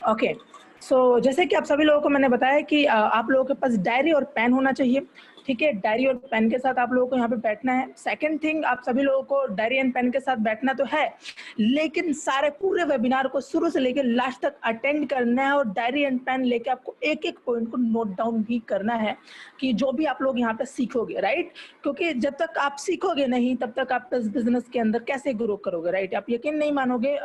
Okay. सो जैसे कि आप सभी लोगों को मैंने बताया कि आप लोगों के पास डायरी और पेन होना चाहिए, ठीक है? डायरी और पेन के साथ आप लोगों को यहाँ पे बैठना है। सेकंड थिंग, आप सभी लोगों को डायरी एंड पेन के साथ बैठना तो है, लेकिन सारे पूरे वेबिनार को शुरू से लेके लास्ट तक अटेंड करना है और डायरी एंड पेन लेके आपको एक-एक पॉइंट को नोट डाउन भी करना है कि जो भी आप लोग यहाँ पे सीखोगे, राइट? क्योंकि जब तक आप सीखोगे नहीं, तब तक आप इस बिज़नेस के अंदर कैसे ग्रो करोगे, राइट? आप यकीन नहीं मानोगे,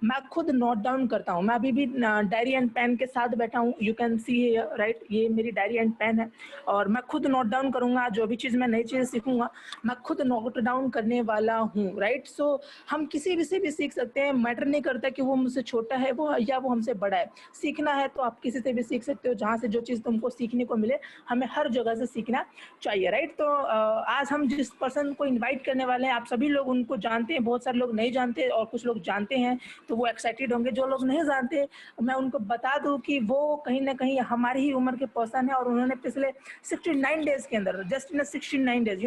मैं खुद नोट डाउन करता हूँ। मैं अभी भी डायरी एंड पेन के साथ बैठा हूँ। You can see here, right? ये मेरी डायरी एंड पेन है और मैं खुद नोट डाउन करूँगा। जो भी चीज़ मैं नई चीज़ सीखूँगा, मैं खुद नोट डाउन करने वाला हूँ, राइट? सो हम किसी भी से भी सीख सकते हैं। मैटर नहीं करता कि वो मुझसे छोटा है वो या वो हमसे बड़ा है। सीखना है तो आप किसी से भी सीख सकते हो। जहाँ से जो चीज़ तुमको सीखने को मिले, हमें हर जगह से सीखना चाहिए, राइट? तो आज हम जिस पर्सन को इनवाइट करने वाले हैं, आप सभी लोग उनको जानते हैं। बहुत सारे लोग नहीं जानते और कुछ लोग जानते हैं, तो वो एक्साइटेड होंगे। जो लोग नहीं जानते, मैं उनको बता दूं कि वो कहीं ना कहीं हमारी ही उम्र के पर्सन है और उन्होंने पिछले 69 डेज के अंदर, just in 69 days,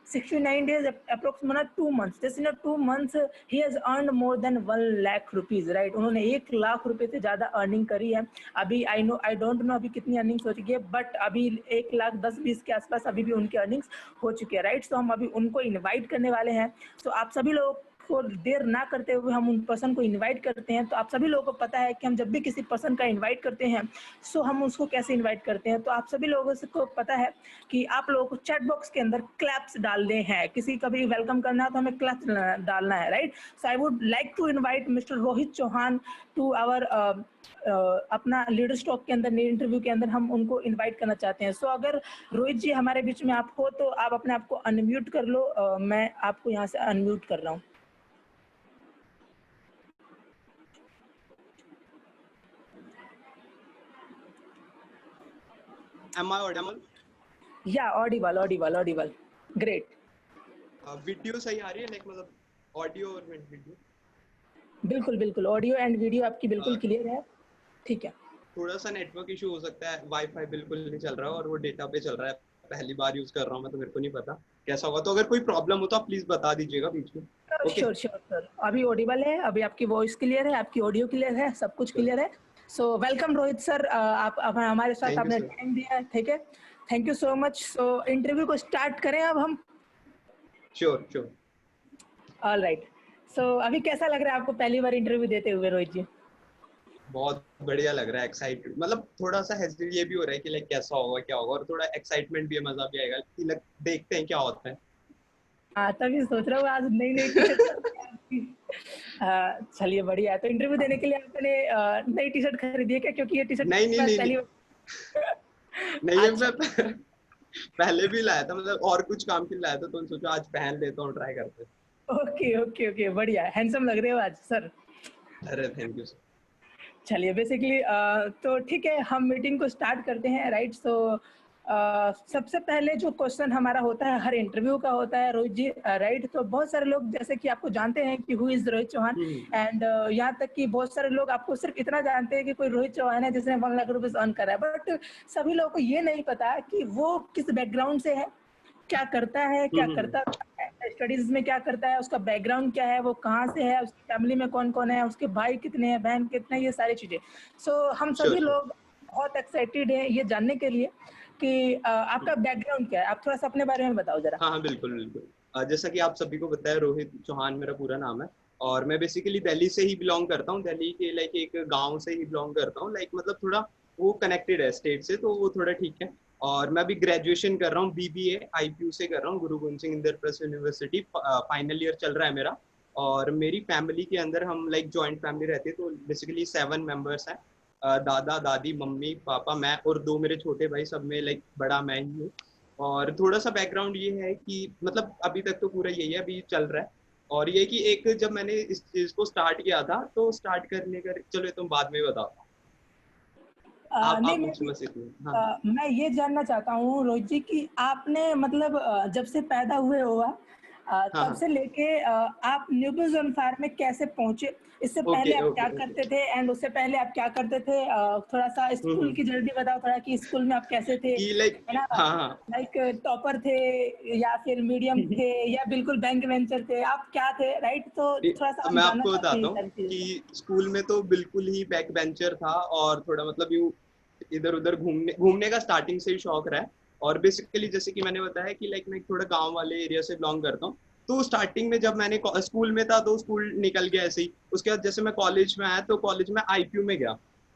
69 days, approximately 2 months, just in a 2 months he has earned more than 1 lakh rupees, right? उन्होंने 1 लाख रुपए से ज्यादा अर्निंग करी है। अभी आई डोंट नो अभी कितनी अर्निंग्स हो चुकी है, बट अभी 1 लाख 10-20 के आसपास अभी भी उनकी अर्निंग्स हो चुकी है, राइट? तो हम अभी उनको इनवाइट करने वाले हैं। तो आप सभी लोग को देर ना करते हुए हम उन पर्सन को इनवाइट करते हैं। तो आप सभी लोगों को पता है कि हम जब भी किसी पर्सन का इनवाइट करते हैं, सो हम उसको कैसे इनवाइट करते हैं। तो आप सभी लोगों को पता है कि आप लोगों को चैट बॉक्स के अंदर क्लैप्स डालने हैं। किसी का भी वेलकम करना है तो हमें क्लैप्स डालना है, right? So I would like to invite mister Rohit Chauhan to our अपना लीडर स्टॉक के अंदर इंटरव्यू के अंदर हम उनको इनवाइट करना चाहते हैं। सो अगर रोहित जी हमारे बीच में आप हो तो आप अपने आप को अनम्यूट कर लो। मैं आपको यहाँ से अनम्यूट कर रहा हूँ। Am I audible? Yeah, audible. Great. Video सही आ रही है, लाइक मतलब ऑडियो और वीडियो? बिल्कुल ऑडियो एंड वीडियो आपकी बिल्कुल क्लियर है, ठीक है। थोड़ा सा नेटवर्क इशू हो सकता है, वाईफाई बिल्कुल नहीं चल रहा है और वो डेटा पे चल रहा है। पहली बार यूज कर रहा हूँ मैं, तो मेरे को नहीं पता कैसा होगा। तो अगर कोई प्रॉब्लम हो तो आप प्लीज बता दीजिएगा बीच में। ओके, श्योर सर, अभी ऑडिबल है, अभी आपकी वॉइस क्लियर है, आपकी ऑडियो क्लियर है, सब कुछ क्लियर है। सो वेलकम रोहित सर, आप हमारे साथ थैंक यू आपने सर। टाइम दिया है, ठीक है। Thank you so much. So interview को स्टार्ट करें अब हम। श्योर। All right. सो अभी कैसा लग रहा है आपको पहली बार इंटरव्यू देते हुए रोहित जी? बहुत बढ़िया लग रहा है, एक्साइटेड, मतलब थोड़ा सा हेजिटेट ये भी हो रहा है कि लाइक कैसा होगा क्या होगा, और थोड़ा एक्साइटमेंट भी है, मजा भी आएगा कि लाइक देखते हैं क्या होता है। हाँ, तभी सोच रहा हूँ आज नई टी शर्ट। चलिए बढ़िया है। तो इंटरव्यू देने के लिए आपने नई टी शर्ट खरीदी है क्या? क्योंकि ये टी शर्ट मैं नहीं पहली नहीं, ये अच्छा, मैं पहले भी लाया था, मतलब और कुछ काम के लिए लाया था, तो सोचा आज पहन लेता हूँ, ट्राई करते हैं। ओके, बढ़िया, हैंडसम लग रहे हो आज सर। अरे थैंक यू सर। चलिए बेसिकली तो ठीक है, हम मीटिंग को स्टार्ट करते हैं, राइट? सो सबसे पहले जो क्वेश्चन हमारा होता है, हर इंटरव्यू का होता है रोहित जी, राइट? तो बहुत सारे लोग जैसे कि आपको जानते हैं कि who is Rohit Chauhan, and यहाँ तक कि बहुत सारे लोग आपको सिर्फ इतना जानते हैं कि कोई रोहित चौहान है जिसने 1 लाख रुपए अर्न करा है, बट सभी लोगों को ये नहीं पता कि वो किस बैकग्राउंड से है, क्या करता है, क्या करता है, स्टडीज में क्या करता है, उसका बैकग्राउंड क्या है, वो कहाँ से है, उसकी फैमिली में कौन कौन है, उसके भाई कितने हैं, बहन कितने हैं, ये सारी चीजें। सो हम सभी श्योर। लोग बहुत एक्साइटेड हैं ये जानने के लिए कि आपका बैकग्राउंड क्या है। आप थोड़ा सा अपने बारे में बताओ जरा। हाँ बिल्कुल। जैसा कि आप सभी को पता है, रोहित चौहान मेरा पूरा नाम है, और मैं बेसिकली दिल्ली से ही बिलोंग करता हूँ। दिल्ली के लाइक एक गांव से ही बिलोंग करता हूँ, लाइक मतलब थोड़ा वो कनेक्टेड है स्टेट से, तो वो थोड़ा ठीक है। और मैं अभी ग्रेजुएशन कर रहा हूँ, बीबीए आईपीयू से कर रहा हूँ, गुरु Govind Singh Indraprastha university, final year चल रहा है मेरा। और मेरी फैमिली के अंदर हम लाइक जॉइंट फैमिली रहती है, तो बेसिकली 7 मेंबर्स हैं। दादा दादी मम्मी पापा मैं और 2 मेरे छोटे भाई, सब में लाइक बड़ा मैं ही हूँ। और थोड़ा सा बैकग्राउंड ये है कि मतलब अभी तक तो पूरा यही है, अभी चल रहा है। और ये कि एक जब मैंने इस चीज को स्टार्ट किया था, तो स्टार्ट करने का चलो ये तुम बाद में बताता हूँ। नहीं, आप मुझसे बस इतनी, हाँ। मैं ये जानना चाहता हूँ रोहित जी कि आपने मतलब जब से पैदा हुए हो हाँ तब हाँ। से लेके आप न्यू बिज़ ऑन फायर में कैसे पहुँचे? इससे ओके पहले आप क्या ओके ओके। करते थे एंड उससे पहले आप क्या करते थे? थोड़ा-सा स्कूल हम्म। की जर्नी बताओ थोड़ा कि स्कूल में आप कैसे थे? कि लाइक, है ना? हाँ हाँ। लाइक टॉपर थे या फिर मीडियम थे या बिल्कुल बैंक बेंचर थे? आप क्या थे, राइट? तो थोड़ा-सा हम मैं जानना आपको चाहते हैं ये बताता हूँ सारी चीज़ें। कि स्कूल में तो बिल्कुल ही बैक बेंचर था, और थोड़ा मतलब यूँ इधर उधर घूमने घूमने का स्टार्टिंग से ही शौक रहा है। और बेसिकली जैसे कि मैंने बताया कि लाइक मैं थोड़ा गांव वाले एरिया से बिलोंग करता हूँ। तो स्टार्टिंग में जब मैंने स्कूल में था तो स्कूल निकल गया ऐसे ही। उसके बाद जैसे मैं कॉलेज में आया तो कॉलेज में आईपीयू में गया।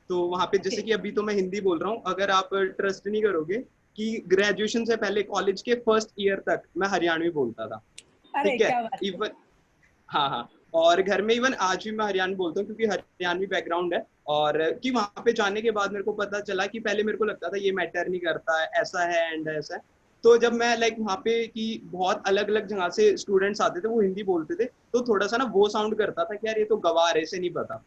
तो वहां पे ओके, जैसे कि अभी तो मैं हिंदी बोल रहा हूँ, अगर आप ट्रस्ट नहीं करोगे कि ग्रेजुएशन से पहले कॉलेज के फर्स्ट ईयर तक मैं हरियाणवी बोलता था। अरे ठीक है। क्या बात है! इवन, हाँ हाँ। और घर में इवन आज भी मैं हरियाणवी बोलता हूँ क्योंकि हरियाणवी बैकग्राउंड है। और कि वहां पे जाने के बाद मेरे को पता चला कि पहले मेरे को लगता था ये मैटर नहीं करता है, ऐसा है एंड ऐसा है। तो जब मैं लाइक वहां पे कि बहुत अलग अलग जगह से स्टूडेंट्स आते थे, वो हिंदी बोलते थे, तो थोड़ा सा ना वो साउंड करता था कि यार ये तो गवार है, इसे नहीं पता,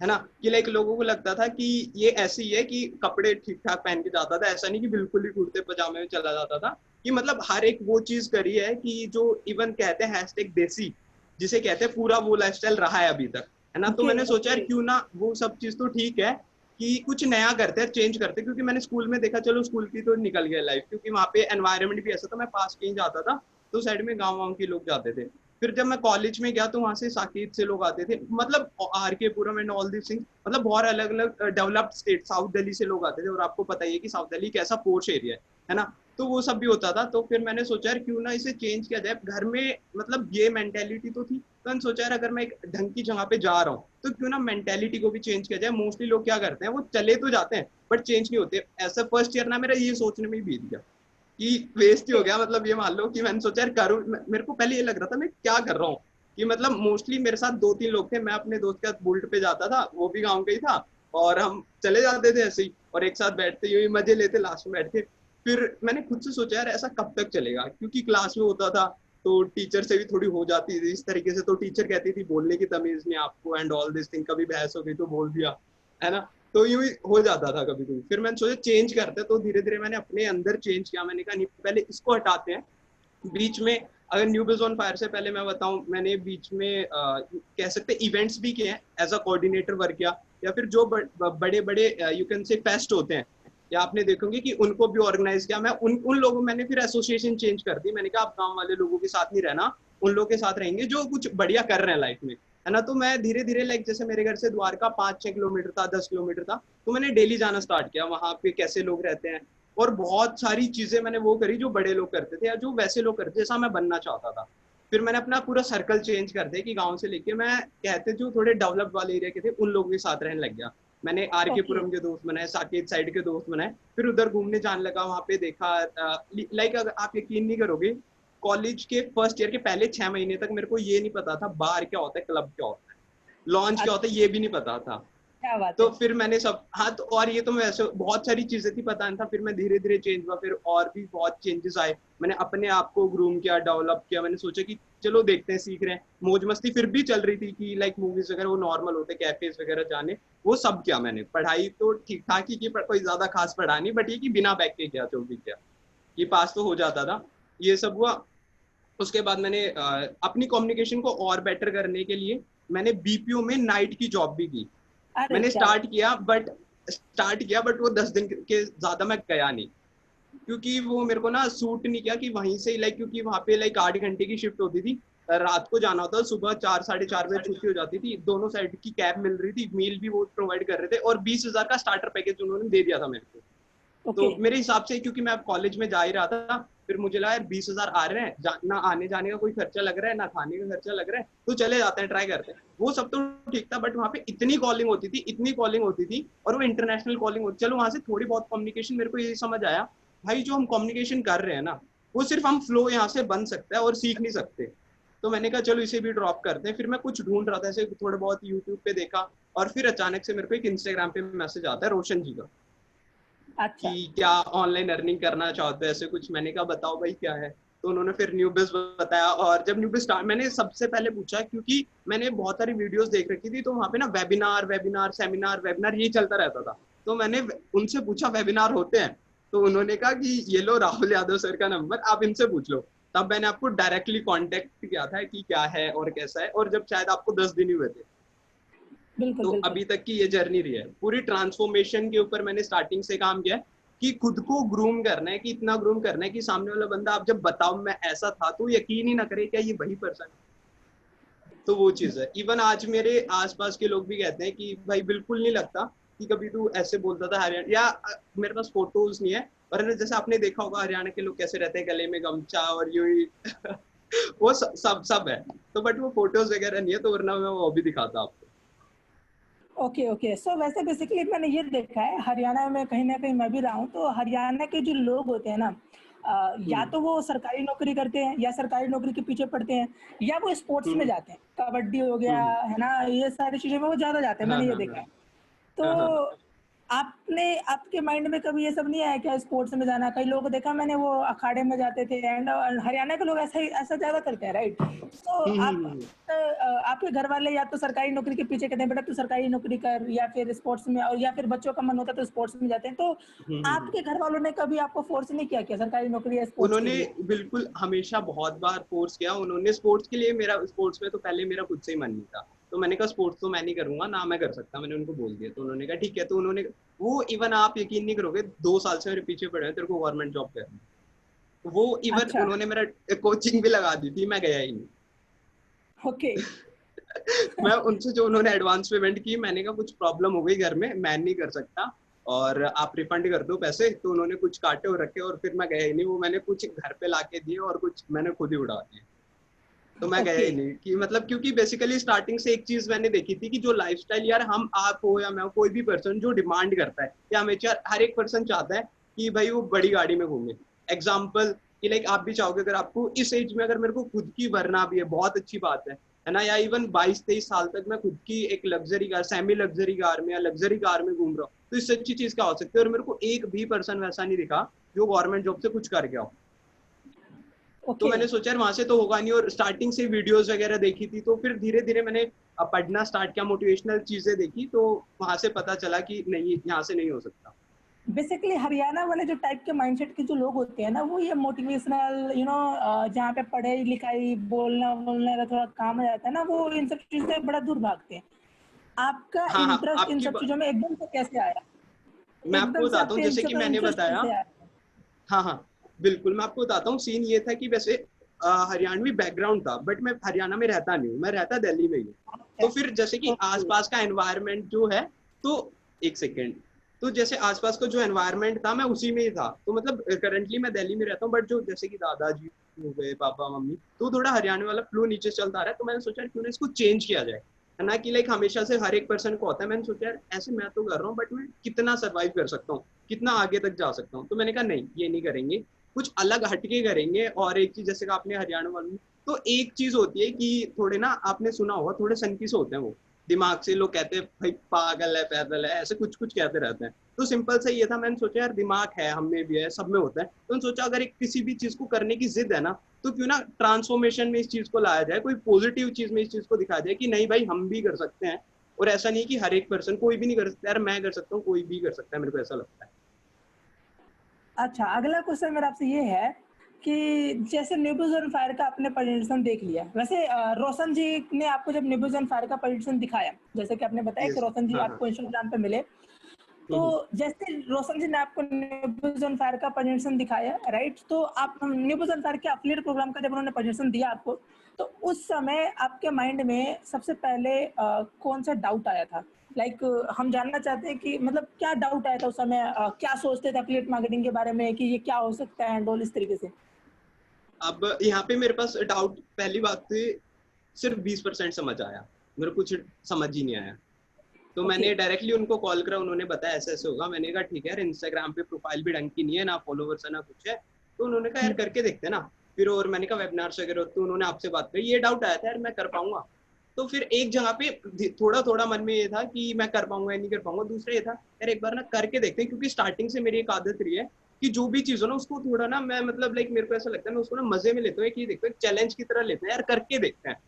है ना। कि लाइक लोगों को लगता था कि ये ऐसे ही है कि कपड़े ठीक ठाक पहन के जाता था, ऐसा नहीं कि बिल्कुल ही कुर्ते पजामे में चला जाता था। कि मतलब हर एक वो चीज करी है कि जो इवन कहते हैं हैशटैग देसी, जिसे कहते हैं, पूरा वो लाइफस्टाइल रहा है अभी तक, है ना। तो ओके, मैंने सोचा यार ओके, क्यों ना वो सब चीज तो ठीक है कि कुछ नया करते हैं, चेंज करते हैं। क्योंकि मैंने स्कूल में देखा, चलो स्कूल की तो निकल गया लाइफ, क्योंकि वहाँ पे एनवायरनमेंट भी ऐसा था, मैं पास कहीं जाता था तो साइड में गाँव वाँव के लोग जाते थे। फिर जब मैं कॉलेज में गया तो वहां से साकेत से लोग आते थे, मतलब आर के पुरम एंड ऑल दिस थिंग्स, मतलब बहुत अलग अलग डेवलप्ड स्टेट, साउथ दिल्ली से लोग आते थे। और आपको पता ही है कि साउथ दिल्ली कैसा पोर्श एरिया है ना। तो वो सब भी होता था। तो फिर मैंने सोचा यार क्यों ना इसे चेंज किया जाए। घर में मतलब ये मेंटेलिटी तो थी, तो मैंने सोचा यार अगर मैं एक ढंग की जगह पे जा रहा हूँ तो क्यों ना मेंटेलिटी को भी चेंज किया जाए। मोस्टली लोग क्या करते हैं, वो चले तो जाते हैं बट चेंज नहीं होते। ऐसा फर्स्ट ईयर ना मेरा ये सोचने में ही बीत गया कि वेस्ट ही हो ओके। गया। मतलब ये मान लो कि मैंने सोचा यार करूँ, मेरे को पहले ये लग रहा था मैं क्या कर रहा हूँ। कि मतलब मोस्टली मेरे साथ दो तीन लोग थे, मैं अपने दोस्त के साथ बुलेट पे जाता था, वो भी गाँव का ही था, और हम चले जाते थे ऐसे ही, और एक साथ बैठते हुए मजे लेते लास्ट में बैठ के। फिर मैंने खुद से सोचा यार ऐसा कब तक चलेगा, क्योंकि क्लास में होता था तो टीचर से भी थोड़ी हो जाती थी इस तरीके से। तो टीचर कहती थी बोलने की तमीज नहीं आपको एंड ऑल दिस थिंग, कभी बहस हो गई तो बोल दिया, है ना। तो यूं ही हो जाता था कभी कभी। फिर मैंने सोचा चेंज करते, तो धीरे धीरे मैंने अपने अंदर चेंज किया। मैंने कहा नहीं, पहले इसको हटाते हैं। बीच में अगर न्यू बिज ऑन फायर से पहले मैं बताऊं, मैंने बीच में कह सकते इवेंट्स भी किए हैं, एज अ कोऑर्डिनेटर वर्क किया। या फिर जो बड़े बड़े यू कैन से फेस्ट होते हैं, या आपने देखोगे कि उनको भी ऑर्गेनाइज किया। मैं उन उन लोगों, मैंने फिर एसोसिएशन चेंज कर दी। मैंने कहा आप गांव वाले लोगों के साथ नहीं रहना, उन लोगों के साथ रहेंगे जो कुछ बढ़िया कर रहे हैं लाइफ में, है ना। तो मैं धीरे धीरे लाइक जैसे मेरे घर से द्वारका 5-6 किलोमीटर था, 10 किलोमीटर था, तो मैंने डेली जाना स्टार्ट किया वहां पे, कैसे लोग रहते हैं। और बहुत सारी चीजें मैंने वो करी जो बड़े लोग करते थे या जो वैसे लोग करते जैसा मैं बनना चाहता था। फिर मैंने अपना पूरा सर्कल चेंज कर दिया कि गांव से लेके मैं कहते जो थोड़े डेवलप्ड वाले एरिया के थे उन लोगों के साथ रहने लग गया। मैंने आर के ओके, पुरम के दोस्त बनाए, साकेत साइड के दोस्त बनाए। फिर उधर घूमने जाने लगा, वहां पे देखा। लाइक अगर आप यकीन नहीं करोगे, कॉलेज के फर्स्ट ईयर के पहले 6 महीने तक मेरे को ये नहीं पता था बार क्या होता है, क्लब क्या होता है, लॉन्च क्या होता है, अच्छा, ये भी नहीं पता था। क्या बात तो है! फिर मैंने सब, हाँ, तो और ये तो मैं वैसे बहुत सारी चीजें थी पता नहीं था। फिर मैं धीरे धीरे चेंज हुआ, फिर और भी बहुत चेंजेस आए। मैंने अपने आप को ग्रूम किया, डेवलप किया। मैंने सोचा कि चलो देखते हैं, सीख रहे हैं। मौज मस्ती फिर भी चल रही थी कि लाइक मूवीज वगैरह वो नॉर्मल होते, कैफेज वगैरह जाने, वो सब किया मैंने। पढ़ाई तो ठीक ठाक ही की, कोई ज्यादा खास पढ़ा नहीं, बट ये कि बिना बैग के किया जो भी किया, कि पास तो हो जाता था। ये सब हुआ। उसके बाद मैंने अपनी कम्युनिकेशन को और बेटर करने के लिए मैंने बीपीओ में नाइट की जॉब भी की। अरे मैंने क्या बात! स्टार्ट किया बट वो 10 दिन के ज्यादा मैं गया नहीं, क्योंकि वो मेरे को ना सूट नहीं किया कि वहीं से लाइक, क्योंकि वहां पे लाइक 8 घंटे की शिफ्ट होती थी। रात को जाना होता, सुबह 4-4:30 बजे छुट्टी हो जाती थी। दोनों साइड की कैब मिल रही थी, मील भी वो प्रोवाइड कर रहे थे, और 20,000 का स्टार्टर पैकेज उन्होंने दे दिया था मेरे को। ओके, तो मेरे हिसाब से, क्योंकि मैं अब कॉलेज में जा ही रहा था, फिर मुझे लगा यार 20,000 आ रहे हैं, ना आने जाने का कोई खर्चा लग रहा है, ना खाने का खर्चा लग रहा है, तो चले जाते हैं, ट्राई करते हैं। वो सब तो ठीक था, बट वहाँ पे इतनी कॉलिंग होती थी, इतनी कॉलिंग होती थी, और वो इंटरनेशनल कॉलिंग होती। चलो वहां से थोड़ी बहुत कम्युनिकेशन, मेरे को ये समझ आया भाई जो हम कम्युनिकेशन कर रहे हैं ना, वो सिर्फ हम फ्लो यहाँ से बन सकता है और सीख नहीं सकते। तो मैंने कहा चलो इसे भी ड्रॉप करते हैं। फिर मैं कुछ ढूंढ रहा था ऐसे, थोड़ा बहुत यूट्यूब पे देखा, और फिर अचानक से मेरे को एक इंस्टाग्राम पे मैसेज आता है रोशन जी का, अच्छा, कि क्या ऑनलाइन अर्निंग करना चाहते हो ऐसे कुछ। मैंने कहा बताओ भाई क्या है। तो उन्होंने फिर न्यूबिज बताया। और जब न्यूबिज स्टार्ट, मैंने सबसे पहले पूछा, क्योंकि मैंने बहुत सारी वीडियोस देख रखी थी, तो वहाँ पे ना वेबिनार वेबिनार सेमिनार वेबिनार ये चलता रहता था। तो मैंने उनसे पूछा वेबिनार होते हैं? तो उन्होंने कहा कि ये लो राहुल यादव सर का नंबर, आप इनसे पूछ लो। तब मैंने आपको डायरेक्टली कांटेक्ट किया था कि क्या है और कैसा है, और जब शायद आपको 10 दिन ही हुए थे। बिल्कुल तो बिल्कुल। अभी तक की ये जर्नी रही है, पूरी ट्रांसफॉर्मेशन के ऊपर मैंने स्टार्टिंग से काम किया है कि खुद को ग्रूम करना है, कि इतना ग्रूम करना है कि सामने वाला बंदा आप जब बताओ मैं ऐसा था तो यकीन ही ना करे क्या ये वही पर्सन। तो वो चीज है। इवन आज मेरे आसपास के लोग भी कहते हैं कि भाई बिल्कुल नहीं लगता कि कभी तू ऐसे बोलता था हरियाणा, या मेरे पास फोटोज नहीं है, और जैसे आपने देखा होगा हरियाणा के लोग कैसे रहते हैं, गले में गमछा और यूं ही वो सब है। तो बट वो फोटोज वगैरह नहीं है, तो वरना मैं वो भी दिखाता आपको। ओके ओके, सो वैसे बेसिकली मैंने ये देखा है हरियाणा में, कहीं ना कहीं मैं भी रहा हूँ, तो हरियाणा के जो लोग होते हैं ना, या तो वो सरकारी नौकरी करते हैं या सरकारी नौकरी के पीछे पड़ते हैं, या वो स्पोर्ट्स में हम्म जाते हैं, कबड्डी हो गया हम्म है ना, ये सारी चीज़ों में वो ज़्यादा जाते हैं, हाँ मैंने ये हाँ देखा हाँ है। तो हाँ हाँ आपने आपके माइंड में कभी ये सब नहीं आया क्या स्पोर्ट्स में जाना? कई लोगों को देखा मैंने वो अखाड़े में जाते थे, एंड हरियाणा के लोग ऐसा ज़्यादा करते हैं, राइट? तो आप हम्म। आपके घर वाले या तो सरकारी नौकरी के पीछे कहते हैं बेटा तू सरकारी नौकरी कर, या फिर स्पोर्ट्स में, और या फिर बच्चों का मन होता है तो स्पोर्ट्स में जाते हैं। तो हम्म। आपके घर वालों ने कभी आपको फोर्स नहीं किया क्या सरकारी नौकरी या स्पोर्ट्स के उन्होंने लिए? बिल्कुल हमेशा बहुत बार फोर्स किया उन्होंने स्पोर्ट्स के लिए। मेरा स्पोर्ट्स में तो पहले मेरा खुद से ही मन नहीं था, तो मैंने कहा स्पोर्ट्स तो मैं नहीं करूंगा ना, मैं कर सकता, मैंने उनको बोल दिया। तो उन्होंने कहा ठीक है। तो उन्होंने वो इवन आप यकीन नहीं करोगे 2 साल से मेरे पीछे पड़े हैं तेरे को गवर्नमेंट जॉब करनी है। तो वो इवन अच्छा। उन्होंने मेरा कोचिंग भी लगा दी थी, मैं गया ही नहीं। ओके। मैं उनसे जो उन्होंने एडवांस पेमेंट की, मैंने कहा कुछ प्रॉब्लम हो गई घर में, मैं नहीं कर सकता और आप रिफंड कर दो पैसे। तो उन्होंने कुछ काटे और रखे और फिर मैं गया ही नहीं। वो मैंने कुछ घर पे लाके दिए और कुछ मैंने खुद ही उड़ा दिए। तो मैं गया ओके। ही नहीं कि मतलब, क्योंकि बेसिकली स्टार्टिंग से एक चीज मैंने देखी थी कि जो लाइफस्टाइल यार हम आप हो या मैं हो, कोई भी पर्सन जो डिमांड करता है, या हमेशा हर एक पर्सन चाहता है कि भाई वो बड़ी गाड़ी में घूमे। एग्जाम्पल कि लाइक आप भी चाहोगे, अगर आपको इस एज में अगर मेरे को खुद की वरना भी है, बहुत अच्छी बात है ना, या इवन 22-23 साल तक मैं खुद की एक luxury car, semi luxury car में या लग्जरी कार में घूम रहा हूँ, तो इससे अच्छी चीज क्या हो सकती है। और मेरे को एक भी पर्सन वैसा नहीं दिखा जो गवर्नमेंट जॉब से कुछ कर गया हो। तो ओके। मैंने सोचा यार वहां से तो होगा नहीं, और स्टार्टिंग से वीडियोस वगैरह देखी थी, तो फिर धीरे धीरे मैंने पढ़ना स्टार्ट किया, मोटिवेशनल चीजें देखी, तो वहां से पता चला कि नहीं यहाँ से नहीं हो सकता। बेसिकली हरियाणा वाले जो टाइप के माइंडसेट के जो लोग होते हैं ना, वो ये मोटिवेशनल जहाँ पे पढ़ाई लिखाई बोलना बोलने का थोड़ा काम आ जाता है ना, वो इन सब चीजों से बड़ा दूर भागते हैं। आपका हाँ हाँ इंटरेस्ट इन आपकी सब चीजों में एकदम से कैसे आया? मैं आपको एकदम से बताता हूँ आपके इन जैसे कि सब में मैंने इंटरेस्ट बताया। कैसे आया? हाँ हाँ बिल्कुल, मैं आपको बताता हूँ। सीन ये था कि वैसे हरियाणवी बैकग्राउंड था, बट मैं हरियाणा में रहता नहीं हूँ, मैं रहता दिल्ली में ही हूँ। तो फिर जैसे कि ओके। आसपास का एनवायरनमेंट जो है, तो एक सेकेंड, तो जैसे आसपास का जो एनवायरनमेंट था मैं उसी में ही था। तो मतलब करंटली मैं दिल्ली में रहता हूँ, बट जो जैसे कि दादाजी हो गए, पापा मम्मी, तो थोड़ा हरियाणा वाला फ्लो नीचे चलता रहा है। तो मैंने सोचा क्यों ना इसको चेंज किया जाए, है ना, कि लाइक हमेशा से हर एक पर्सन को होता है। मैंने सोचा यार ऐसे मैं तो कर रहा हूँ, बट मैं कितना सर्वाइव कर सकता हूँ, कितना आगे तक जा सकता हूँ। तो मैंने कहा नहीं ये नहीं करेंगे, कुछ अलग हटके करेंगे। और एक चीज जैसे कि आपने हरियाणा वालों, तो एक चीज होती है कि थोड़े ना, आपने सुना होगा थोड़े सनकी से होते हैं वो, दिमाग से। लोग कहते हैं भाई पागल है, पैदल है, ऐसे कुछ कुछ कहते रहते हैं। तो सिंपल से ये था, मैंने सोचा यार दिमाग है, हम में भी है, सब में होता है। तो मैंने सोचा अगर एक किसी भी चीज को करने की जिद है ना, तो क्यों ना ट्रांसफॉर्मेशन में इस चीज को लाया जाए, कोई पॉजिटिव चीज में इस चीज को दिखाया जाए कि नहीं भाई हम भी कर सकते हैं। और ऐसा नहीं कि हर एक पर्सन, कोई भी नहीं कर सकता यार, मैं कर सकता हूँ, कोई भी कर सकता है, मेरे को ऐसा लगता है। अच्छा, अगला क्वेश्चन मेरा आपसे ये है कि जैसे नींबूज ऑन फायर का आपने प्रेजेंटेशन देख लिया, वैसे रोशन जी ने आपको जब नींबूज ऑन फायर का प्रेजेंटेशन दिखाया, जैसे कि आपने बताया कि यस। रोशन जी हाँ हाँ। आपको इंस्टाग्राम पे मिले, तो जैसे रोशन जी ने आपको न्यूबल्स ऑन फायर का प्रेजेंटेशन दिखाया, राइट? तो आप न्यूबल्स ऑन फायर के एफिलिएट प्रोग्राम का जब उन्होंने प्रेजेंटेशन दिया आपको, तो उस समय आपके माइंड में सबसे पहले कौन सा डाउट आया था? लाइक हम जानना चाहते हैं कि मतलब क्या डाउट आया था उस समय, क्या सोचते थे एफिलिएट मार्केटिंग के बारे में कि ये क्या हो सकता है एंड ऑल इस तरीके से? अब यहाँ पे मेरे पास डाउट, पहली बात तो सिर्फ 20% समझ आया, मेरे को कुछ समझ ही नहीं आया। तो ओके। मैंने डायरेक्टली उनको कॉल करा, उन्होंने बताया ऐसे ऐसे होगा। मैंने कहा ठीक है यार, इंस्टाग्राम पे प्रोफाइल भी ढंग की नहीं है, ना फॉलोवर्स है ना कुछ है। तो उन्होंने कहा यार करके देखते ना। फिर और मैंने कहा वेबिनार्स वगैरह, तो उन्होंने आपसे बात करी, ये डाउट आया था यार मैं कर पाऊंगा। तो फिर एक जगह पे थोड़ा थोड़ा मन में ये था कि मैं कर पाऊंगा या नहीं कर पाऊंगा। दूसरा ये था यार एक बार ना करके देखते हैं, क्योंकि स्टार्टिंग से मेरी एक आदत रही है कि जो भी चीज हो ना उसको थोड़ा ना, मैं मतलब लाइक मेरे को ऐसा लगता है मैं उसको ना मजे में लेता हूँ कि देखो एक चैलेंज की तरह लेते हैं यार, करके देखते हैं।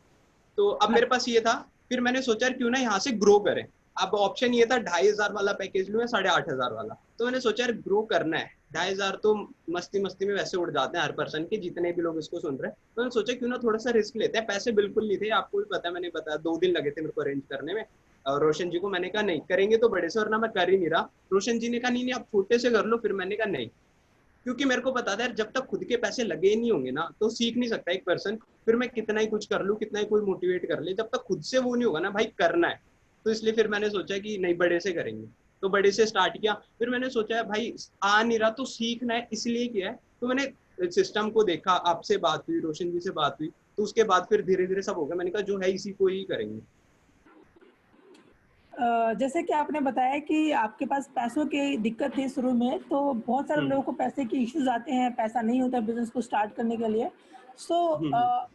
तो अब मेरे पास ये था। फिर मैंने सोचा क्यों ना यहाँ से ग्रो करें। अब ऑप्शन ये था 2500 वाला पैकेज लूं या 8500 वाला। तो मैंने सोचा यार ग्रो करना है, 2,500 तो मस्ती मस्ती में वैसे उड़ जाते हैं हर पर्सन के, जितने भी लोग इसको सुन रहे हैं। तो मैंने सोचा क्यों ना थोड़ा सा रिस्क लेते हैं। पैसे बिल्कुल नहीं थे, आपको भी पता है, मैंने बताया 2 दिन लगे थे मेरे को अरेंज करने में। और रोशन जी को मैंने कहा नहीं करेंगे तो बड़े से, और ना मैं कर ही नहीं रहा। रोशन जी ने कहा नहीं नहीं आप छोटे से कर लो, फिर मैंने कहा नहीं, क्योंकि मेरे को पता था यार जब तक खुद के पैसे लगे ही नहीं होंगे ना तो सीख नहीं सकता एक पर्सन। फिर मैं कितना ही कुछ कर लूँ, कितना ही कोई मोटिवेट कर ले, जब तक खुद से वो नहीं होगा ना भाई करना है। तो इसलिए फिर मैंने सोचा कि नहीं बड़े से करेंगे, तो बड़े से स्टार्ट किया। फिर मैंने सोचा है भाई आ नहीं रहा तो सीखना है, इसलिए किया है। तो मैंने सिस्टम को देखा, आपसे बात हुई, रोशन जी से बात हुई, तो उसके बाद फिर धीरे धीरे सब हो गया। मैंने कहा जो है इसी को ही करेंगे। जैसे कि आपने बताया कि आपके पास पैसों की दिक्कत थी शुरू में, तो बहुत सारे लोगों को पैसे की इश्यूज आते हैं, पैसा नहीं होता बिजनेस को स्टार्ट करने के लिए। सो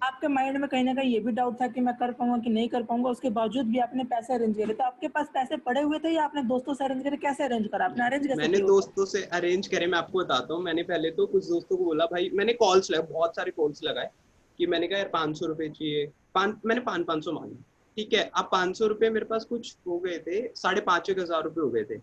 आपके माइंड में कहीं ना कहीं ये भी डाउट था कि मैं कर पाऊंगा कि नहीं कर पाऊंगा, उसके बावजूद भी आपने पैसे अरेंज करे। तो आपके पास पैसे पड़े हुए थे या आपने दोस्तों से अरेंज करे? कैसे अरेंज करा आपने, अरेंज कैसे मैंने किया? दोस्तों से अरेंज करे, मैं आपको बताता हूँ। मैंने पहले तो कुछ दोस्तों को बोला, भाई मैंने कॉल्स लगाए, बहुत सारे कॉल्स लगाए कि मैंने कहा यार 500 रुपए चाहिए। मैंने 500 मांगे, ठीक है। अब 500 रुपए मेरे पास कुछ हो गए थे, 5,500 हो गए थे।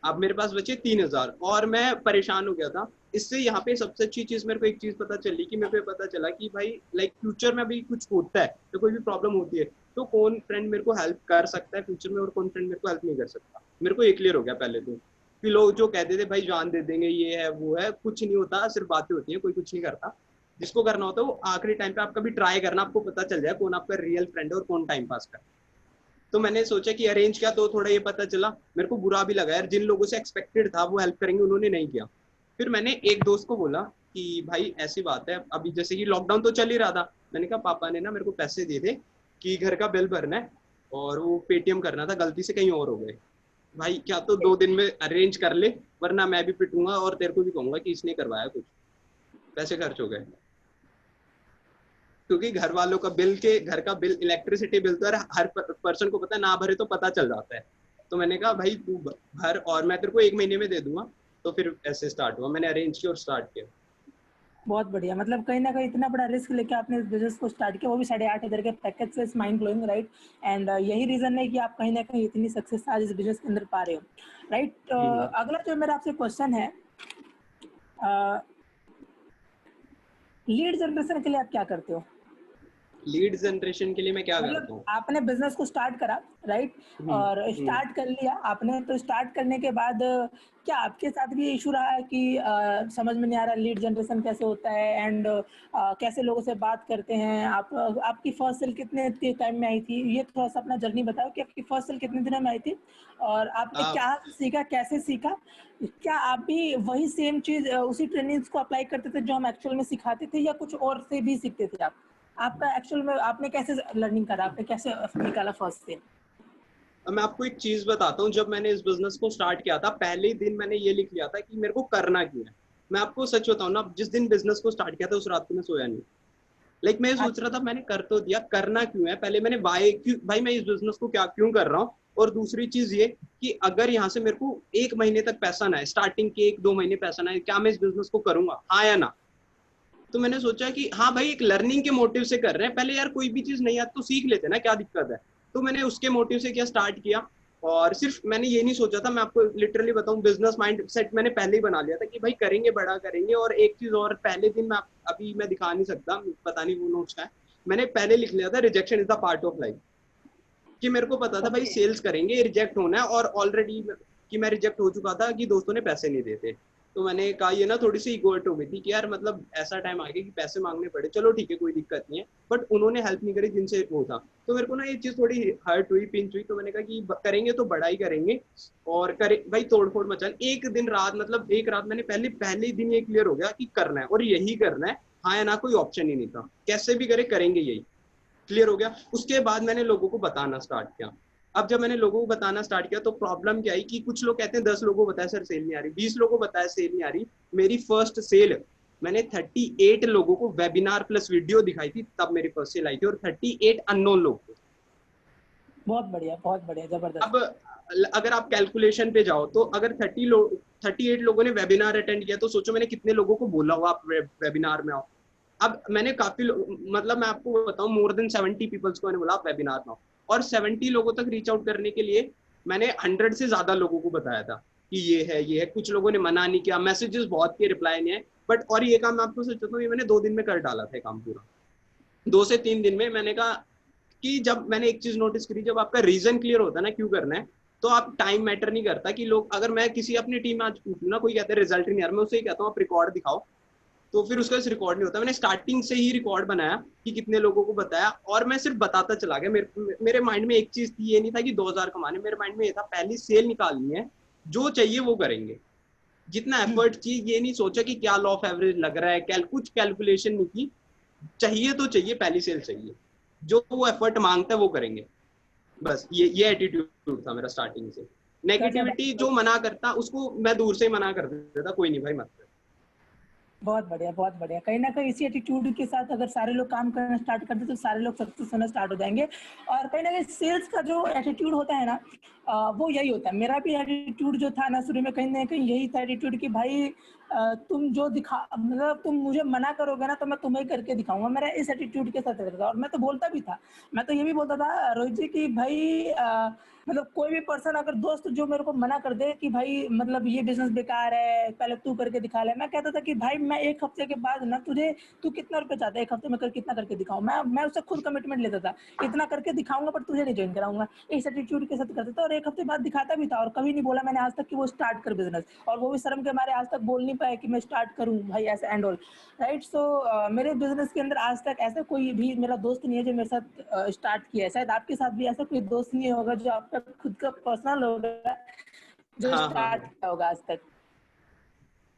अब मेरे पास बचे 3,000 और मैं परेशान हो गया था। इससे यहाँ पे सबसे अच्छी चीज मेरे को एक चीज पता चली कि मेरे को पता चला कि भाई लाइक फ्यूचर में अभी कुछ होता है तो कोई भी प्रॉब्लम होती है तो कौन फ्रेंड मेरे को हेल्प कर सकता है फ्यूचर में और कौन फ्रेंड मेरे को हेल्प नहीं कर सकता। मेरे को ये क्लियर हो गया पहले तो। कि लोग जो कहते थे भाई जान दे देंगे, ये है वो है, कुछ नहीं होता, सिर्फ बातें होती है, कोई कुछ नहीं करता। जिसको करना होता है वो आखिरी टाइम पे आप कभी ट्राई करना, आपको पता चल जाए कौन आपका रियल फ्रेंड है और कौन टाइम पास कर। तो मैंने सोचा कि अरेंज किया तो थोड़ा ये पता चला। मेरे को बुरा भी लगा यार, जिन लोगों से एक्सपेक्टेड था वो हेल्प करेंगे उन्होंने नहीं किया। फिर मैंने एक दोस्त को बोला कि भाई ऐसी बात है, अभी जैसे कि लॉकडाउन तो चल ही रहा था, मैंने कहा पापा ने ना मेरे को पैसे दिए थे कि घर का बिल भरना है और वो पेटीएम करना था, गलती से कहीं और हो गए। भाई क्या तो 2 दिन में अरेंज कर ले, वरना मैं भी पिटूंगा और तेरे को भी कहूंगा कि इसने करवाया कुछ, पैसे खर्च हो गए। क्योंकि घर वालों का बिल, के घर का बिल, इलेक्ट्रिसिटी बिल तो हर पर्सन को पता है, ना भरे तो पता चल जाता है। तो मैंने कहा भाई तू भर और मैं तेरे को 1 महीने में दे दूंगा। तो फिर ऐसे स्टार्ट हुआ, मैंने अरेंज किया और स्टार्ट किया। बहुत बढ़िया, मतलब कहीं ना कहीं इतना बड़ा रिस्क लेके आपने इस बिजनेस को स्टार्ट किया, वो भी 8,500 के पैकेज से। Mind blowing, right. एंड यही रीजन है कि आप कहीं ना कहीं इतनी सक्सेस आज इस बिजनेस के अंदर पा रहे हो, राइट। अगला जो मेरा आपसे क्वेश्चन है, लीड जनरेशन के लिए आप क्या करते हो? लीड जनरेशन के लिए मैं क्या करता मतलब हूँ? आपने बिजनेस को स्टार्ट करा, राइट, और स्टार्ट कर लिया आपने, तो स्टार्ट करने के बाद क्या आपके साथ भी इशू रहा है कि समझ में नहीं आ रहा लीड जनरेशन कैसे होता है, एंड कैसे लोगों से बात करते हैं आप? आपकी फर्स्ट सेल कितने टाइम में आई थी? ये थोड़ा सा अपना जर्नी बताओ कि आपकी फर्स्ट सेल कितने दिनों में आई थी और आपने क्या सीखा, कैसे सीखा? क्या आप भी वही सेम चीज उसी ट्रेनिंग्स को अप्लाई करते थे जो हम एक्चुअल में सिखाते थे, या कुछ और से भी सीखते थे आप? आपका एक्चुअल में आपने कैसे लर्निंग करा, आपने कैसे निकाला फर्स्ट से? मैं आपको एक चीज बताता हूँ, जब मैंने इस बिजनेस को स्टार्ट किया था पहले ही दिन मैंने ये लिख लिया था कि मेरे को करना क्यों है। मैं आपको सच बताऊँ ना, जिस दिन बिजनेस को स्टार्ट किया था उस रात को मैं सोया नहीं। लाइक मैं सोच रहा था मैंने कर तो दिया, करना क्यों है। पहले मैंने वाई क्यों, भाई मैं इस बिजनेस को क्या क्यों कर रहा हूँ। और दूसरी चीज ये कि अगर यहाँ से मेरे को 1 महीने तक पैसा ना है, स्टार्टिंग के 1-2 महीने पैसा ना है, क्या मैं इस बिजनेस को करूंगा, हाँ या ना। तो मैंने सोचा कि हाँ भाई एक लर्निंग के मोटिव से कर रहे हैं, पहले यार कोई भी चीज नहीं आती तो सीख लेते ना, क्या दिक्कत है। तो मैंने उसके मोटिव से क्या स्टार्ट किया। और सिर्फ मैंने ये नहीं सोचा था, मैं आपको लिटरली बताऊं, बिजनेस माइंड सेट मैंने पहले ही बना लिया था कि भाई करेंगे, बड़ा करेंगे। और एक चीज और, पहले दिन मैं अभी मैं दिखा नहीं सकता, पता नहीं वो नोट्स का है, मैंने पहले लिख लिया था rejection is the part of life. कि मेरे को पता था भाई सेल्स करेंगे, रिजेक्ट होना है, और ऑलरेडी कि मैं रिजेक्ट हो चुका था कि दोस्तों ने पैसे नहीं देते। तो मैंने कहा ये ना थोड़ी सी ईगो हर्ट हो गई थी कि यार मतलब ऐसा टाइम आ गया कि पैसे मांगने पड़े, चलो ठीक है कोई दिक्कत नहीं है, बट उन्होंने हेल्प नहीं करी जिनसे वो था। तो मेरे को ना ये चीज थोड़ी हर्ट हुई, पिंच हुई। तो मैंने कहा कि करेंगे तो बड़ा ही करेंगे और करे भाई, तोड़ फोड़ मचा। एक दिन रात, मतलब एक रात मैंने पहले दिन ये क्लियर हो गया कि करना है और यही करना है, हाँ या ना, कोई ऑप्शन ही नहीं था, कैसे भी करे करेंगे यही। क्लियर हो गया। उसके बाद मैंने लोगों को बताना स्टार्ट किया। अब जब मैंने लोगों को बताना स्टार्ट किया तो प्रॉब्लम क्या आई कि कुछ लोग कहते हैं 10 लोगों को बताया सर सेल नहीं आ रही, 20 लोगों को बताया सेल नहीं आ रही। मेरी फर्स्ट सेल मैंने 38 लोगों को वेबिनार प्लस वीडियो दिखाई थी, तब मेरी फर्स्ट सेल आई थी, और 38 अननोन लोग थे। बहुत बढ़िया, बहुत बढ़िया, जबरदस्त। अब अगर आप कैलकुलेशन पे जाओ तो अगर 38 लोगों ने वेबिनार अटेंड किया तो सोचो मैंने कितने लोगों को बोला हुआ आप वेबिनार में आओ। अब मैंने काफी, मतलब मैं आपको बताऊं, मोर देन 70 पीपल्स को मैंने बोला आप वेबिनार में आओ। और 70 लोगों तक रीच आउट करने के लिए मैंने 100 से ज्यादा लोगों को बताया था। कि ये है, कुछ लोगों ने मना नहीं किया, मैसेजेस बहुत किए, रिप्लाई नहीं है, बट और ये काम मैं आपको सच बताऊं, ये मैंने 2 दिन में कर डाला था काम पूरा, 2 से 3 दिन में। मैंने कहा कि जब मैंने एक चीज नोटिस करी, जब आपका रीजन क्लियर होता है ना क्यों करना है, तो आप टाइम मैटर नहीं करता कि लोग, अगर मैं किसी अपनी टीम में आज पूछूं ना, कोई कहता है रिजल्ट नहीं आ रहा, मैं उससे ही कहता हूँ आप रिकॉर्ड दिखाओ, तो फिर उसका रिकॉर्ड नहीं होता। मैंने स्टार्टिंग से ही रिकॉर्ड बनाया कि कितने लोगों को बताया, और मैं सिर्फ बताता चला गया। मेरे माइंड में एक चीज थी, ये नहीं था कि 2,000 कमाने, मेरे माइंड में ये था पहली सेल निकालनी है, जो चाहिए वो करेंगे, जितना एफर्ट चाहिए, ये नहीं सोचा कि क्या लॉ ऑफ एवरेज लग रहा है, कुछ कैलकुलेशन नहीं की, चाहिए तो चाहिए, पहली सेल चाहिए, जो वो एफर्ट मांगता है वो करेंगे, बस ये एटीट्यूड था मेरा स्टार्टिंग से। गजब। नेगेटिविटी जो मना करता उसको मैं दूर से ही मना कर देता, कोई नहीं भाई मत कर। बहुत बढ़िया, बहुत बढ़िया। कहीं न कहीं इसी एटीट्यूड के साथ अगर सारे लोग काम करना स्टार्ट कर दें, तो सारे लोग सक्सेस होना स्टार्ट हो जाएँगे। और कहीं न कहीं सेल्स का जो एटीट्यूड होता है ना, वो यही होता है। मेरा भी एटीट्यूड जो था ना शुरू में, कहीं न कहीं यही था एटीट्यूड कि भाई तुम जो दिखा मतलब तुम मुझे मना करोगे ना, तो मैं तुम्हें ही करके दिखाऊँगा। मेरा इस एटीट्यूड के साथ रहता था, और मैं तो बोलता भी था। मैं तो ये भी बोलता था रोहित जी कि भाई मतलब कोई भी पर्सन, अगर दोस्त जो मेरे को मना कर दे कि भाई मतलब ये बिज़नेस बेकार है, पहले तू करके दिखा ले। मैं कहता था कि भाई मैं 1 हफ्ते के बाद ना तुझे, तू कितना रुपए चाहता है 1 हफ्ते में कर कितना करके दिखाऊँ? मैं उससे खुद कमिटमेंट लेता था, इतना करके दिखाऊँगा पर तुझे नहीं जॉइन कराऊँगा। इस एटीट्यूड के साथ करता था, और 1 हफ्ते बाद दिखाता भी था, और कभी नहीं बोला मैंने आज तक कि वो स्टार्ट कर बिज़नेस, और वो भी शर्म के मारे आज तक बोल नहीं पाया कि मैं स्टार्ट करूँ भाई ऐसा एंड ऑल, राइट? सो मेरे बिज़नेस के अंदर आज तक ऐसा कोई भी मेरा दोस्त नहीं है जो मेरे साथ स्टार्ट किया है। शायद आपके साथ भी ऐसा कोई दोस्त नहीं होगा जो आपका खुद का पर्सनल होगा, जो हाँ हाँ स्टार्ट हाँ, किया होगा आज तक,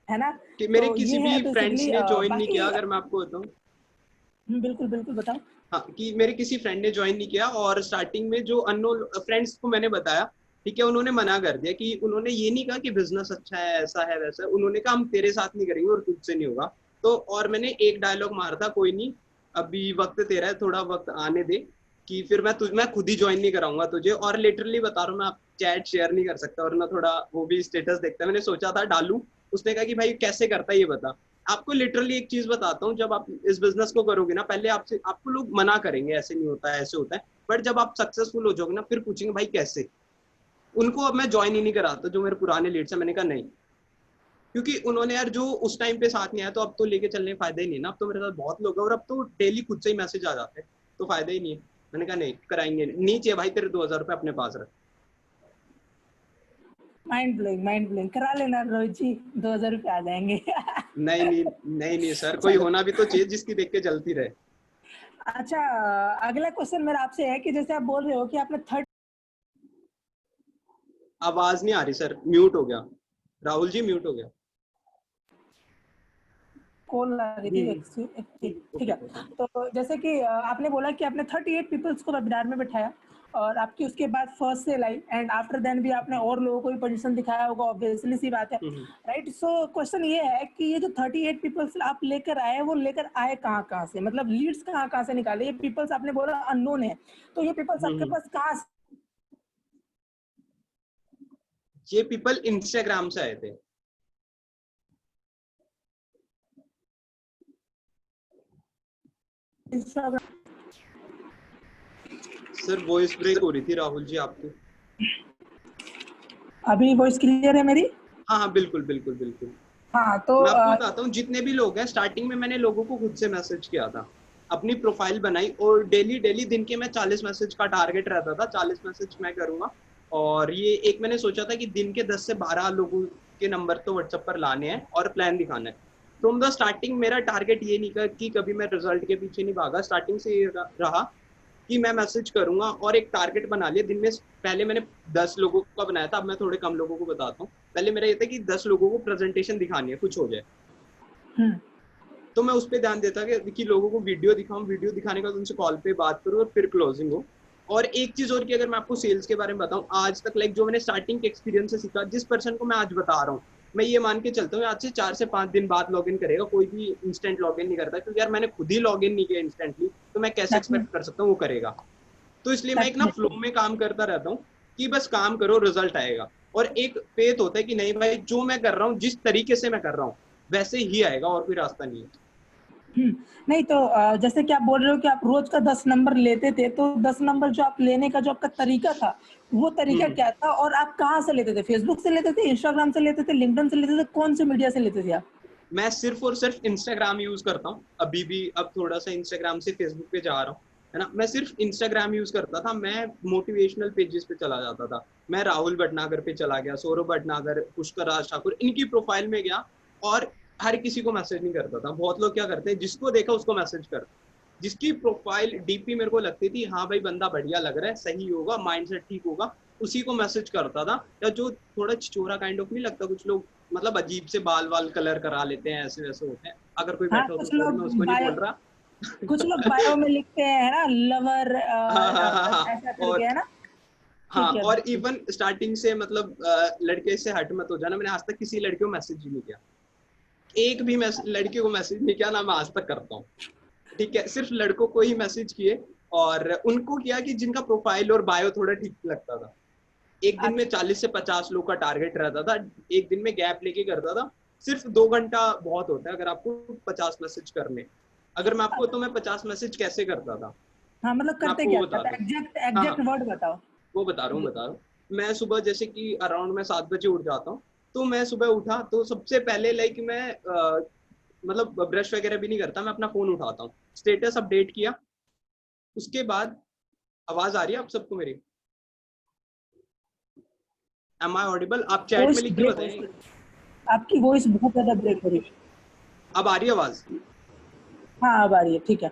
है ना? कि तो मेरे किसी ये है भी फ्रेंड्स बेसिकली ने ज्वाइन नहीं बाकी। किया, अगर मैं आपको बताऊं। बिल्कुल, बिल्कुल बताओ। हाँ, कि मेरे किसी फ्रेंड ने ज्वाइन नहीं किया, और स्टार्टिंग में जो अननोन फ्रेंड्स को मैंने बताया, ठीक है, उन्होंने मना कर दिया, कि उन्होंने ये नहीं कहा कि बिजनेस अच्छा है, ऐसा है वैसा है, उन्होंने कहा हम तेरे साथ नहीं करेंगे और तुझसे नहीं होगा। तो और मैंने एक डायलॉग मारा था, कोई नहीं, अभी वक्त तेरा है, थोड़ा वक्त आने दे, कि फिर मैं खुद ही ज्वाइन नहीं कराऊंगा तुझे। और लिटरली बता रहा हूँ मैं, आप चैट शेयर नहीं कर सकता, और ना थोड़ा वो भी स्टेटस देखता है, मैंने सोचा था डालू, उसने कहा कि भाई कैसे करता है ये बता। आपको लिटरली एक चीज बताता हूँ, जब आप इस बिजनेस को करोगे ना, पहले आपसे आपको लोग मना करेंगे, ऐसे नहीं होता है, ऐसे होता है, बट जब आप सक्सेसफुल हो जाओगे ना, फिर पूछेंगे भाई कैसे। उनको अब मैं ज्वाइन ही नहीं कराता, जो मेरे पुराने लीड्स है, मैंने कहा नहीं, क्योंकि उन्होंने यार जो उस टाइम पे साथ नहीं आया, तो अब तो लेके चलने फायदा ही नहीं ना, अब तो मेरे साथ बहुत लोग हैं, और अब तो डेली खुद से ही मैसेज आ जाते हैं, तो फायदा ही नहीं है। मैंने कहा नहीं कराएंगे, नहीं चाहिए भाई, तेरे 2,000 रुपये अपने पास रख। Mind blowing, mind blowing. करा लेना रोहित जी, 2,000 रुपये आ जाएँगे। नहीं नहीं, नहीं नहीं सर, कोई चलो। होना भी तो चाहिए जिसकी देख के जलती रहे। अच्छा, अगला क्वेश्चन मेरा आपसे है कि जैसे आप बोल रहे हो कि आपने थर्ड आवाज नहीं आ रही सर, म्यूट हो गया, राहुल जी म्यूट हो गया। कॉल आ रही थी, ठीक ओके है। ओके। तो जैसे कि आपने बोला कि आपने 38 पीपल्स को वेबिनार में बिठाया, और आपकी उसके बाद फर्स्ट सेल आई, एंड आफ्टर देन भी आपने और लोगों को भी पोजीशन दिखाया होगा, ऑब्वियसली सी बात है, राइट? सो क्वेश्चन ये है कि ये जो 38 पीपल्स आप लेकर आए, वो लेकर आए कहाँ कहाँ से, मतलब लीड्स कहाँ कहाँ से निकाले? ये पीपल्स आपने बोला अननोन है, तो ये पीपल्स आपके पास कहाँ से? ये पीपल इंस्टाग्राम से आए थे। इंस्टाग्राम। सर वॉइस ब्रेक हो रही थी राहुल जी आपकी। अभी वॉइस क्लियर है मेरी? हाँ हाँ बिल्कुल बिल्कुल बिल्कुल। हाँ तो मैं आपको बताता हूँ, जितने भी लोग हैं, स्टार्टिंग में मैंने लोगों को खुद से मैसेज किया था, अपनी प्रोफाइल बनाई, और डेली डेली दिन के मैं 40 मैसेज का टारगेट रहता था, 40 मैसेज मैं करूंगा। और ये एक मैंने सोचा था कि दिन के 10 से 12 लोगों के नंबर तो व्हाट्सएप पर लाने हैं और प्लान दिखाना है। फ्रॉम द स्टार्टिंग मेरा टारगेट ये नहीं था कि कभी मैं रिजल्ट के पीछे नहीं भागा, स्टार्टिंग से ये रहा कि मैं मैसेज करूंगा, और एक टारगेट बना लिया दिन में। पहले मैंने 10 लोगों का बनाया था, अब मैं थोड़े कम लोगों को बताता हूँ। पहले मेरा ये था कि 10 लोगों को प्रेजेंटेशन दिखानी है, कुछ हो जाए, तो मैं उस पर ध्यान देता कि लोगों को वीडियो दिखाऊं, वीडियो दिखाने के बाद उनसे कॉल पे बात करूं, और फिर क्लोजिंग हो। और एक चीज और की अगर मैं आपको सेल्स के बारे में बताऊं, आज तक लाइक जो मैंने स्टार्टिंग के एक्सपीरियंस से सीखा, जिस पर्सन को मैं आज बता रहा हूँ, मैं ये मान के चलता हूँ आज से 4 से 5 दिन बाद लॉग इन करेगा, कोई भी इंस्टेंट लॉग इन नहीं करता, क्योंकि यार मैंने खुद ही लॉग इन नहीं किया इंस्टेंटली, तो मैं कैसे एक्सपेक्ट कर सकता हूँ वो करेगा। तो इसलिए मैं एक ना फ्लो में काम करता रहता हूँ, कि बस काम करो, रिजल्ट आएगा। और एक फेथ होता है कि नहीं भाई, जो मैं कर रहा हूँ, जिस तरीके से मैं कर रहा हूँ, वैसे ही आएगा, और कोई रास्ता नहीं है। नहीं तो जैसे कि आप बोल रहे हो कि आप रोज का 10 नंबर लेते थे, तो 10 नंबर जो आप लेने का जो आपका तरीका था, वो तरीका क्या था और आप कहाँ से लेते थे? फेसबुक से लेते थे, इंस्टाग्राम से लेते थे, लिंक्डइन से लेते थे, कौन से मीडिया से लेते थे आप? मैं सिर्फ और सिर्फ इंस्टाग्राम यूज करता हूँ अभी भी। अब थोड़ा सा इंस्टाग्राम से फेसबुक पे जा रहा हूँ, है ना। मैं सिर्फ इंस्टाग्राम यूज करता था। मैं मोटिवेशनल पेजेस पे चला जाता था। मैं राहुल भटनागर पे चला गया, सौरभ भटनागर, पुष्कर राज ठाकुर, इनकी प्रोफाइल में गया और हर किसी को मैसेज नहीं करता था। बहुत लोग क्या करते हैं, जिसको देखा उसको मैसेज कर, जिसकी प्रोफाइल डीपी मेरे को लगती थी हाँ भाई बंदा बढ़िया लग रहा है, सही होगा, माइंडसेट ठीक होगा, उसी को मैसेज करता था। या जो थोड़ा छिचोरा काइंड ऑफ नहीं लगता, कुछ लोग मतलब अजीब से बाल वाल कलर करा लेते हैं, ऐसे वैसे होते हैं। अगर कोई हाँ, बैठा हो तो सॉरी, मैं उसको नहीं बोल रहा। कुछ लोग बायो में लिखते हैं ना, लवर हाँ हाँ हाँ हाँ। ऐसा करके, और है ना? हाँ, ठीक है। और इवन स्टार्टिंग से मतलब लड़के से हट मत हो जाना, मैंने आज तक किसी लड़के को मैसेज ही नहीं किया। एक भी लड़के को मैसेज नहीं किया ना, मैं आज तक करता हूँ। ठीक है, सिर्फ लड़कों को ही मैसेज किए, और उनको किया कि जिनका प्रोफाइल और बायो थोड़ा ठीक लगता था। एक दिन में अच्छा, 40 से 50 लोग का टारगेट रहता था। एक दिन में गैप लेके करता था। सिर्फ 2 घंटा बहुत होता है अगर आपको 50 मैसेज करने। अगर मैं आपको तो मैं 50 मैसेज कैसे करता था, हाँ, मतलब मैं करते आपको क्या वो थे आप? बताता हूँ। एग्जैक्ट हाँ एग्जैक्ट हाँ, वर्ड बताओ। वो जी। बता रहा हूँ। मैं सुबह जैसे कि अराउंड मैं 7 बजे उठ जाता हूँ। तो मैं सुबह उठा तो सबसे पहले लाइक मैं मतलब ब्रश वगैरह भी नहीं करता, मैं अपना फोन उठाता हूँ, स्टेटस अपडेट किया। उसके बाद, आवाज आ रही है आप सबको मेरी? Am I audible? आप चैट में वॉइस लिख के ब्रेक, बताएं। आपकी वॉइस बहुत ज्यादा ब्रेक हो रही है। अब आ रही है आवाज? हाँ, अब आ रही है, ठीक है।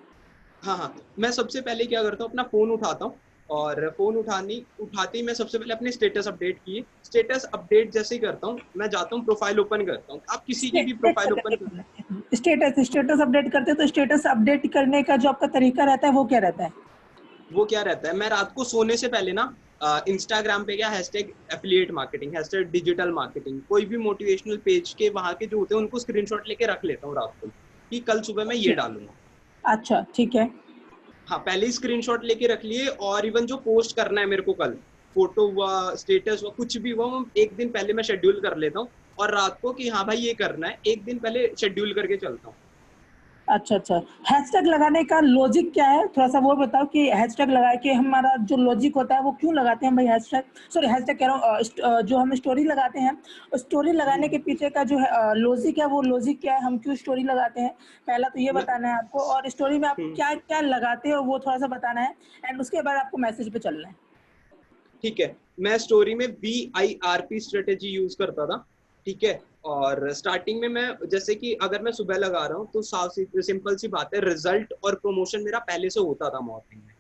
हाँ हाँ। मैं सबसे पहले क्या करता हूँ, अपना फोन उठाता हूँ, और फोन उठाते ही मैं सबसे पहले अपने स्टेटस अपडेट किए। स्टेटस अपडेट जैसे ही करता हूँ, मैं जाता हूँ प्रोफाइल ओपन करता हूँ। आप किसी की भी प्रोफाइल ओपन कर, स्टेटस स्टेटस अपडेट करते हैं, तो स्टेटस अपडेट करने का जो आपका तरीका रहता है वो क्या रहता है? वो क्या रहता है, मैं रात को सोने से पहले ना इंस्टाग्राम पे क्या hashtag affiliate marketing, hashtag digital marketing, कोई भी मोटिवेशनल पेज के वहां के जो होते हैं उनको स्क्रीनशॉट लेके रख लेता हूँ रात को, कि कल सुबह मैं ये ठीक। डालूंगा। अच्छा, ठीक है। हाँ, पहले ही स्क्रीनशॉट लेके रख लिए। और इवन जो पोस्ट करना है मेरे को कल, फोटो हुआ, स्टेटस हुआ, कुछ भी हुआ, वो एक दिन पहले मैं शेड्यूल कर लेता हूँ। और रात को कि हाँ भाई ये करना है, एक दिन पहले शेड्यूल करके चलता हूँ। अच्छा, अच्छा। हैशटैग लगाने का लॉजिक क्या है? थोड़ा-सा वो बताओ कि हैशटैग लगा के हमारा जो लॉजिक होता है वो क्यों लगाते हैं भाई हैशटैग? सॉरी, हैशटैग कह रहा हूँ, जो हम स्टोरी लगाते हैं, स्टोरी लगाने के पीछे का जो है लॉजिक है, वो लॉजिक क्या है? हम क्यों स्टोरी लगाते हैं? पहला तो ये मैं बताना है आपको, और स्टोरी में आप हम्म, क्या-क्या लगाते हो वो थोड़ा-सा बताना है, एंड उसके बाद आपको मैसेज पे चलना है। ठीक है। मैं स्टोरी में VIRP स्ट्रेटेजी यूज करता था। ठीक है। और स्टार्टिंग में मैं जैसे कि अगर मैं सुबह लगा रहा हूँ तो साफ सिंपल सी बात है, रिजल्ट और प्रमोशन मेरा पहले से होता था मॉर्निंग में।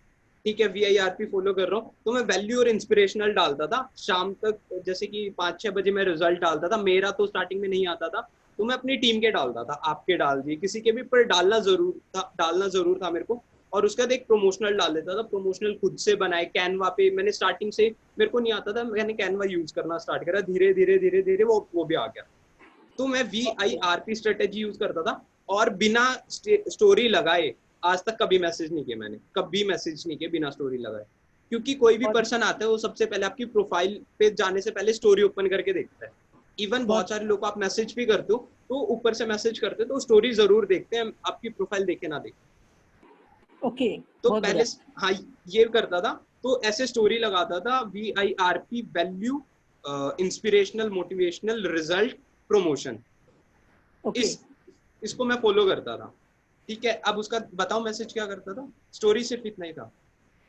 ठीक है, VIRP फॉलो कर रहा हूँ तो मैं वैल्यू और इंस्पिरेशनल डालता था शाम तक। जैसे कि 5-6 बजे मैं रिजल्ट डालता था, मेरा तो स्टार्टिंग में नहीं आता था, तो मैं अपनी टीम के डालता था, आपके डाल दिए, किसी के भी, पर डालना जरूर था मेरे को। और उसके बाद एक प्रमोशनल डाल देता था। प्रमोशनल खुद से बनाए कैनवा पे, मैंने स्टार्टिंग से, मेरे को नहीं आता था, मैंने कैनवा यूज करना स्टार्ट करा, धीरे धीरे धीरे धीरे वो भी आ गया। तो मैं ओके। VIRP स्ट्रेटेजी यूज करता था। और बिना स्टोरी लगाए आज तक कभी मैसेज नहीं किए मैंने, कभी मैसेज नहीं किए बिना स्टोरी लगाए। क्योंकि कोई भी बहुत पर्सन आता है वो सबसे पहले आपकी प्रोफाइल पे जाने से पहले स्टोरी ओपन करके देखता है। इवन बहुत बहुत सारे लोग आप मैसेज भी करते हो तो ऊपर से मैसेज करते हो तो स्टोरी जरूर देखते हैं, आपकी प्रोफाइल देखे ना देखे। ओके, तो बहुत पहले, बढ़िया। हाँ, ये करता था। तो ऐसे स्टोरी लगाता था, VIRP, value, inspirational, motivational, result, promotion, okay. इस इसको मैं फॉलो करता था। ठीक है। अब उसका बताओ मैसेज क्या करता था, स्टोरी सिर्फ इतना ही था।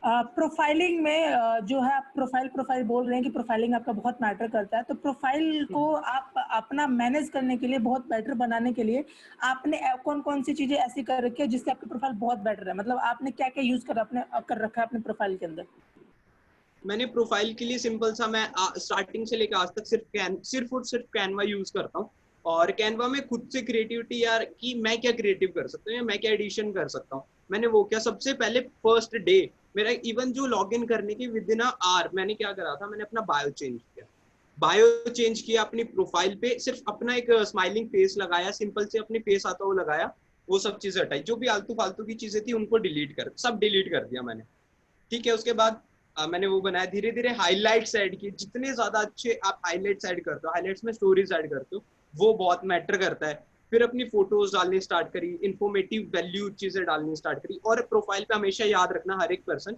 प्रोफाइलिंग में जो है, आप प्रोफाइल बोल रहे हैं कि प्रोफाइलिंग आपका बहुत मैटर करता है, तो प्रोफाइल को आप अपना मैनेज करने के लिए, बहुत बेटर बनाने के लिए, आपने कौन कौन सी चीजें ऐसी कर रखी है जिससे आपकी प्रोफाइल बहुत बेटर है? मतलब आपने क्या क्या यूज कर रखा है अपने प्रोफाइल के अंदर? मैंने प्रोफाइल के लिए सिंपल सा, मैं स्टार्टिंग से लेकर आज तक सिर्फ और सिर्फ कैनवा यूज करता हूँ। और कैनवा में खुद से क्रिएटिविटी, यार कि मैं क्या क्रिएटिव कर सकता हूँ या मैं क्या एडिशन कर सकता हूँ, मैंने वो किया। सबसे पहले फर्स्ट डे मेरा, इवन जो लॉग इन करने के विद इन आवर, मैंने क्या करा था, मैंने अपना बायो चेंज किया अपनी प्रोफाइल पे, सिर्फ अपना एक स्माइलिंग फेस लगाया, सिंपल से अपने फेस आता वो लगाया। वो सब चीजें हटाई, जो भी आलतू फालतू की चीजें थी उनको सब डिलीट कर दिया मैंने। ठीक है। उसके बाद मैंने वो बनाया, धीरे धीरे हाईलाइट्स ऐड किए। जितने ज्यादा अच्छे आप हाईलाइट्स ऐड करते हो, हाईलाइट्स में स्टोरीज ऐड करते हो, वो बहुत मैटर करता है। फिर अपनी फोटोज डालनी स्टार्ट करी, इन्फॉर्मेटिव वैल्यू चीजें डालनी स्टार्ट करी। और प्रोफाइल पे हमेशा याद रखना हर एक पर्सन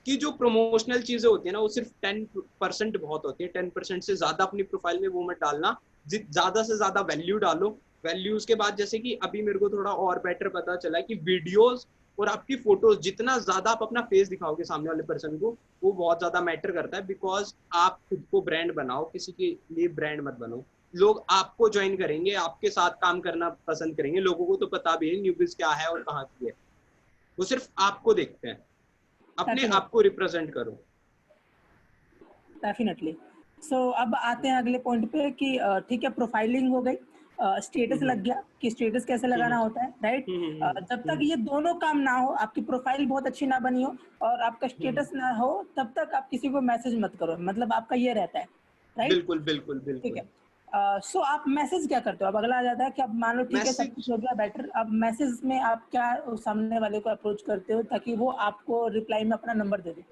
कि जो प्रमोशनल चीजें होती है ना वो सिर्फ 10% बहुत होती है। 10% से ज्यादा अपनी प्रोफाइल में वो मत डालना, ज्यादा से ज्यादा वैल्यू डालो। वैल्यूज के बाद जैसे कि अभी मेरे को थोड़ा और बेटर पता चला कि वीडियोस और आपकी फोटोज, जितना ज्यादा आप अपना फेस दिखाओगे सामने वाले पर्सन को, वो बहुत ज्यादा मैटर करता है। बिकॉज आप खुद को ब्रांड बनाओ, किसी के लिए ब्रांड मत बनो। लोग आपको ज्वाइन करेंगे, आपके साथ काम करना पसंद करेंगे। लोगों को तो पता भी है न्यूबिज क्या है और कहाँ की है, वो सिर्फ आपको देखते हैं। अपने आप को रिप्रेजेंट करो। डेफिनेटली। सो अब आते हैं अगले पॉइंट पे कि ठीक है, प्रोफाइलिंग हो गई, स्टेटस लग गया कि स्टेटस कैसे लगाना होता है, राइट? जब तक ये दोनों काम ना हो, आपकी प्रोफाइल बहुत अच्छी ना बनी हो और आपका स्टेटस ना हो, तब तक आप किसी को मैसेज मत करो, मतलब आपका ये रहता है, राइट? बिल्कुल बिल्कुल ठीक बिल्कुल। है। सो आप मैसेज क्या करते हो? अब अगला आ जाता है कि अब मान लो ठीक है, सब कुछ हो गया बेटर, अब मैसेज में आप क्या सामने वाले को अप्रोच करते हो ताकि वो आपको रिप्लाई में अपना नंबर दे दे?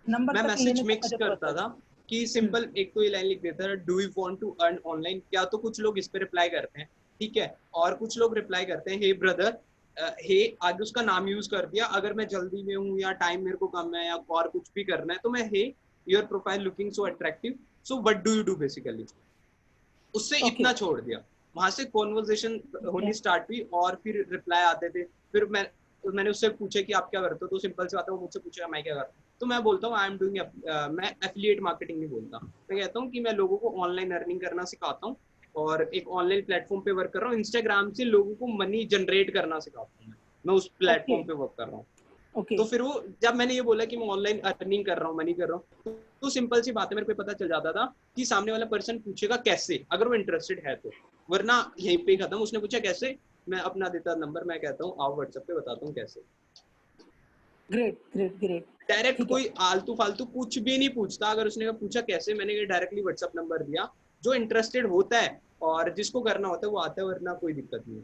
नंबर मैं तक मैसेज लेने तक का मिक्स जो करता प्रोसेस। था कि सिंपल एक तो ये लाइन लिख देता था, do you want to earn online. क्या तो कुछ लोग इस पे रिप्लाई करते हैं, ठीक है, और कुछ लोग रिप्लाई करते हैं हे ब्रदर, हे, आगे उसका नाम यूज कर दिया। अगर मैं जल्दी में हूँ या टाइम मेरे को कम है या और कुछ भी करना है तो मैं hey, your profile looking so attractive, so what do you do basically, उससे ओके। इतना छोड़ दिया। वहां से कॉन्वर्जेशन होनी स्टार्ट हुई और फिर रिप्लाई आते थे। फिर मैंने उससे पूछा कि आप क्या करते हो, तो सिंपल सी बात है, वो मुझसे पूछेगा मैं क्या करता हूँ, तो मैं बोलता हूँ आई एम डूइंग, मैं एफिलिएट मार्केटिंग नहीं बोलता, मैं कहता हूँ कि मैं लोगों को ऑनलाइन अर्निंग करना सिखाता हूँ और एक ऑनलाइन प्लेटफॉर्म पे वर्क कर रहा हूँ। इंस्टाग्राम से लोगों को मनी जनरेट करना सिखाता हूँ, मैं उस ओके। प्लेटफॉर्म पे वर्क कर रहा हूँ। ओके। तो फिर वो, जब मैंने ये बोला कि मैं ऑनलाइन अर्निंग कर रहा हूँ, मनी कर रहा हूँ, तो सिंपल सी बात है, मेरे को पता चल जाता था कि सामने वाला पर्सन पूछेगा कैसे, अगर वो इंटरेस्टेड है तो, वरना यहीं पे खत्म। उसने पूछा कैसे, मैं अपना देता नंबर, मैं कहता हूँ आओ व्हाट्सएप पे बताता हूँ कैसे। Great great great. डायरेक्ट ठीक है। कोई आलतू फालतू कुछ भी नहीं पूछता। अगर उसने पूछा कैसे, मैंने डायरेक्टली व्हाट्सएप नंबर दिया। जो इंटरेस्टेड होता है और जिसको करना होता है वो आता है, वरना कोई दिक्कत नहीं।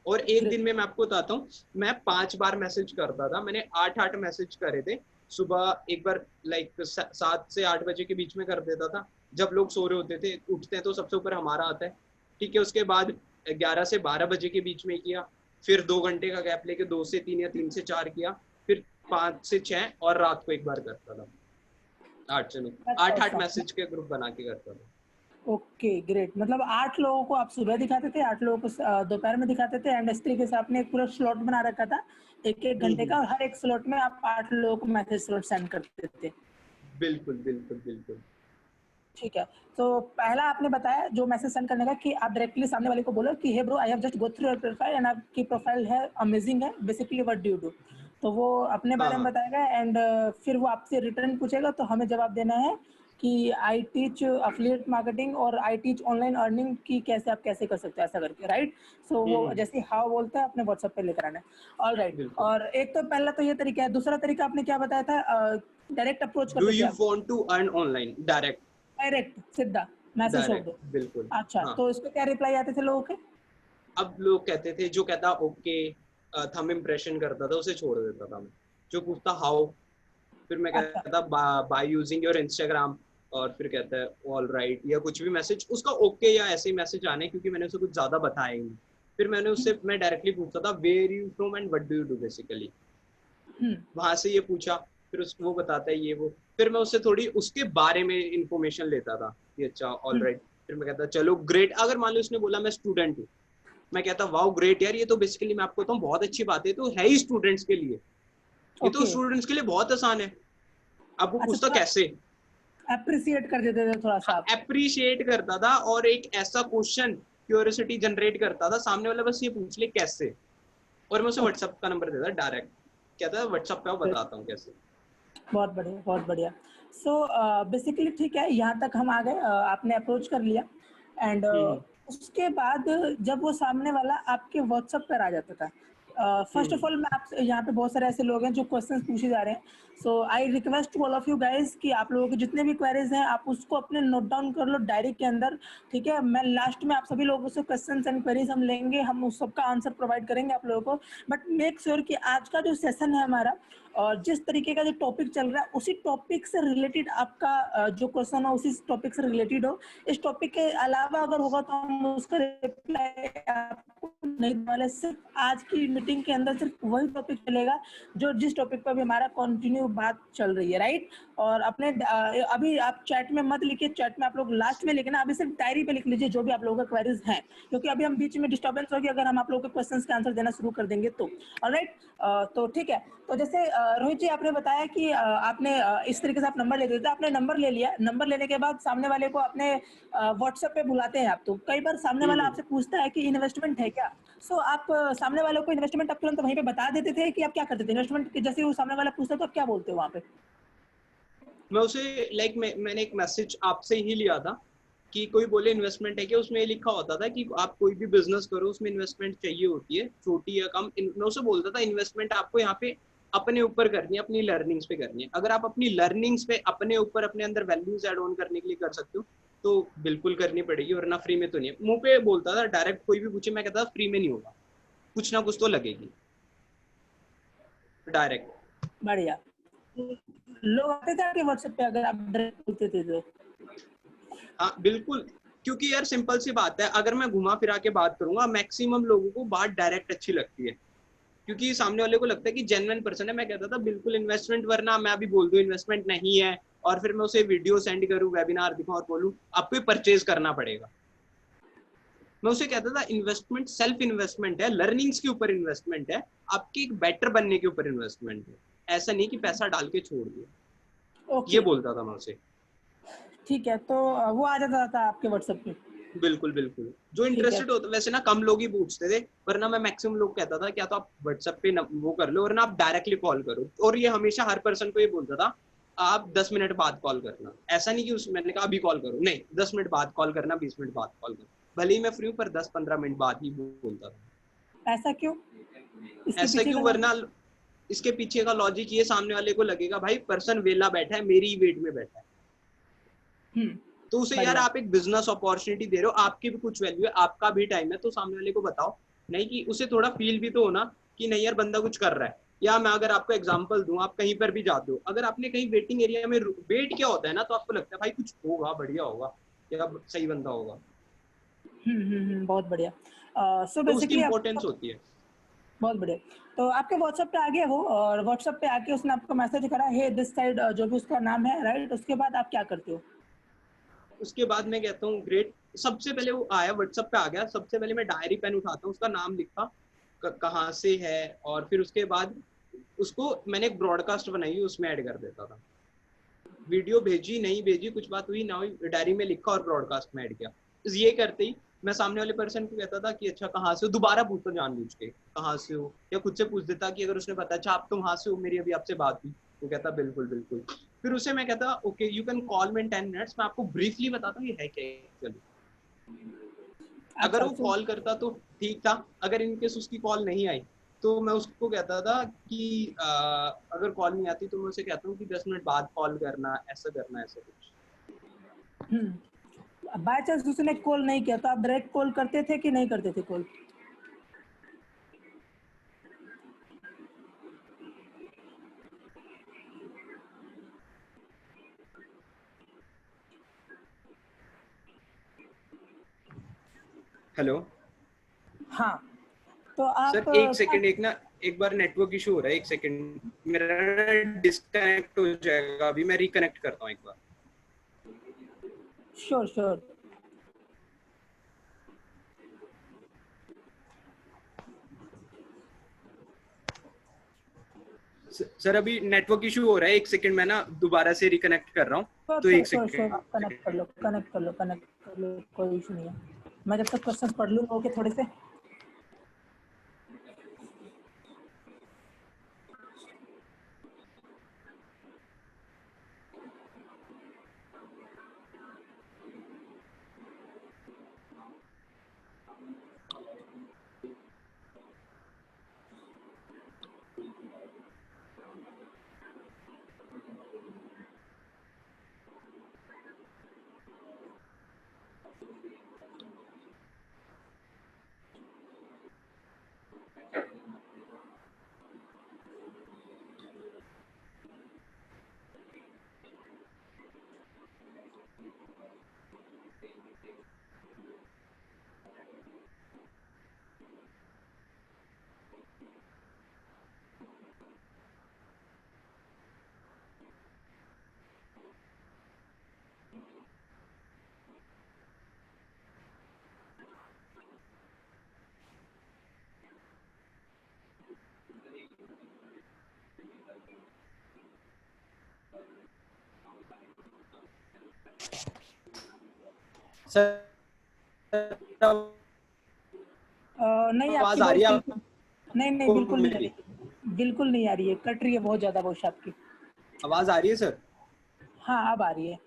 और एक दिन में मैं आपको बताता हूँ, मैं 5 बार मैसेज करता था, मैंने 8 मैसेज करे थे। सुबह एक बार लाइक 7 से 8 बजे के बीच में कर देता था, जब लोग सो रहे होते थे। उठते हैं तो सबसे ऊपर हमारा आता है, ठीक है। उसके बाद 11 से 12 बजे के बीच में किया, फिर 2 घंटे का गैप लेके 2 से 3 या 3 से 4 किया, फिर 5 से 6 और रात को एक बार करता था। 8 से 9, 8 मैसेज के ग्रुप बना के करता था। Okay great. मतलब 8 लोगों को आप सुबह दिखाते थे, 8 लोगों को दोपहर में दिखाते थे, एंड इस तरीके से आपने एक पूरा स्लॉट बना रखा था, एक घंटे का, और हर एक स्लॉट में आप 8 लोगों को मैसेज स्लॉट सेंड करते थे। बिल्कुल बिल्कुल बिल्कुल। ठीक है। तो पहला आपने बताया जो मैसेज सेंड करने का कि आप डायरेक्टली सामने वाले को बोलो कि hey bro, I have just go through your profile and आपकी प्रोफाइल है अमेजिंग है, basically what do you do. तो वो अपने हाँ बारे में हाँ बताएगा एंड फिर वो आपसे रिटर्न पूछेगा, तो हमें जवाब देना है कि आई टीच एफिलिएट मार्केटिंग और आई टीच ऑनलाइन अर्निंग की कैसे आप कैसे कर सकते हो, ऐसा करके, राइट? सो वो जैसे हाउ बोलता है अपने व्हाट्सएप पे लेकर आना है। All right. बिल्कुल। और एक तो पहला तो ये तरीका है, दूसरा तरीका आपने क्या बताया था? डायरेक्ट अप्रोच डू करते थे यू आप? Want to earn online, direct. Direct सीधा मैसेज छोड़ डायरेक्ट दो। बिल्कुल। अच्छा, हाँ, तो इस पे क्या रिप्लाई आते थे लोगों के? अब लोग कहते थे, जो कहता ओके थंब इम्प्रेशन करता था उसे छोड़ देता था मैं। जो पूछता हाउ, फिर मैं अच्छा। कहता बाय यूजिंग योर इंस्टाग्राम, और फिर कहता है ऑल राइट, या कुछ भी मैसेज उसका ओके या ऐसे ही मैसेज आने, क्योंकि मैंने उसे कुछ ज्यादा बताया ही नहीं। फिर मैंने उससे, मैं डायरेक्टली पूछता था where you from and what do you do basically. वहां से ये पूछा, फिर वो बताता है ये वो, फिर मैं उससे थोड़ी उसके बारे में इंफॉर्मेशन लेता था कि अच्छा ऑल राइट। फिर मैं कहता चलो ग्रेट। अगर मान लो उसने बोला मैं स्टूडेंट हूँ, मैं कहता वाओ ग्रेट यार, ये तो बेसिकली मैं आपको बताऊँ बहुत अच्छी बात है, तो है ही स्टूडेंट्स के लिए, ये तो ओके। स्टूडेंट्स के लिए बहुत आसान है। अब वो अच्छा, पूछता थोड़ा कैसे, अप्रिसिएट कर देते थे थोड़ा सा आप? अप्रिशिएट करता था और एक ऐसा क्वेश्चन क्यूरियोसिटी जनरेट करता था, सामने वाला बस ये पूछ ले कैसे, और मैं उसे ओके। व्हाट्सएप का नंबर देता डायरेक्ट, कहता है व्हाट्सएप पे बताता हूँ कैसे। बहुत बढ़िया, बहुत बढ़िया। सो बेसिकली ठीक है, यहाँ तक हम आ गए, आपने अप्रोच कर लिया एंड हम्म उसके बाद जब वो सामने वाला आपके व्हाट्सएप पर आ जाता था, फर्स्ट ऑफ ऑल मैं आपसे, यहाँ पे बहुत सारे ऐसे लोग हैं जो क्वेश्चंस पूछे जा रहे हैं, so I request to all of you guys कि आप लोगों के जितने भी क्वेरीज हैं आप उसको अपने नोट डाउन कर लो डायरी के अंदर, ठीक है। मैं लास्ट में आप सभी लोगों से क्वेश्चंस एंड क्वेरीज हम लेंगे, हम उस सबका आंसर प्रोवाइड करेंगे आप लोगों को, बट मेक श्योर कि आज का जो सेशन है हमारा और जिस तरीके का जो टॉपिक चल रहा है उसी टॉपिक से रिलेटेड आपका जो क्वेश्चन हो उसी टॉपिक से रिलेटेड हो। इस टॉपिक के अलावा अगर होगा तो हम उसका रिप्लाई आपको नहीं देने वाले, सिर्फ आज की मीटिंग के अंदर सिर्फ वही टॉपिक चलेगा जो जिस टॉपिक पर भी हमारा कंटिन्यू बात चल रही है, राइट। और अपने अभी आप चैट में मत लिखिए, चैट में आप लोग लास्ट में लिखना, अभी सिर्फ डायरी पे लिख लीजिए जो भी आप लोगों का क्वेरीज हैं, क्योंकि अभी हम बीच में डिस्टर्बेंस होगी अगर हम आप लोगों के क्वेश्चंस के आंसर देना शुरू कर देंगे तो। ऑलराइट, तो ठीक है। तो जैसे रोहित जी आपने बताया कि आपने इस तरीके से आप नंबर ले देते थे, आपने नंबर ले लिया, नंबर लेने के बाद सामने वाले को अपने व्हाट्सएप पे बुलाते हैं आप, तो कई बार सामने वाला आपसे पूछता है कि इन्वेस्टमेंट है क्या, सो आप सामने वालों को इन्वेस्टमेंट आप तुरंत वहीं पे बता देते थे कि आप क्या करते थे इन्वेस्टमेंट, जैसे वो सामने वाला पूछता है तो आप क्या बोलते हो वहाँ पे? मैं उसे मैंने एक मैसेज आपसे ही लिया था कि कोई बोले इन्वेस्टमेंट है क्या, उसमें ये लिखा होता था कि आप कोई भी बिजनेस करो उसमें इन्वेस्टमेंट चाहिए होती है, छोटी या कम। मैं उसे बोलता था इन्वेस्टमेंट आपको यहाँ पे अपने ऊपर करनी है, अपनी लर्निंग्स पे करनी है। अगर आप अपनी लर्निंग्स पे अपने ऊपर अपने अंदर वैल्यूज एड ऑन करने के लिए कर सकते हो तो बिल्कुल करनी पड़ेगी, वरना फ्री में तो नहीं है। मुंह पे बोलता था डायरेक्ट, कोई भी पूछे मैं कहता था फ्री में नहीं होगा, कुछ ना कुछ तो लगेगी, डायरेक्ट। बढ़िया। लोग आते थे आपके व्हाट्सएप पे अगर आप डायरेक्ट बोलते थे तो? हाँ बिल्कुल, क्योंकि यार सिंपल सी बात है, अगर मैं घुमा फिरा के बात करूंगा मैक्सिमम लोगों को बात डायरेक्ट अच्छी लगती है, क्योंकि सामने वाले को लगता है कि जेन्युइन पर्सन है। मैं कहता था बिल्कुल इन्वेस्टमेंट, वरना मैं अभी बोल दूं इन्वेस्टमेंट नहीं है और फिर मैं उसे वीडियो सेंड करूं, वेबिनार दिखाऊं और बोलूं आपको ये परचेज करना पड़ेगा। मैं उसे कहता था इन्वेस्टमेंट सेल्फ इन्वेस्टमेंट है, लर्निंग्स के ऊपर इन्वेस्टमेंट है, आपके एक बेटर बनने के ऊपर इन्वेस्टमेंट है, ऐसा नहीं कि पैसा डाल के छोड़ दिया। ये ओके, बोलता था मैं उसे। ठीक है। तो वो आ जाता था आपके व्हाट्सएप पे? बिल्कुल बिल्कुल, जो ठीक है। इंटरेस्टेड होता, वैसे ना कम लोग ही पूछते थे, वरना मैं मैक्सिमम लोग कहता था क्या तो आप व्हाट्सएप पे वो कर लो, वरना आप डायरेक्टली कॉल करो। और ये हमेशा हर पर्सन को ये बोलता था आप 10 मिनट बाद कॉल करना, ऐसा नहीं कि उस मैंने कहा अभी कॉल करो, नहीं 10 मिनट बाद कॉल करना, 20 मिनट बाद कॉल करना, भले ही मैं फ्री हूँ पर 10-15 मिनट बाद ही बोलता था। ऐसा क्यों? इसके ऐसा पीछे का क्यों, वरना लॉजिक? इसके पीछे का लॉजिक ये सामने वाले को लगेगा भाई पर्सन वेला बैठा है, मेरी वेट में बैठा है, तो उसे यार बढ़िया। आप एक बिजनेस अपॉर्चुनिटी दे रहे हो, आपकी भी कुछ वैल्यू है, आपका भी टाइम है, तो सामने वाले को बताओ। नहीं कि उसे थोड़ा फील भी तो होना कि नहीं यार बंदा कुछ कर रहा है। या मैं अगर आपको एग्जांपल दूं, आप कहीं पर भी जाते हो, अगर आपने कहीं वेटिंग एरिया में वेट किया होता है ना, तो आपको लगता है भाई कुछ होगा, बढ़िया होगा या सही बंदा होगा, बहुत बढ़िया। सो तो उसकी बेसिकली आप, इंपॉर्टेंस होती है। बहुत बढ़िया। तो आपके व्हाट्सएप पे आ गया वो, और व्हाट्सएप पे आके उसने आपको मैसेज करा हे दिस साइड, जो भी उसका नाम है, राइट, उसके बाद आप क्या करते हो? उसके बाद मैं कहता हूँ ग्रेट, सबसे पहले वो आया व्हाट्सएप पे आ गया, सबसे पहले मैं डायरी पेन उठाता हूँ, उसका नाम लिखा, कहाँ से है, और फिर उसके बाद उसको मैंने एक ब्रॉडकास्ट बनाई, उसमें ऐड कर देता था। वीडियो भेजी नहीं भेजी कुछ बात हुई ना हुई, डायरी में लिखा और ब्रॉडकास्ट में ऐड किया। ये करते ही मैं सामने वाले पर्सन को कहता था कि अच्छा कहाँ से हो, दोबारा पूछता जानबूझ के कहाँ से हो, या खुद से पूछ देता कि अगर उसने बताया अच्छा आप तो वहां से हो, मेरी अभी आपसे बात हुई, वो कहता बिल्कुल बिल्कुल। फिर उसे मैं कहता okay you can call me in 10 minutes, मैं आपको ब्रीफली बताता हूँ ये है क्या एक्चुअली। अगर अच्छा, वो कॉल करता तो ठीक था, अगर इनकेस उसकी कॉल नहीं आई तो मैं उसको कहता था कि अगर कॉल नहीं आती तो मैं उसे कहता हूँ कि 10 मिनट बाद कॉल करना, ऐसा करना, ऐसा कुछ। बाय चांस उसने कॉल नहीं किया तो आप डायरेक्ट कॉल करते थे कि नहीं करते थे कॉल? हेलो हाँ, तो आप सर, एक सेकंड, एक ना एक बार नेटवर्क इशू हो रहा है, एक सेकंड मेरा डिस्कनेक्ट हो जाएगा, अभी मैं रिकनेक्ट करता हूँ एक बार। Sure sure. सर अभी नेटवर्क इशू हो रहा है, एक सेकंड मैं ना दोबारा से रिकनेक्ट कर रहा हूँ, तो श्योर एक श्योर श्योर, सेकंड। आप कनेक्ट कर लो, कनेक्ट कर लो, कनेक्ट कर लो, कोई इशू नहीं है। मैं जब तक क्वेश्चन पढ़ लूँ ओके थोड़े से। सर नहीं, आपकी आवाज आ रही वॉइस है बिल्कुल नहीं, नहीं, आपको बिल्कुल नहीं आ मेरी? रही। बिल्कुल नहीं आ रही है, कट रही है बहुत ज़्यादा वॉइस आपकी। आवाज आ रही है सर? हाँ, अब आ रही है।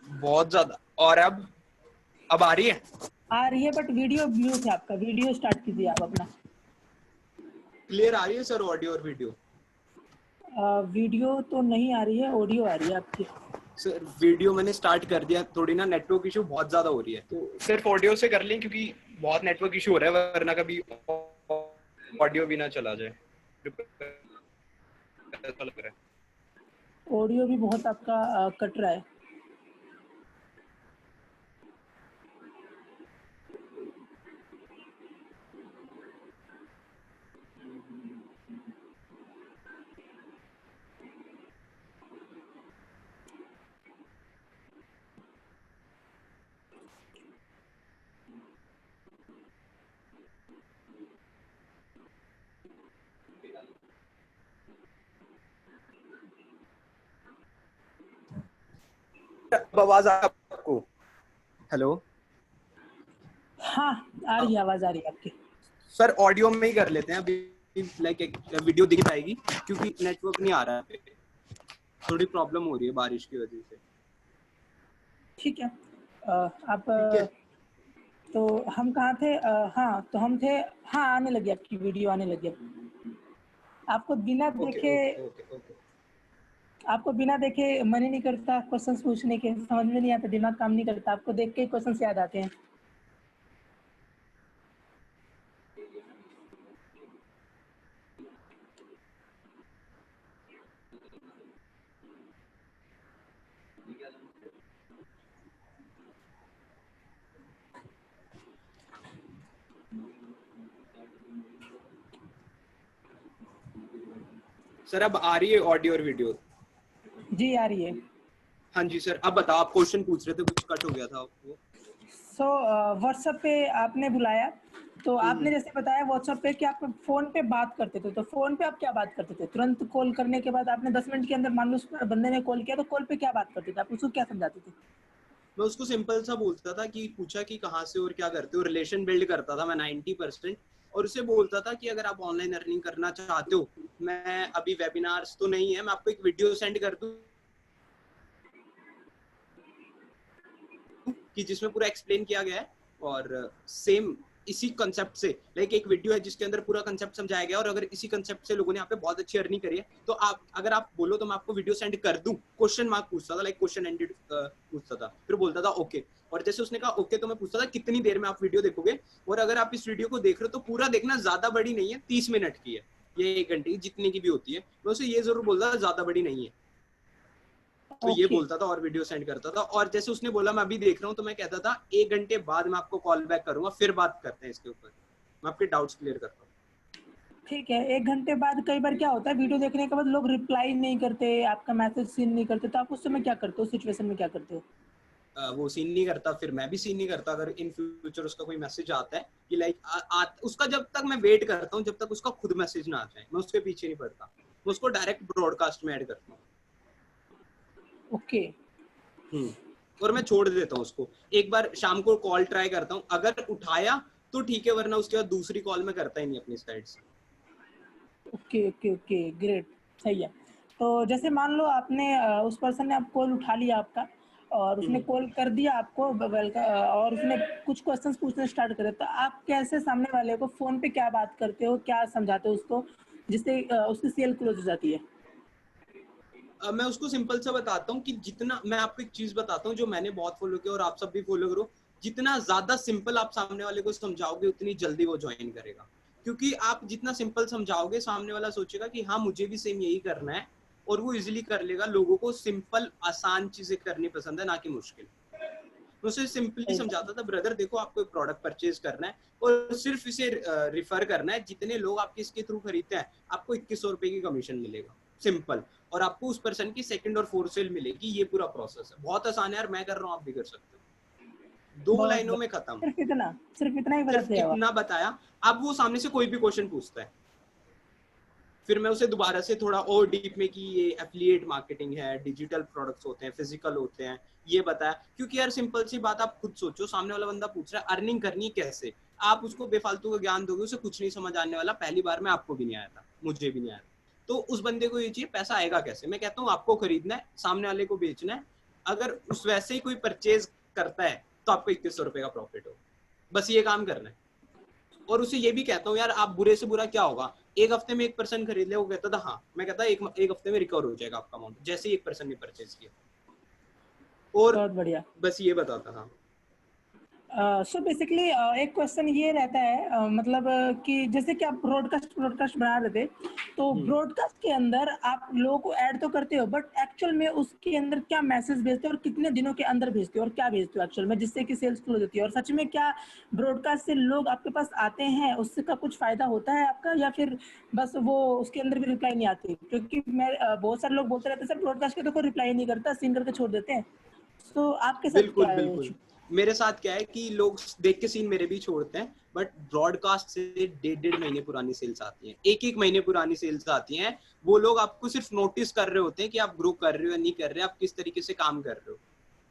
बहुत ज्यादा। और अब आ रही है? आ रही है बट वीडियो म्यूट है आपका, वीडियो स्टार्ट कीजिए आप अपना। क्लियर आ रही है सर ऑडियो और वीडियो? वीडियो तो नहीं आ रही है, ऑडियो आ रही है आपकी। सर वीडियो मैंने स्टार्ट कर दिया, थोड़ी ना नेटवर्क इशू बहुत ज्यादा हो रही है, तो सिर्फ ऑडियो से कर लें क्योंकि बहुत नेटवर्क इशू हो रहा है, वरना कभी ऑडियो भी ना चला जाए, ऐसा लग रहा है। ऑडियो भी बहुत आपका कट रहा है। अब आवाज आ आपको? हेलो हाँ, आ रही है, आवाज़ आ रही है आपकी। सर, ऑडियो में ही कर लेते हैं अभी, लाइक एक वीडियो दिख जाएगी क्योंकि नेटवर्क नहीं आ रहा है, थोड़ी प्रॉब्लम हो रही है बारिश की वजह से। ठीक है। आप ठीक है। तो हम कहाँ थे? हाँ, तो हम थे। हाँ, आने लगी आपकी वीडियो, आने लगी अब। आपको बिना ओके देखे ओके ओके ओके। आपको बिना देखे मन ही नहीं करता क्वेश्चंस पूछने के, समझ में नहीं आता, दिमाग काम नहीं करता, आपको देख के ही क्वेश्चंस याद आते हैं। सर अब आ रही है ऑडियो और वीडियो? जी, आ रही है। हाँ जी सर, अब बताओ, आप क्वेश्चन पूछ रहे थे, कुछ कट हो गया था वो। सो व्हाट्सएप पे आपने बुलाया, तो आपने जैसे बताया व्हाट्सएप पे कि आप फ़ोन पे बात करते थे, तो फ़ोन पे आप क्या बात करते थे? तुरंत कॉल करने के बाद आपने 10 मिनट के अंदर मान लो उस बंदे ने कॉल किया, तो कॉल पे क्या बात करते थे? आप उसको क्या समझाते थे? मैं उसको सिंपल सा बोलता था कि पूछा कि कहाँ से और क्या करते हो, रिलेशन बिल्ड करता था मैं 90%। और उसे बोलता था कि अगर आप ऑनलाइन अर्निंग करना चाहते हो, मैं अभी वेबिनार्स तो नहीं है, मैं आपको एक वीडियो सेंड कर दूं कि जिसमें पूरा एक्सप्लेन किया गया है, और सेम इसी कंसेप्ट से, लाइक एक वीडियो है जिसके अंदर पूरा कंसेप्ट समझाया गया, और अगर इसी कंसेप्ट से लोगों ने यहाँ पे बहुत अच्छी अर्निंग करी है, तो आप अगर आप बोलो तो मैं आपको वीडियो सेंड कर दूं। क्वेश्चन मार्क पूछता था, लाइक क्वेश्चन एंडेड पूछता था, फिर बोलता था ओके। और जैसे उसने कहा ओके, तो मैं पूछता था कितनी देर में आप वीडियो देखोगे, और अगर आप इस वीडियो को देख रहे हो तो पूरा देखना, ज्यादा बड़ी नहीं है, 30 मिनट की है, ये 1 घंटे की जितनी की भी होती है। मैं उसे ये जरूर बोलता था ज्यादा बड़ी नहीं है, तो ये ओके, बोलता था और वीडियो सेंड करता था। और जैसे उसने बोला मैं अभी देख रहा हूँ, तो मैं कहता था 1 घंटे बाद मैं आपको कॉल बैक करूंगा, फिर बात करते हैं इसके ऊपर, मैं आपके डाउट्स क्लियर करता हूँ। ठीक है। 1 घंटे बाद कई बार क्या होता है, वीडियो देखने के बाद लोग रिप्लाई नहीं करते, आपका मैसेज सीन नहीं करते, तो आप उस समय क्या करते हो? उस सिचुएशन में क्या करते हो? वो सीन नहीं करता, फिर मैं भी सीन नहीं करता। अगर इन फ्यूचर उसका कोई मैसेज आता है कि लाइक उसका, जब तक मैं वेट करता हूँ जब तक उसका खुद मैसेज ना आ जाए, मैं उसके पीछे नहीं पड़ता, मैं उसको डायरेक्ट ब्रॉडकास्ट में ऐड करता ओके, हूँ। और मैं छोड़ देता हूँ उसको, एक बार शाम को कॉल ट्राई करता हूँ, अगर उठाया तो ठीक है, वरना उसके बाद दूसरी कॉल में करता ही नहीं अपनी साइड से। ओके, ओके, ओके, ग्रेट, सही है। तो जैसे मान लो आपने उस पर्सन ने आप कॉल उठा लिया आपका, और उसने कॉल कर दिया आपको और उसने कुछ क्वेश्चंस पूछने स्टार्ट करे, तो आप कैसे सामने वाले को फ़ोन पे क्या बात करते हो, क्या समझाते हो उसको, जिससे उसकी सेल क्लोज हो जाती है? मैं उसको सिंपल सा बताता हूँ कि जितना, मैं आपको एक चीज बताता हूँ जो मैंने बहुत फॉलो किया और आप सब भी फॉलो करो, जितना ज्यादा सिंपल आप सामने वाले को समझाओगे उतनी जल्दी वो ज्वाइन करेगा। क्योंकि आप जितना सिंपल समझाओगे, सामने वाला सोचेगा कि हाँ मुझे भी सेम यही करना है, और वो इजिली कर लेगा। लोगों को सिंपल आसान चीजें करनी पसंद है, ना कि मुश्किल। मैं उसे सिंपली सही बात समझाता था, ब्रदर देखो आपको एक प्रोडक्ट परचेज करना है और सिर्फ इसे रिफर करना है, जितने लोग आपके इसके थ्रू खरीदते हैं आपको 2100 रुपए की कमीशन मिलेगा, सिंपल। और आपको उस पर्सन की सेकंड और फोर्थ सेल मिलेगी, ये पूरा प्रोसेस है। बहुत आसान है यार, मैं कर रहा हूँ, आप भी कर सकते हो, है। 2 लाइनों में खत्म। सिर्फ इतना ही सिर्फ बताते हो आप? इतना बताया। अब वो सामने से कोई भी क्वेश्चन पूछता है, फिर मैं उसे दोबारा से थोड़ा और डीप में कि ये एफिलिएट मार्केटिंग है, डिजिटल प्रोडक्ट्स होते हैं, फिजिकल होते हैं, ये बताया। क्योंकि यार सिंपल सी बात, आप खुद सोचो, सामने वाला बंदा पूछ रहा है अर्निंग करनी कैसे, आप उसको बेफालतू का ज्ञान दोगे, उसे कुछ नहीं समझ आने वाला। पहली बार में आपको भी नहीं आया था, मुझे भी नहीं आया था। तो उस बंदे को ये चाहिए पैसा आएगा कैसे। मैं कहता हूँ आपको खरीदना है, सामने वाले को बेचना है। अगर उस वैसे ही कोई परचेज करता है तो आपको 2100 रुपए का प्रॉफिट हो, बस ये काम करना है। और उसे ये भी कहता हूँ यार, आप बुरे से बुरा क्या होगा, एक हफ्ते में 1% खरीद ले। वो कहता था हाँ, मैं कहता एक हफ्ते में रिकवर हो जाएगा आपका अमाउंट, जैसे ही 1% ने परचेज किया। और बहुत बढ़िया। बस ये बताता था। सो बेसिकली एक क्वेश्चन ये रहता है, मतलब कि जैसे कि आप ब्रॉडकास्ट बना रहे थे, तो ब्रॉडकास्ट के अंदर आप लोगों को ऐड तो करते हो, बट एक्चुअल में उसके अंदर क्या मैसेज भेजते हो और कितने दिनों के अंदर भेजते हो और क्या भेजते हो एक्चुअल में, जिससे कि सेल्स क्लोज होती है। और सच में क्या ब्रॉडकास्ट से लोग आपके पास आते हैं, उससे का कुछ फायदा होता है आपका, या फिर बस वो उसके अंदर भी रिप्लाई नहीं आती? क्योंकि मैं बहुत सारे लोग बोलते रहते हैं सर ब्रॉडकास्ट के तो कोई रिप्लाई नहीं करता, सीन करके छोड़ देते हैं। तो आपके साथ बिल्कुल क्या है? बिल्कुल, मेरे साथ क्या है कि लोग देख के सीन मेरे भी छोड़ते हैं, बट ब्रॉडकास्ट से 1.5 महीने पुरानी सेल्स आती हैं, 1 महीने पुरानी सेल्स आती हैं। वो लोग आपको सिर्फ नोटिस कर रहे होते हैं कि आप ग्रो कर रहे हो या नहीं कर रहे, आप किस तरीके से काम कर रहे हो।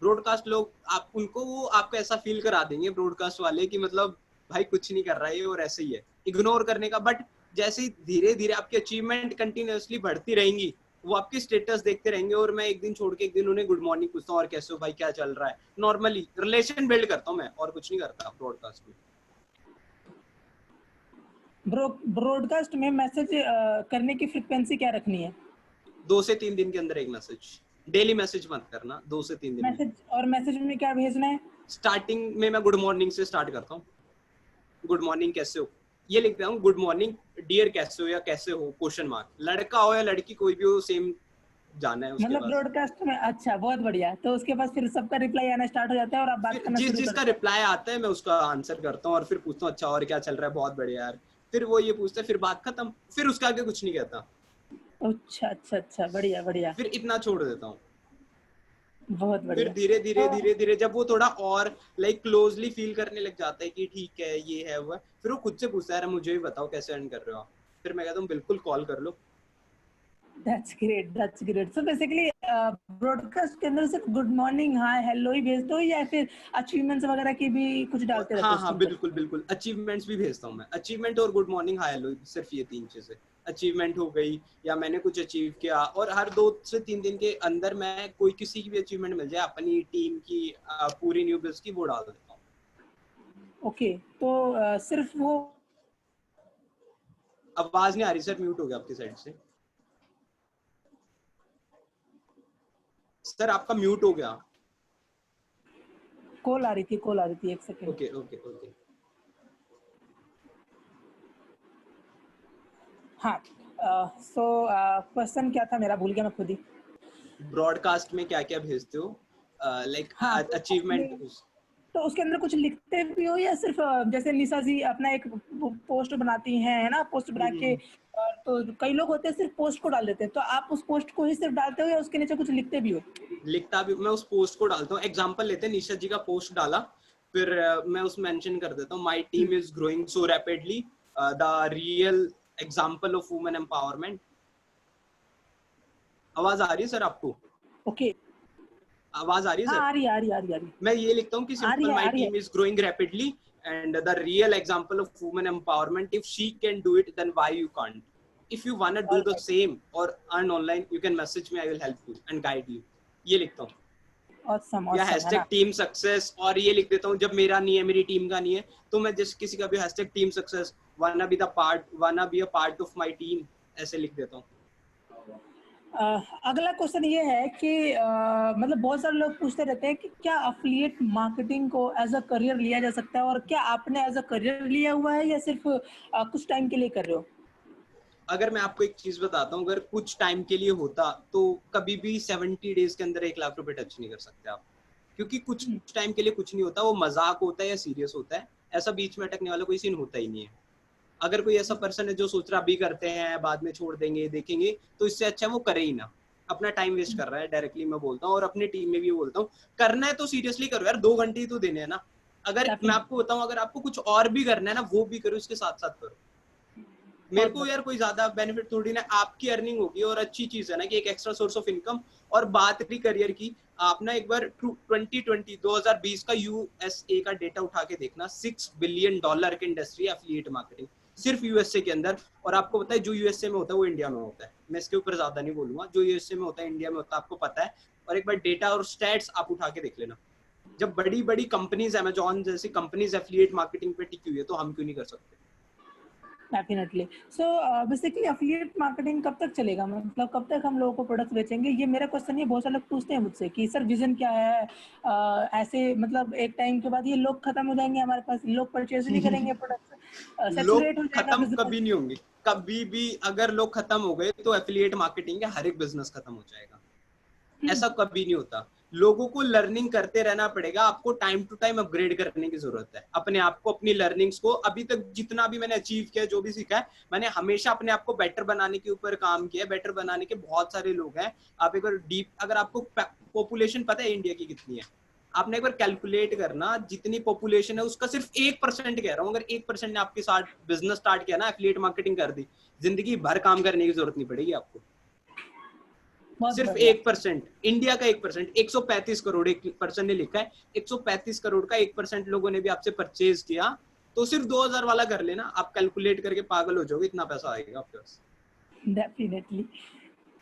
ब्रॉडकास्ट लोग आप उनको वो आपको ऐसा फील करा देंगे ब्रॉडकास्ट वाले कि मतलब भाई कुछ नहीं कर रहा है और ऐसे ही है, इग्नोर करने का। बट जैसे ही धीरे धीरे आपकी अचीवमेंट कंटिन्यूअसली बढ़ती रहेंगी, वो आपके स्टेटस देखते रहेंगे। और मैं एक दिन छोड़ के एक दिन उन्हें गुड मॉर्निंग पूछता हूँ, और कैसे हो भाई, क्या चल रहा है, नॉर्मली रिलेशन बिल्ड करता हूँ मैं, और कुछ नहीं करता ब्रॉडकास्ट में। ब्रॉडकास्ट में मैसेज करने की फ्रीक्वेंसी क्या रखनी है? 2 से 3 दिन के अंदर एक मैसेज, डेली मैसेज मत करना, 2 से 3 दिन में। मैसेज, और मैसेज में क्या भेजना है? स्टार्टिंग में मैं गुड मॉर्निंग से स्टार्ट करता हूँ, गुड मॉर्निंग कैसे हो, ये लिखता हूँ। गुड मॉर्निंग डियर कैसे हो, या कैसे हो क्वेश्चन मार्क, लड़का हो या लड़की कोई भी हो, सेम जाना है उसके मतलब पास। ब्रॉडकास्ट में, अच्छा बहुत बढ़िया। तो उसके पास फिर सबका रिप्लाई आना स्टार्ट हो जाता है और आप बात फिर करना जिस शुरू जिसका करते हैं। रिप्लाई आता है मैं उसका आंसर करता हूँ, और फिर पूछता हूँ अच्छा और क्या चल रहा है, बहुत बढ़िया यार। फिर वो ये पूछता है, फिर बात खत्म, फिर उसके आगे कुछ नहीं कहता। अच्छा अच्छा अच्छा, बढ़िया बढ़िया, फिर इतना छोड़ देता हूँ। बहुत फिर बढ़िया। धीरे धीरे तो धीरे धीरे जब वो थोड़ा और लाइक क्लोजली फील करने लग जाता है कि ठीक है ये है वो है, फिर वो खुद से पूछता है यार मुझे भी बताओ कैसे अर्न कर रहे हो आप। फिर मैं कहता हूँ बिल्कुल कॉल कर लो। That's great, that's great. So basically broadcast के अंदर सिर्फ गुड मॉर्निंग हाय हेलो ही भेजते हो, या फिर अचीवमेंट्स वगैरह की भी कुछ और डालते रहते हाँ हो उसके हाँ अंदर? बिल्कुल बिल्कुल, अचीवमेंट्स भी भेजता हूँ मैं, अचीवमेंट और गुड मॉर्निंग हाय हेलो, सिर्फ ये 3 चीजें। अचीवमेंट हो गई, या मैंने कुछ अचीव किया, और हर 2 से 3 दिन के अंदर मैं कोई किसी की भी अचीवमेंट मिल जाए अपनी टीम की, पूरी न्यू बिल्स की, वो डाल देता हूँ। ओके, तो सिर्फ वो आवाज नहीं आ रही सर, म्यूट हो गया आपकी साइड से सर, आपका म्यूट हो गया। कॉल आ रही थी, कॉल आ रही थी, एक सेकेंड। Okay okay okay. हाँ, सो क्वेश्चन क्या था मेरा, भूल गया मैं खुद ही। ब्रॉडकास्ट में क्या क्या भेजते हो, लाइक हाँ, अचीवमेंट? तो उसके अंदर कुछ लिखते भी हो, या सिर्फ जैसे निशा जी अपना एक पोस्ट बनाती हैं, है ना, पोस्ट बना के, तो कई लोग होते हैं सिर्फ पोस्ट को डाल देते हैं, तो आप उस पोस्ट को ही सिर्फ डालते हो या उसके नीचे कुछ लिखते भी हो? लिखता भी मैं उस पोस्ट को डालता हूँ। एग्जांपल लेते हैं, निशा जी का पोस्ट डाला, फिर मैं उस मेंशन कर देता हूँ my team is growing so rapidly, the real example of women empowerment. आवाज आ रही है सर आपको? ओके, आवाज आ रही है हाँ सर? आ रही है, आ रही है, आ रही है, आ रही है, मैं ये लिखता हूँ कि आ रही सिंपल है, माय आ रही है। Team is growing rapidly and the real example of women empowerment, if she can do it then why you can't, if you want to do the alright, same और earn online you can message me, I will help you and guide you. ये लिखता हूँ। Awesome या awesome, है hashtag ना? Team success, और ये लिख देता हूँ जब मेरा नहीं है, मेरी टीम का नहीं है, तो मैं जिस किसी का भी hashtag team success, wanna be the part, wanna be a part of my team, ऐसे लिख देता हूँ। अगला क्वेश्चन ये है कि मतलब बहुत सारे लोग पूछते रहते हैं कि क्या अफिलिएट मार्केटिंग को एज अ करियर लिया जा सकता है, और क्या आपने एज अ करियर लिया हुआ है या सिर्फ कुछ टाइम के लिए कर रहे हो? अगर मैं आपको एक चीज बताता हूँ, अगर कुछ टाइम के लिए होता तो कभी भी 70 डेज के अंदर 1 लाख रुपए टच नहीं कर सकते आप, क्योंकि कुछ टाइम के लिए कुछ नहीं होता, वो मजाक होता है या सीरियस होता है, ऐसा बीच में अटकने वाला कोई सीन होता ही नहीं है। अगर कोई ऐसा पर्सन है जो सोच रहा अभी करते हैं बाद में छोड़ देंगे देखेंगे, तो इससे अच्छा वो करे ही ना, अपना टाइम वेस्ट कर रहा है, डायरेक्टली मैं बोलता हूँ। और अपनी टीम में भी बोलता हूँ, करना है तो सीरियसली करो यार, 2 घंटे ही तो देने हैं ना। अगर मैं डेफिनेटली। आपको बताऊं, अगर आपको कुछ और भी करना है ना, वो भी करो, इसके साथ साथ करो। मेरे को यार कोई ज्यादा बेनिफिट थोड़ी ना, आपकी अर्निंग होगी और अच्छी चीज है ना कि एक एक्स्ट्रा सोर्स ऑफ इनकम। और बात रही करियर की, आप ना एक बार 2020 का यूएसए का डेटा उठा के देखना, $6 बिलियन की इंडस्ट्री है एफिलिएट मार्केटिंग सिर्फ यूएसए के अंदर। और आपको पता है जो यूएसए में होता है वो इंडिया में होता है, मैं इसके ऊपर ज्यादा नहीं बोलूंगा, जो यूएसए में होता है इंडिया में होता है, आपको पता है। और एक बार डेटा और स्टैट्स आप उठा के देख लेना, जब बड़ी बड़ी कंपनीज, अमेजॉन जैसी कंपनीज एफिलिएट मार्केटिंग पे टिकी हुई है, तो हम क्यों नहीं कर सकते? Definitely. So basically affiliate marketing कब तक चलेगा, मतलब कब तक हम लोगों को प्रोडक्ट्स बेचेंगे? ये मेरा क्वेश्चन है, बहुत सारे लोग पूछते हैं मुझसे कि सर विजन क्या है, ऐसे मतलब एक टाइम के बाद ये लोग खत्म हो जाएंगे, हमारे पास लोग परचेज नहीं करेंगे प्रोडक्ट्स, लोग सैचुरेट हो जाएगा खत्म बिजनेस। कभी नहीं होंगे, कभी भी। अगर लोग खत्म हो गए तो एफिलिएट मार्केटिंग का हर एक बिजनेस खत्म हो जाएगा, ऐसा कभी नहीं होता। लोगों को लर्निंग करते रहना पड़ेगा, आपको टाइम टू टाइम अपग्रेड करने की जरूरत है अपने आप को, अपनी लर्निंग्स को। अभी तक जितना भी मैंने अचीव किया, जो भी सीखा है, मैंने हमेशा अपने आप को बेटर बनाने के ऊपर काम किया। बेटर बनाने के बहुत सारे लोग हैं। आप एक बार डीप, अगर आपको पॉपुलेशन पता है इंडिया की कितनी है, आपने एक बार कैलकुलेट करना, जितनी पॉपुलेशन है उसका सिर्फ 1% कह रहा हूँ, अगर 1% ने आपके साथ बिजनेस स्टार्ट किया ना, एफिलिएट मार्केटिंग कर दी, जिंदगी भर काम करने की जरूरत नहीं पड़ेगी आपको। बहुत सिर्फ बढ़िया। 1%, इंडिया का 1%, 135 करोड़, एक पर्सन ने लिखा है 135 करोड़ का 1% लोगों ने भी आपसे परचेज किया, तो सिर्फ 2000 वाला कर लेना, आप कैलकुलेट करके पागल हो जाओगे, इतना पैसा आएगा आपके पास। डेफिनेटली।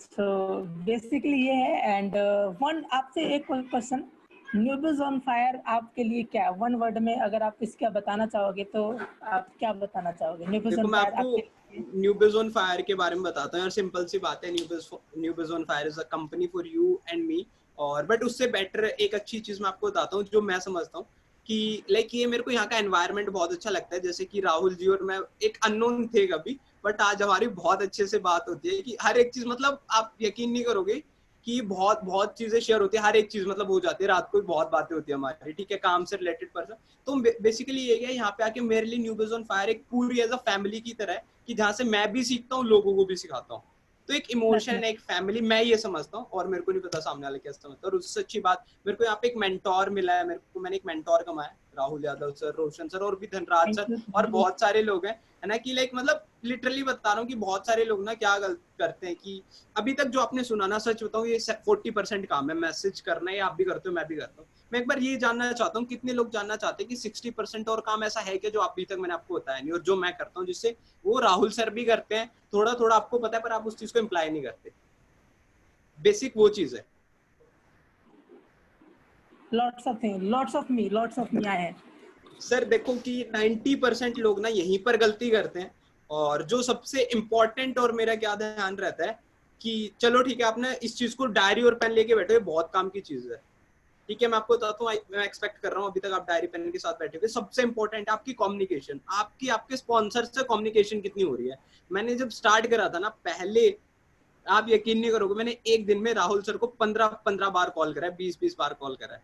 सो बेसिकली ये है। एंड वन आपसे एक क्वेश्चन, न्यूबिज ऑन फायर आपके लिए क्या है? वन वर्ड में अगर आप इसका बताना चाहोगे तो आप क्या बताना चाहोगे? न्यूबिज देखो ऑन मैं फायर आपको आपके लिए? न्यूबिज ऑन फायर के बारे में बताता हूँ यार, सिंपल सी बात है। Newbies on fire is a company for you and me. और बट उससे बेटर एक अच्छी चीज मैं आपको बताता हूँ जो मैं समझता हूँ कि लाइक ये मेरे को यहाँ का एनवायरनमेंट बहुत अच्छा लगता है। जैसे कि राहुल जी और मैं एक अननोन थे कभी, बट आज हमारी बहुत अच्छे से बात होती है कि हर एक चीज, मतलब आप यकीन नहीं करोगे कि बहुत बहुत चीजें शेयर होती है, हर एक चीज मतलब हो जाती है। रात को भी बहुत बातें होती है हमारी, ठीक है, काम से रिलेटेड पर्सन। तो बेसिकली ये है यहाँ पे आके मेरे लिए न्यूबिज ऑन फायर एक पूरी एज अ फैमिली की तरह है, कि जहाँ से मैं भी सीखता हूँ, लोगों को भी सिखाता हूँ। तो एक इमोशन, एक फैमिली, मैं ये समझता हूँ। और मेरे को नहीं पता सामने वाले क्या समझता है। और उससे अच्छी बात, मेरे को यहाँ पे एक मेंटोर मिला है, मेरे को, मैंने एक मेंटोर कमाया, राहुल यादव सर, रोशन सर, और भी धनराज थैंक सर, यू, और थैंक यू। बहुत सारे लोग हैं, है ना। कि लाइक मतलब लिटरली बता रहा हूँ कि बहुत सारे लोग ना क्या गलत करते हैं कि अभी तक जो आपने सुना ना, सच बताऊं, ये 40% काम है मैसेज करना, ये आप भी करते हो, मैं भी करता हूँ। मैं एक बार ये जानना चाहता हूँ, कितने लोग जानना चाहते हैं कि 60% और काम ऐसा है कि जो अभी तक मैंने आपको बताया नहीं, और जो मैं करता हूँ, जिससे वो राहुल सर भी करते हैं, थोड़ा थोड़ा आपको पता है, पर आप उस चीज को इम्प्लाई नहीं करते। बेसिक वो चीज है। लॉट्स ऑफ मी आए हैं। सर देखो कि 90% लोग ना यहीं पर गलती करते हैं। और जो सबसे इम्पोर्टेंट, और मेरा क्या ध्यान रहता है कि चलो ठीक है, आपने इस चीज को डायरी और पेन लेके बैठे, बहुत काम की चीज है, ठीक है। मैं आपको बताता हूँ, मैं एक्सपेक्ट कर रहा हूँ अभी तक आप डायरी पेन के साथ बैठे हुए। सबसे इंपॉर्टेंट है आपकी कम्युनिकेशन, आपकी आपके स्पॉन्सर से कम्युनिकेशन कितनी हो रही है। मैंने जब स्टार्ट करा था ना पहले, आप यकीन नहीं करोगे, मैंने एक दिन में राहुल सर को 15 बार कॉल करा है, 20 बार कॉल करा है,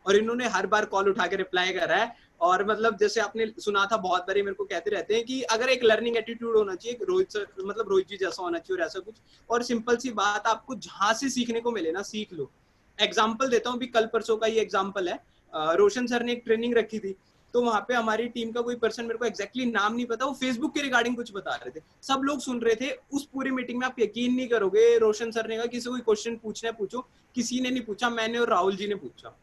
और इन्होंने हर बार कॉल उठा के रिप्लाई करा है। और मतलब जैसे आपने सुना था, बहुत बारी मेरे को कहते रहते हैं कि अगर एक लर्निंग एटीट्यूड होना चाहिए, रोहित सर मतलब रोहित जी जैसा होना चाहिए, और ऐसा कुछ। और सिंपल सी बात, आपको जहां से सीखने को मिले ना, सीख लो। एग्जाम्पल देता हूँ, अभी कल परसों का ये एग्जाम्पल है। रोशन सर ने एक ट्रेनिंग रखी थी, तो वहां पे हमारी टीम का कोई पर्सन, मेरे को एक्जैक्टली नाम नहीं पता, वो फेसबुक के रिगार्डिंग कुछ बता रहे थे, सब लोग सुन रहे थे। उस पूरी मीटिंग में आप यकीन नहीं करोगे, रोशन सर ने कहा किसी को क्वेश्चन पूछना है पूछो, किसी ने नहीं पूछा, मैंने और राहुल जी ने पूछा।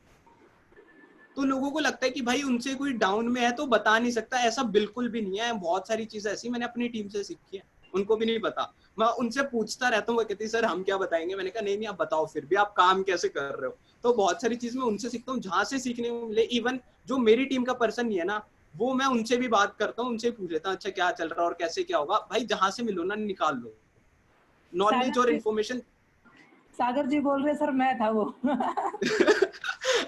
तो लोगों को लगता है कि भाई उनसे कोई डाउन में है तो बता नहीं सकता, ऐसा बिल्कुल भी नहीं है। बहुत सारी चीजें ऐसी मैंने अपनी टीम से सीखी है, उनको भी नहीं पता। मैं उनसे पूछता रहता हूँ, वो कहती सर हम क्या बताएंगे, मैंने कहा नहीं नहीं आप बताओ, फिर भी आप काम कैसे कर रहे हो। तो बहुत सारी चीज मैं उनसे सीखता हूँ, जहां से सीखने को मिले। इवन जो मेरी टीम का पर्सन नहीं है ना, वो मैं उनसे भी बात करता हूँ, उनसे पूछ लेता हूँ अच्छा क्या चल रहा है और कैसे क्या होगा। भाई जहां से मिलो ना, निकाल लो नॉलेज और इन्फॉर्मेशन। सागर जी बोल रहे सर, मैं था वो।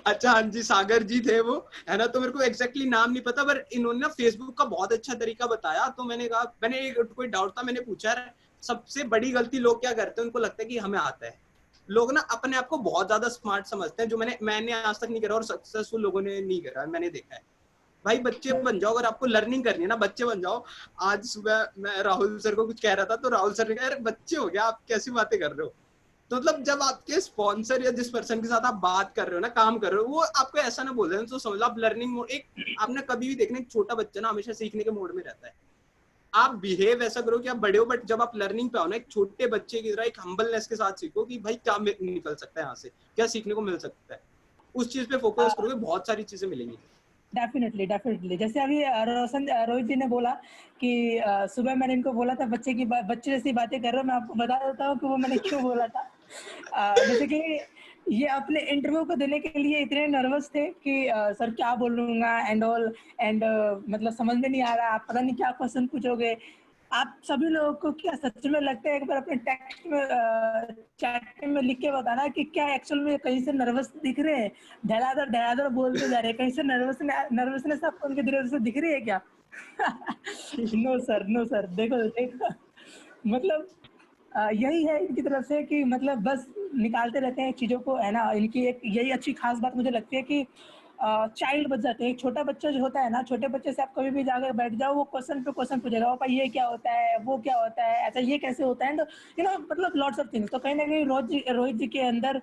अच्छा हाँ जी, सागर जी थे वो, है ना। तो मेरे को एग्जैक्टली नाम नहीं पता, पर इन्होंने ना फेसबुक का बहुत अच्छा तरीका बताया। तो मैंने कहा, मैंने कोई डाउट था, मैंने पूछा। सबसे बड़ी गलती लोग क्या करते हैं, उनको लगता है कि हमें आता है। लोग ना अपने आप को बहुत ज्यादा स्मार्ट समझते हैं, जो मैंने आज तक नहीं करा, और सक्सेसफुल लोगों ने नहीं करा, मैंने देखा है। भाई बच्चे बन जाओ, अगर आपको लर्निंग करनी है ना, बच्चे बन जाओ। आज सुबह मैं राहुल सर को कुछ कह रहा था, तो राहुल सर ने कहा यार बच्चे हो गया, आप कैसी बातें कर रहे हो। तो मतलब जब आपके स्पॉन्सर या जिस पर्सन के साथ आप बात कर रहे हो ना, काम कर रहे हो, वो आपको ऐसा ना बोल रहे हैं, तो समझ लो आप लर्निंग मोड। एक आपने कभी भी देखना, एक छोटा बच्चा ना हमेशा सीखने के मोड में रहता है। आप बिहेव ऐसा करो कि आप बड़े हो, बट जब आप लर्निंग पे आओ ना, एक छोटे बच्चे की तरह एक हम्बलनेस के साथ सीखो कि भाई क्या निकल सकता है यहाँ से, क्या सीखने को मिल सकता है। उस चीज पे फोकस करोगे, बहुत सारी चीजें मिलेंगी। Definitely definitely. जैसे अभी रोहित जी ने बोला कि सुबह मैंने इनको बोला था बच्चे जैसी बातें कर रहे हो। मैं आपको बता देता हूँ कि वो मैंने क्यों बोला था। जैसे कि ये अपने इंटरव्यू को देने के लिए इतने नर्वस थे कि सर क्या बोलूंगा एंड ऑल एंड मतलब समझ में नहीं आ रहा, आप पता नहीं क्या क्वेश्चन पूछोगे। आप सभी लोगों को क्या सच में लगता है एक बार अपने टेक्स्ट में चैट में लिख के बताना कि क्या एक्चुअल में कहीं से नर्वस दिख रहे हैं, धड़ाधड़ बोलते जा रहे हैं, कहीं से नर्वसनेस आपको उनके दिल से दिख रही है क्या? No sir, no sir. देखो देखो मतलब यही है इनकी तरफ से कि मतलब बस निकालते रहते हैं चीज़ों को, है ना। इनकी एक यही अच्छी खास बात मुझे लगती है कि चाइल्ड बच जाते हैं। एक छोटा बच्चा जो होता है ना, छोटे बच्चे से आप कभी भी जाकर बैठ जाओ, वो क्वेश्चन पे क्वेश्चन पूछेगा, पापा ये क्या होता है, वो क्या होता है, ऐसा ये कैसे होता है, एंड मतलब लॉट्स ऑफ थिंग्स। तो कहीं ना कहीं रोहित जी के अंदर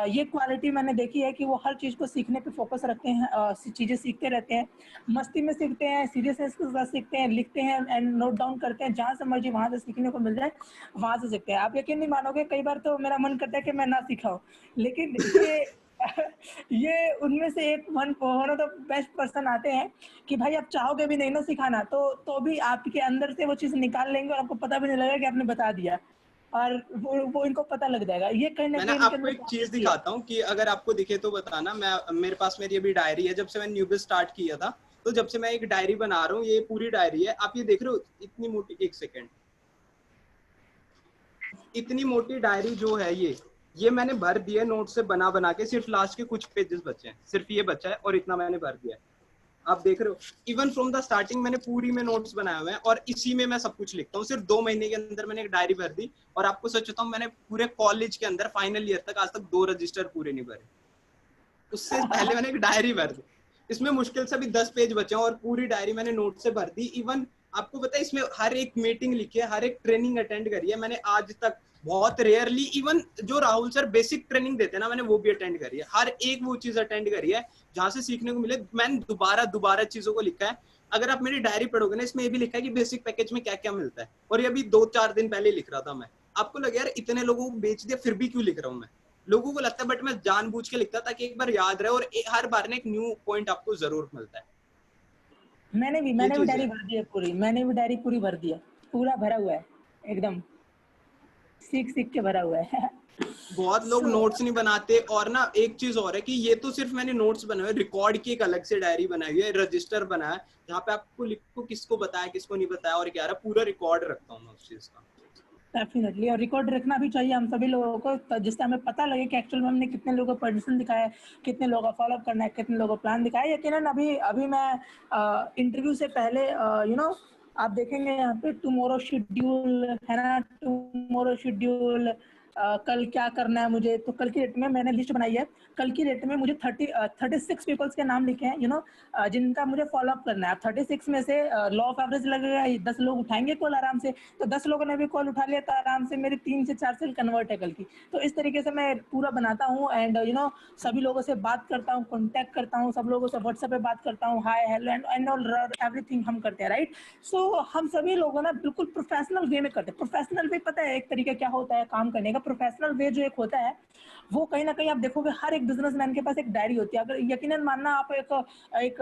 ये क्वालिटी मैंने देखी है कि वो हर चीज़ को सीखने पे फोकस रखते हैं, चीज़ें सीखते रहते हैं, मस्ती में सीखते हैं, सीरियसनेस के साथ सीखते हैं, लिखते हैं एंड नोट डाउन करते हैं, जहाँ से मर्जी वहाँ से सीखने को मिल जाए वहाँ से सीखते हैं। आप यकीन नहीं मानोगे, कई बार तो मेरा मन करता है कि मैं ना सीखा हूँ, लेकिन ये उनमें से एक one of the best person आते हैं कि भाई आप चाहोगे भी नहीं ना सिखाना तो भी आपके अंदर से वो चीज़ निकाल लेंगे और आपको पता भी नहीं लगेगा कि आपने बता दिया, और वो इनको पता लग जाएगा। ये कहीं ना मैं ना कहीं इनके आपको अंदर एक चीज दिखाता हूँ कि अगर आपको दिखे तो बताना। मैं मेरे पास मेरी अभी डायरी है, जब से मैंने न्यूबिस स्टार्ट किया था, तो जब से मैं एक डायरी बना रहा हूँ, ये पूरी डायरी है। आप ये देख रहे हो इतनी मोटी, एक सेकेंड, इतनी मोटी डायरी जो है ये मैंने भर दिया नोट से बना बना के, सिर्फ लास्ट के कुछ पेजेस बचे हैं, सिर्फ ये बचा है और इतना मैंने भर दिया है। आप देख रहे हो, इवन फ्रॉम द स्टार्टिंग मैंने पूरी में नोट्स बनाए हुए हैं और इसी में मैं सब कुछ लिखता हूँ। सिर्फ 2 महीने के अंदर मैंने एक डायरी भर दी। और आपको सच बताऊं, मैंने पूरे कॉलेज के अंदर फाइनल ईयर तक आज तक 2 रजिस्टर पूरे नहीं भरे। उससे पहले मैंने एक डायरी भर दी, इसमें मुश्किल से भी 10 पेज बचे हैं और पूरी डायरी मैंने नोट से भर दी। इवन आपको पता है, इसमें हर एक मीटिंग लिखी है, हर एक ट्रेनिंग अटेंड करी है मैंने आज तक। बहुत रेयरली इवन जो राहुल सर बेसिक ट्रेनिंग देते हैं ना, मैंने वो भी अटेंड करी है। हर एक वो चीज अटेंड करी है जहां से सीखने को मिले। मैंने दोबारा चीजों को लिखा है। अगर आप मेरी डायरी पढ़ोगे ना, इसमें ये भी लिखा है कि बेसिक पैकेज में क्या क्या मिलता है। और ये अभी 2-4 दिन पहले लिख रहा था मैं। आपको लगे यार इतने लोगों को बेच दिया फिर भी क्यों लिख रहा हूँ मैं, लोगों को लगता है, बट मैं जानबूझ के लिखता ताकि एक बार याद रहे और हर बार ना एक न्यू पॉइंट आपको जरूर मिलता है। मैंने भी ये चीज डायरी है। भर दी है पूरी, मैंने भी डायरी पूरी भर दी है, पूरा भरा हुआ है एकदम, सीख सीख के भरा हुआ है। बहुत लोग सो नोट्स नहीं बनाते। और ना एक चीज और है कि ये तो सिर्फ मैंने नोट्स बनाए हुए, रिकॉर्ड की एक अलग से डायरी बनाई है, रजिस्टर बनाया है, जहाँ पे आपको लिखो किसको बताया किसको नहीं बताया और क्या रहा, पूरा रिकॉर्ड रखता हूँ मैं उस चीज का। डेफिनेटली, और रिकॉर्ड रखना भी चाहिए हम सभी लोगों को, जिससे हमें पता लगे कि एक्चुअल में हमने कितने लोगों को परमिशन दिखाया है, कितने लोगों को फॉलोअप करना है, कितने लोगों को प्लान दिखाया है। यकीनन अभी अभी मैं इंटरव्यू से पहले आप देखेंगे यहाँ पे टुमारो शेड्यूल है ना, टुमारो शेड्यूल, कल क्या करना है मुझे, तो कल की डेट में मैंने लिस्ट बनाई है। कल की डेट में मुझे 36 पीपल्स के नाम लिखे हैं, जिनका मुझे फॉलोअप करना है। 36 में से लॉ ऑफ एवरेज लगेगा, 10 लोग उठाएंगे कॉल आराम से, तो 10 लोगों ने भी कॉल उठा लिया तो आराम से मेरी 3 से 4 सेल कन्वर्ट है कल की। तो इस तरीके से मैं पूरा बनाता हूँ एंड सभी लोगों से बात करता हूँ, कॉन्टैक्ट करता हूँ, सब लोगों से व्हाट्सएप पे बात करता हूँ, hi hello and all everything हम करते हैं, राइट। सो हम सभी लोगों ना बिल्कुल प्रोफेशनल वे में करते हैं। प्रोफेशनल वे पता है एक तरीका क्या होता है काम करने का? प्रोफेशनल वे जो एक होता है वो कहीं ना कहीं आप देखोगे हर एक बिजनेसमैन के पास एक डायरी होती है। अगर यकीनन मानना, आप एक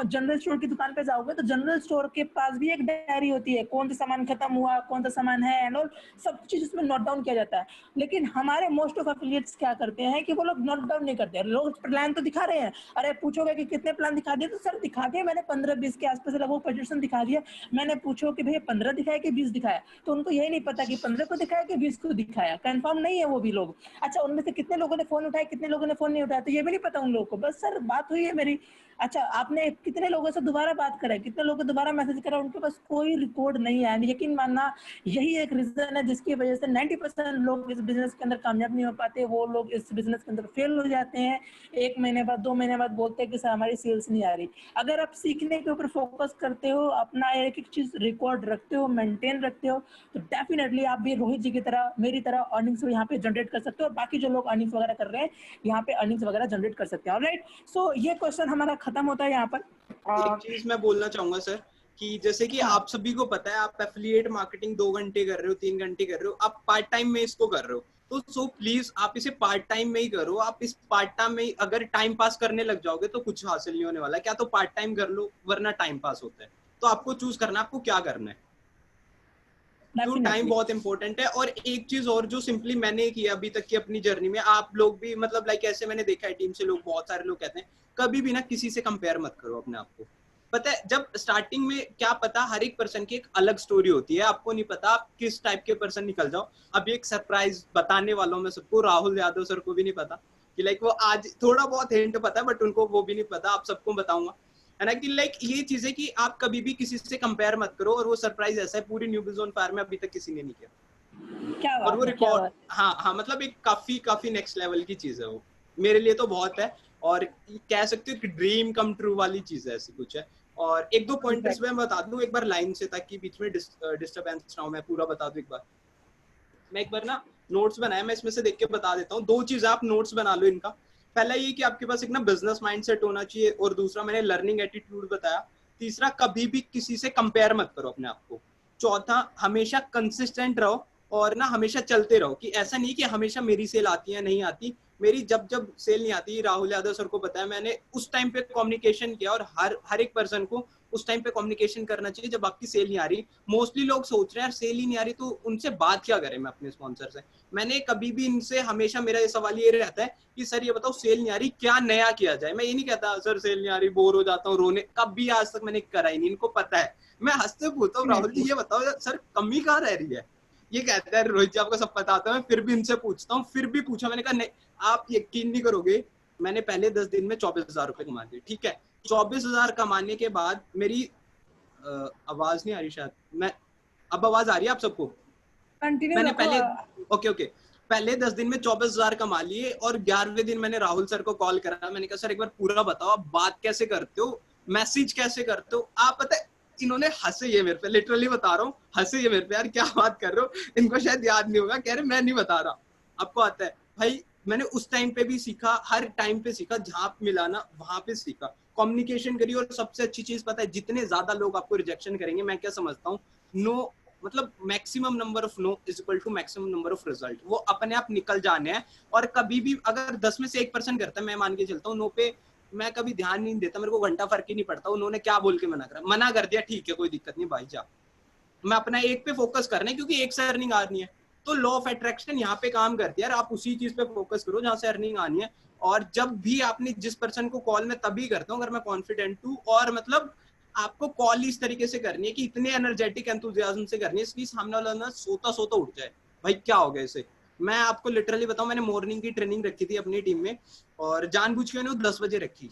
जनरल स्टोर की दुकान पे जाओगे तो जनरल स्टोर के पास भी एक डायरी होती है, कौन सा सामान खत्म हुआ, कौन सा सामान है एंड ऑल, सब चीज उसमें नोट डाउन किया जाता है। लेकिन हमारे मोस्ट ऑफ एफिलिएट्स क्या करते हैं कि वो लोग नोट डाउन नहीं करते, लोग प्लान तो दिखा रहे हैं। अरे पूछोगे कि कितने प्लान दिखा दिए, तो सर दिखा दिए मैंने 15-20 के आसपास लगभग प्रेजेंटेशन दिखा दिया। मैंने पूछो कि भैया 15 दिखाया कि 20 दिखाया, तो उनको यही नहीं पता कि 15 को दिखाया कि 20 को दिखाया, कंफर्म नहीं है वो भी लोग। अच्छा, उनमें से कितने लोगों ने फोन उठाया, कितने लोगों ने फोन नहीं उठाया, तो ये भी नहीं पता उन लोगों को। बस सर बात हुई है मेरी, अच्छा आपने कितने लोगों से दोबारा बात करा, कितने लोगों को दोबारा मैसेज करा, उनके पास कोई रिकॉर्ड नहीं है। यकीन मानना यही एक रीजन है जिसकी वजह से 90% लोग इस बिजनेस के अंदर कामयाब नहीं हो पाते। वो लोग इस बिजनेस के अंदर फेल हो जाते हैं, 1 महीने बाद 2 महीने बाद बोलते हैं कि सर हमारी सेल्स नहीं आ रही। अगर आप सीखने के ऊपर फोकस करते हो, अपना एक एक चीज रिकॉर्ड रखते हो, मेंटेन रखते हो, तो डेफिनेटली आप भी रोहित जी की तरह, मेरी तरह अर्निंग्स यहाँ पे जनरेट कर सकते हो, और बाकी जो लोग अर्निंग्स वगैरह कर रहे हैं यहाँ पे अर्निंग्स वगैरह जनरेट कर सकते हैं। ऑलराइट, सो ये क्वेश्चन हमारा खत्म होता है यहाँ पर। एक चीज मैं बोलना चाहूंगा सर, कि जैसे कि आप सभी को पता है आप एफिलिएट मार्केटिंग 2 घंटे कर रहे हो, 3 घंटे कर रहे हो, आप पार्ट टाइम में इसको कर रहे हो, तो सो प्लीज आप इसे पार्ट टाइम में ही करो। आप इस पार्ट टाइम में अगर टाइम पास करने लग जाओगे तो कुछ हासिल नहीं होने वाला। क्या तो पार्ट टाइम कर लो, वरना टाइम पास होता है। तो आपको चूज करना आपको क्या करना है। तो टाइम डेफिनेटली। बहुत इंपॉर्टेंट है। और एक चीज और जो सिंपली मैंने किया अभी तक की अपनी जर्नी में, आप लोग भी मतलब लाइक ऐसे मैंने देखा है टीम से लोग, बहुत सारे लोग कहते हैं कभी भी ना किसी से कंपेयर मत करो अपने आप को। पता है जब स्टार्टिंग में क्या पता, हर एक पर्सन की एक अलग स्टोरी होती है, आपको नहीं पता आप किस टाइप के पर्सन निकल जाओ। अभी एक सरप्राइज बताने वालों में सबको, राहुल यादव सर को भी नहीं पता कि लाइक वो आज थोड़ा बहुत हिंट पता है, बट उनको वो भी नहीं पता, आप सबको बताऊंगा है ना कि लाइक ये चीजें कि आप कभी भी किसी से कंपेयर मत करो। और वो सरप्राइज ऐसा है पूरी न्यू बिजोन फायर में अभी तक किसी ने नहीं किया। क्या और वो बात है, क्या रिकॉर्ड, बात हाँ हाँ, मतलब एक काफी काफी नेक्स्ट लेवल की चीज है वो, मेरे लिए तो बहुत है। और कह सकते हो कि ड्रीम कम ट्रू वाली चीज है, ऐसी कुछ है। और एक दो है। Pointers exact. मैं बता दूं एक बार लाइन से, ताकि बीच में डिस्टर्बेंस ना हो, मैं पूरा बता दूं एक बार। मैं एक बार ना नोट्स बनाया, मैं इसमें से देख के बता देता हूँ। 2 चीजें आप नोट्स बना लो इनका। पहला ये कि आपके पास एक ना बिजनेस माइंडसेट होना चाहिए, और दूसरा मैंने लर्निंग एटीट्यूड बताया। तीसरा, कभी भी किसी से कंपेयर मत करो अपने आप को। चौथा, हमेशा कंसिस्टेंट रहो, और ना हमेशा चलते रहो। कि ऐसा नहीं कि हमेशा मेरी सेल आती है नहीं आती, मेरी जब जब सेल नहीं आती, राहुल यादव सर को बताया मैंने, उस टाइम पे कम्युनिकेशन किया। और हर एक पर्सन को उस टाइम पे कम्युनिकेशन करना चाहिए जब आपकी सेल नहीं आ रही। मोस्टली लोग सोच रहे हैं यार सेल ही नहीं आ रही तो उनसे बात क्या करें मैं अपने स्पॉन्सर से। मैंने कभी भी इनसे, हमेशा मेरा ये सवाल ये रहता है कि सर ये बताओ सेल नहीं आ रही, क्या नया किया जाए। मैं ये नहीं कहता सर सेल नहीं आ रही बोर हो जाता हूँ रोने, कभी आज तक मैंने करा ही नहीं, इनको पता है। मैं हंसते पूछता हूँ राहुल जी ये बताओ सर कमी कहाँ रह रही है। ये कहता है रोहित जी आपको सब पता आता है, फिर भी इनसे पूछता हूँ। फिर भी पूछा, मैंने कहा नहीं, आप यकीन नहीं करोगे, मैंने पहले 10 दिन में 24,000 रुपए कमा दिए। ठीक है, 24,000 कमाने के बाद मेरी आवाज नहीं आ रही शायद, मैं, अब आवाज आ रही है आप सबको। कंटिन्यू मैंने रखो। पहले, ओके ओके, पहले 10 दिन में 24,000 कमा लिए। और 11वें दिन मैंने राहुल सर को कॉल करा, मैंने कहा सर एक बार पूरा बताओ आप बात कैसे करते हो, मैसेज कैसे करते हो आप। पता है इन्होंने हंसे, ये मेरे पे, लिटरली बता रहा हूँ, हंसे ये मेरे पे, यार क्या बात कर रहे हो, इनको शायद याद नहीं होगा। कह रहे मैं नहीं बता रहा, आपको आता है भाई। मैंने उस टाइम पे भी सीखा, हर टाइम पे सीखा, जहां मिला ना वहां पे सीखा। कम्युनिकेशन करिए। और सबसे अच्छी चीज पता है, जितने ज्यादा लोग आपको रिजेक्शन करेंगे, मैं क्या समझता हूँ, नो मतलब maximum number of no is equal to maximum number of result, वो अपने आप निकल जाने हैं। और कभी भी अगर 10 में से 1% करता है, मैं मान के चलता हूँ नो पे, मैं कभी ध्यान नहीं देता, मेरे को घंटा फर्क ही नहीं पड़ता उन्होंने क्या बोल के मना करा, मना कर दिया ठीक है कोई दिक्कत नहीं भाई जा, मैं अपना एक पे फोकस करना है क्योंकि एक से अर्निंग आ रही है। तो लॉ ऑफ अट्रैक्शन यहाँ पे काम करती है यार, आप उसी चीज पे फोकस करो जहां से अर्निंग आनी है। और जब भी आपने जिस पर्सन को कॉल, में तभी करता हूँ अगर मैं कॉन्फिडेंट हूँ, और मतलब आपको कॉल इस तरीके से करनी है कि इतने एनर्जेटिक एंथुजियाज्म से करनी है इसलिए सामने वाला ना सोता सोता उठ जाए, भाई क्या हो गया इसे। मैं आपको लिटरली बताऊं, मैंने मॉर्निंग की ट्रेनिंग रखी थी अपनी टीम में, और जानबूझ के मैंने 10 बजे रखी।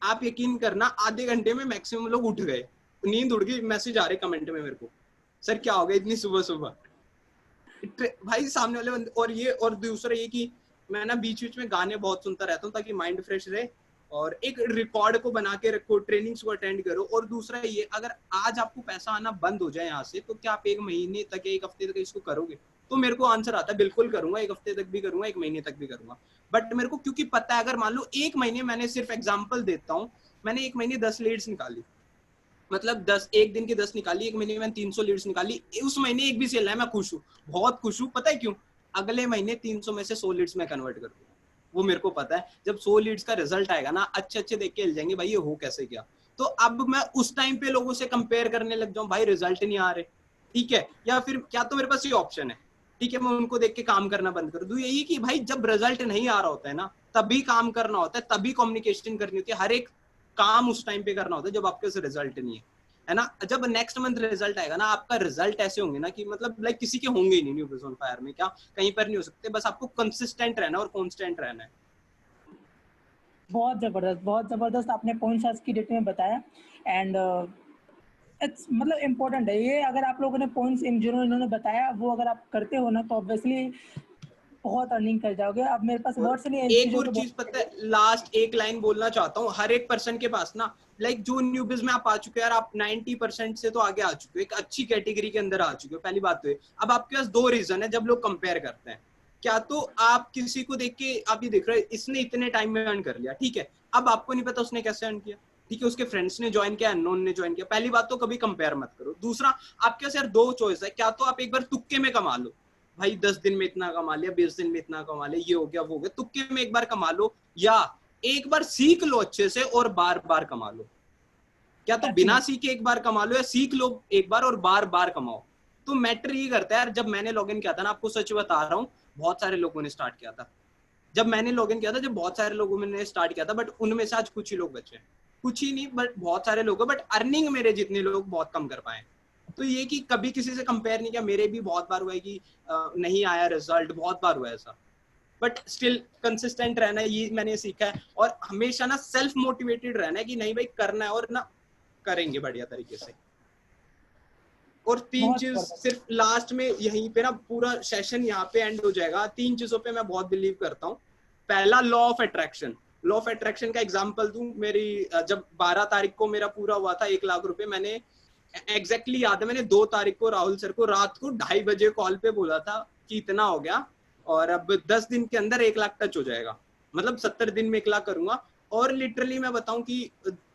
आप यकीन करना आधे घंटे में मैक्सिमम लोग उठ गए, नींद उड़ गई, मैसेज आ रहे कमेंट में मेरे को, सर क्या हो गया इतनी सुबह सुबह। भाई सामने वाले बंदे, और ये, और दूसरा ये कि मैं ना बीच बीच में गाने बहुत सुनता रहता हूँ ताकि माइंड फ्रेश रहे। और एक रिकॉर्ड को बना के रखो, ट्रेनिंग्स को अटेंड करो। और दूसरा ये, अगर आज आपको पैसा आना बंद हो जाए यहाँ से, तो क्या आप 1 महीने तक, 1 हफ्ते तक इसको करोगे। तो मेरे को आंसर आता है बिल्कुल करूंगा, 1 हफ्ते तक भी करूंगा, 1 महीने तक भी करूंगा। बट मेरे को क्योंकि पता है, अगर मान लो 1 महीने, मैंने सिर्फ एग्जाम्पल देता हूँ, मैंने 1 महीने 10 लीड्स निकाली, मतलब 10 एक दिन की 10 निकाली, 1 महीने में 300 लीड्स निकाली, उस महीने एक भी सेल है, मैं खुश हूँ, बहुत खुश हूँ। पता है क्यों, अगले महीने 300 में से 100 लीड्स में कन्वर्ट कर दूंगा। वो मेरे को पता है जब 100 लीड्स का रिजल्ट आएगा ना, अच्छे अच्छे देख के हिल जाएंगे भाई ये हो कैसे गया। तो अब मैं उस टाइम पे लोगों से कंपेयर करने लग जाऊं, भाई रिजल्ट नहीं आ रहे, ठीक है, या फिर क्या, तो मेरे पास ये ऑप्शन है, ठीक है, मैं उनको देख के काम करना बंद कर दूं। यही कि भाई जब रिजल्ट नहीं आ रहा होता है ना, तभी काम करना होता है, तभी कम्युनिकेशन करनी होती है, हर एक काम उस टाइम पे करना होता है जब आपके पास रिजल्ट नहीं है ना। जब नेक्स्ट मंथ रिजल्ट आएगा ना, आपका रिजल्ट ऐसे होंगे ना कि मतलब लाइक किसी के होंगे ही नहीं न्यू बिजनेस फायर में, क्या कहीं पर नहीं हो सकते, बस आपको कंसिस्टेंट रहना और कांस्टेंट रहना है। बहुत जबरदस्त आपने पॉइंट्स आज की डेट में बताया। एंड इट्स मतलब इम्पोर्टेंट है ये, अगर आप लोगों ने पॉइंट्स इन जो इन्होंने बताया वो अगर आप करते हो ना, तो ऑब्वियसली बहुत अर्निंग कर जाओगे। अब मेरे पास और वर्ड्स नहीं है इन एक चीज़ों और को चीज बोलने पता के है, लिए। लास्ट एक लाइन बोलना चाहता हूँ, हर एक पर्सन के पास ना, लाइक जो न्यू बिज में आप आ चुके हैं यार, आप 90% से तो आगे आ चुके हो, एक अच्छी कैटेगरी के अंदर आ चुके हो, पहली बात तो है। अब आपके पास 2 रीजन है जब लोग कंपेयर करते हैं, क्या तो आप किसी को देख के आप ये देख रहे हो इसने इतने टाइम में अर्न कर लिया, ठीक है, अब आपको नहीं पता उसने कैसे अर्न किया, ठीक है, उसके फ्रेंड्स ने ज्वाइन किया, अननोन ने ज्वाइन किया, पहली बात तो कभी कंपेयर मत करो। दूसरा, आपके पास यार दो चॉइस है, क्या तो आप एक बार तुक्के में कमा लो, भाई 10 दिन में इतना कमा लिया, 20 दिन में इतना कमा लिया, ये हो गया वो हो गया, तुक्के में एक बार कमा लो, या एक बार सीख लो अच्छे से और बार बार कमा लो। क्या तो बिना सीखे एक बार कमा लो, या सीख लो एक बार और बार बार कमाओ। तो मैटर ये करता है यार, जब मैंने लॉगिन किया था ना, आपको सच बता रहा हूँ, बहुत सारे लोगों ने स्टार्ट किया था। जब मैंने लॉगिन किया था, जब बहुत सारे लोगों ने स्टार्ट किया था, बट उनमें से आज कुछ ही लोग बचे, कुछ ही नहीं बट बहुत सारे लोग, बट अर्निंग मेरे जितने लोग बहुत कम कर पाए। तो ये कि कभी किसी से कंपेयर नहीं किया, मेरे भी बहुत बार हुआ है कि नहीं आया रिजल्ट, बहुत बार हुआ ऐसा, बट स्टिल कंसिस्टेंट रहना है, ये मैंने सीखा है। और हमेशा ना सेल्फ मोटिवेटेड रहना है कि नहीं भाई करना है, और ना करेंगे बढ़िया तरीके से। और तीन चीज सिर्फ लास्ट में, यहीं पे ना पूरा सेशन यहाँ पे एंड हो जाएगा। तीन चीजों पे मैं बहुत बिलीव करता हूँ। पहला, law of attraction. Law of attraction का एग्जांपल दूं, मेरी जब 12 तारीख को मेरा पूरा हुआ था 1 लाख रुपए, मैंने एग्जैक्टली याद है, मैंने 2 तारीख को राहुल सर को रात को 2:30 बजे कॉल पे बोला था कि इतना हो गया और अब 10 दिन के अंदर 1 लाख टच हो जाएगा, मतलब 70 दिन में 1 लाख करूंगा। और लिटरली मैं बताऊं कि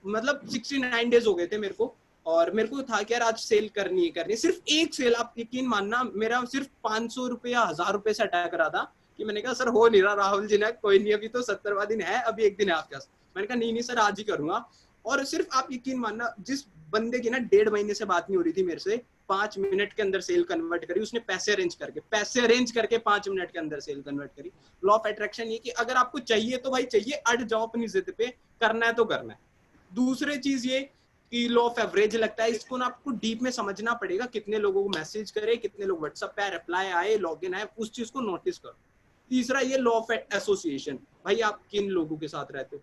मतलब 69 डेज हो गए थे मेरे को, और मेरे को था कि यार आज सेल करनी है। सिर्फ एक सेल, आप यकीन मानना, मेरा सिर्फ 500 रुपए या 1000 रुपए से अटैक रहा था कि मैंने कहा सर हो नहीं रहा राहुल जी ने, कोई नहीं अभी तो 70वां दिन है, अभी 1 दिन है आपके पास। मैंने कहा नहीं सर आज ही करूंगा। और सिर्फ आप यकीन मानना, जिस बंदे की ना 1.5 महीने से बात नहीं हो रही थी मेरे से, 5 मिनट के अंदर सेल कन्वर्ट करी उसने, पैसे अरेंज करके 5 मिनट के अंदर सेल कन्वर्ट करी। लॉ ऑफ अट्रैक्शन ये कि अगर आपको चाहिए तो भाई चाहिए, अड़ जाओ अपनी जिद पे, करना है तो करना है। दूसरी चीज ये कि लॉ ऑफ एवरेज लगता है, इसको ना आपको डीप में समझना पड़ेगा, कितने लोगों को मैसेज करे, कितने लोग व्हाट्सएप पे रिप्लाई आए, लॉगिन आए, उस चीज को नोटिस करो। तीसरा ये लॉ ऑफ एसोसिएशन, भाई आप किन लोगों के साथ रहते हो,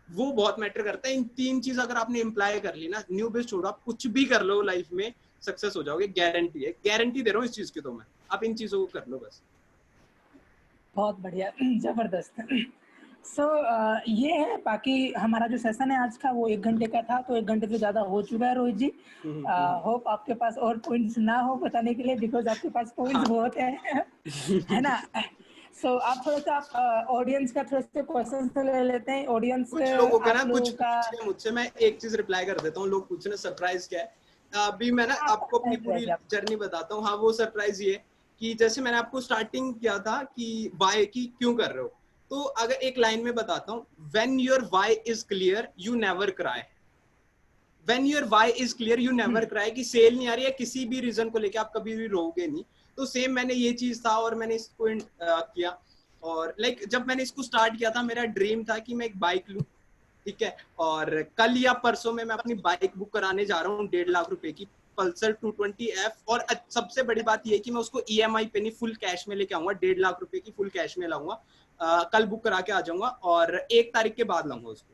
वो बहुत मैटर करता है। इन 3 चीज अगर आपने इम्प्लाई कर ली ना, न्यू बेस छोड़ो, आप कुछ भी कर लो लाइफ में सक्सेस हो जाओगे, गारंटी है, गारंटी दे रहा हूँ इस चीज की। तो मैं, आप इन चीजों को कर लो बस। बहुत बढ़िया, जबरदस्त। सो ये है, बाकी हमारा जो सेशन है आज का वो 1 घंटे का था, तो 1 घंटे से ज्यादा हो चुका है रोहित जी। होप आपके पास और पॉइंट्स ना हो बताने के लिए, बिकॉज आपके पास पॉइंट्स बहुत है ना। सो आप थोड़ा सा, आप ऑडियंस का थोड़ा सा क्वेश्चन ले लेते हैं। ऑडियंस कुछ लोगों का ना, कुछ का मुझसे, मैं एक चीज रिप्लाई कर देता हूँ, लोग पूछ रहे सरप्राइज क्या है। अभी मैं ना आपको अपनी पूरी जर्नी बताता हूँ। हाँ, वो सरप्राइज ये कि जैसे मैंने आपको स्टार्टिंग किया था कि वाई की क्यों कर रहे हो, तो अगर एक लाइन में बताता हूँ, when your why is clear you never cry. When your why is clear you never cry, कि सेल नहीं आ रही है किसी भी रीजन को लेके आप कभी भी रोओगे नहीं। तो सेम मैंने ये चीज था और मैंने इसको किया। और लाइक जब मैंने इसको स्टार्ट किया था, मेरा ड्रीम था कि मैं एक बाइक लूं, ठीक है, और कल या परसों में मैं अपनी बाइक बुक कराने जा रहा हूँ 1.5 लाख रुपए की, पल्सर 220F। और सबसे बड़ी बात ये है कि मैं उसको EMI पे नहीं, फुल कैश में लेके आऊंगा, 1.5 लाख रुपए की फुल कैश में लाऊंगा। कल बुक करा के आ जाऊंगा और 1 तारीख के बाद लाऊंगा उसको।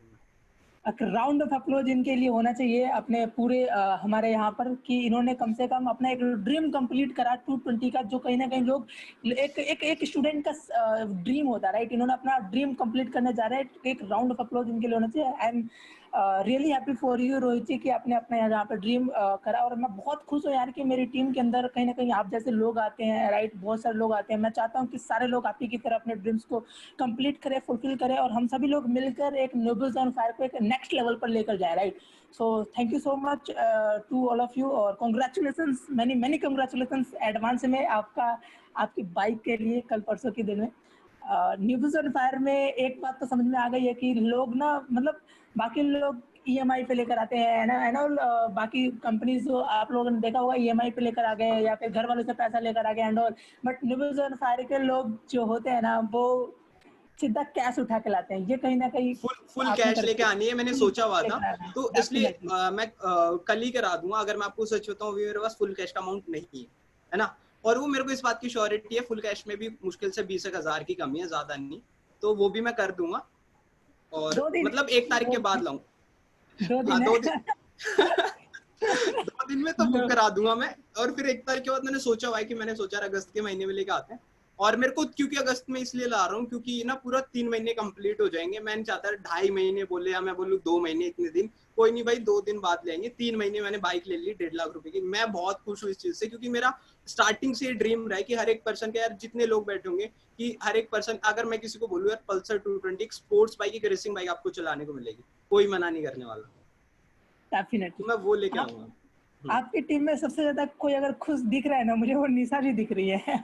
राउंड ऑफ अप्रोच इनके लिए होना चाहिए अपने पूरे हमारे यहाँ पर, कि इन्होंने कम से कम अपना एक ड्रीम कंप्लीट करा 220 का, जो कहीं ना कहीं लोग एक स्टूडेंट का ड्रीम होता है, राइट। इन्होंने अपना ड्रीम कंप्लीट करने जा रहे हैं, एक राउंड ऑफ अप्रोच इनके लिए होना चाहिए। I am really happy for you Rohit ji कि आपने अपना यहाँ पे ड्रीम करा। और मैं बहुत खुश हूँ यार कि मेरी टीम के अंदर कहीं ना कहीं आप जैसे लोग आते हैं, राइट, बहुत सारे लोग आते हैं। मैं चाहता हूँ कि सारे लोग आप ही की तरह अपने ड्रीम्स को कंप्लीट करें, फुलफिल करें, और हम सभी लोग मिलकर एक नोबल्स ऑन फायर को एक नेक्स्ट लेवल पर लेकर जाए, right. So thank you so much to all of you, और congratulations, many many congratulations advance में आपकी बाइक के लिए कल परसों के दिन में। न्यूबल्स ऑन फायर में एक बात तो समझ में आ गई है कि लोग ना, मतलब बाकी लोग EMI पे लेकर आते हैं ना, बाकी कंपनीज जो आप लोगों ने देखा होगा EMI पे लेकर आ गए, या फिर घर वालों से पैसा लेकर आ गए and all. But newbies on fire के लोग जो होते हैं ना, वो सीधा कैश उठा के लाते हैं। ये कहीं ना कहीं फुल कैश लेके आनी है, मैंने सोचा हुआ था। तो इसलिए मैं कल ही करा दूंगा। अगर मैं आपको सच बताऊं, मेरे पास फुल कैश का अमाउंट नहीं है ना, और वो मेरे को इस बात की श्योरिटी है, फुल कैश में भी मुश्किल से 20,000 की कमी है, ज्यादा नहीं। तो वो भी मैं कर दूंगा, और मतलब 1 तारीख के बाद लाऊं। 2 दिन 2 दिन 2 दिन में तो बुक करा दूंगा मैं। और फिर 1 तारीख के बाद मैंने सोचा हुआ है कि मैंने सोचा अगस्त के महीने में लेके आते हैं। और मेरे को क्योंकि अगस्त में इसलिए ला रहा हूँ क्योंकि ना पूरा 3 महीने कंप्लीट हो जाएंगे। मैं नहीं चाहता 2.5 महीने बोले या मैं बोलूँ 2 महीने, इतने दिन कोई नहीं भाई, 2 दिन बाद ले आएंगे। 3 महीने मैंने बाइक ले ली 1.5 लाख रुपए की। मैं बहुत खुश हूँ इस चीज से, क्योंकि मेरा स्टार्टिंग से ड्रीम रहा है कि हर एक पर्सन का, यार जितने लोग बैठे होंगे, कि हर एक पर्सन, अगर मैं किसी को बोलूँ यार पल्सर 220 स्पोर्ट्स बाइक, एक रेसिंग बाइक आपको चलाने को मिलेगी, कोई मना नहीं करने वाला। डेफिनेटली। तो मैं वो लेके आप आऊंगा। आपकी टीम में सबसे ज्यादा कोई अगर खुश दिख रहा है ना, मुझे वो निशा जी दिख रही है।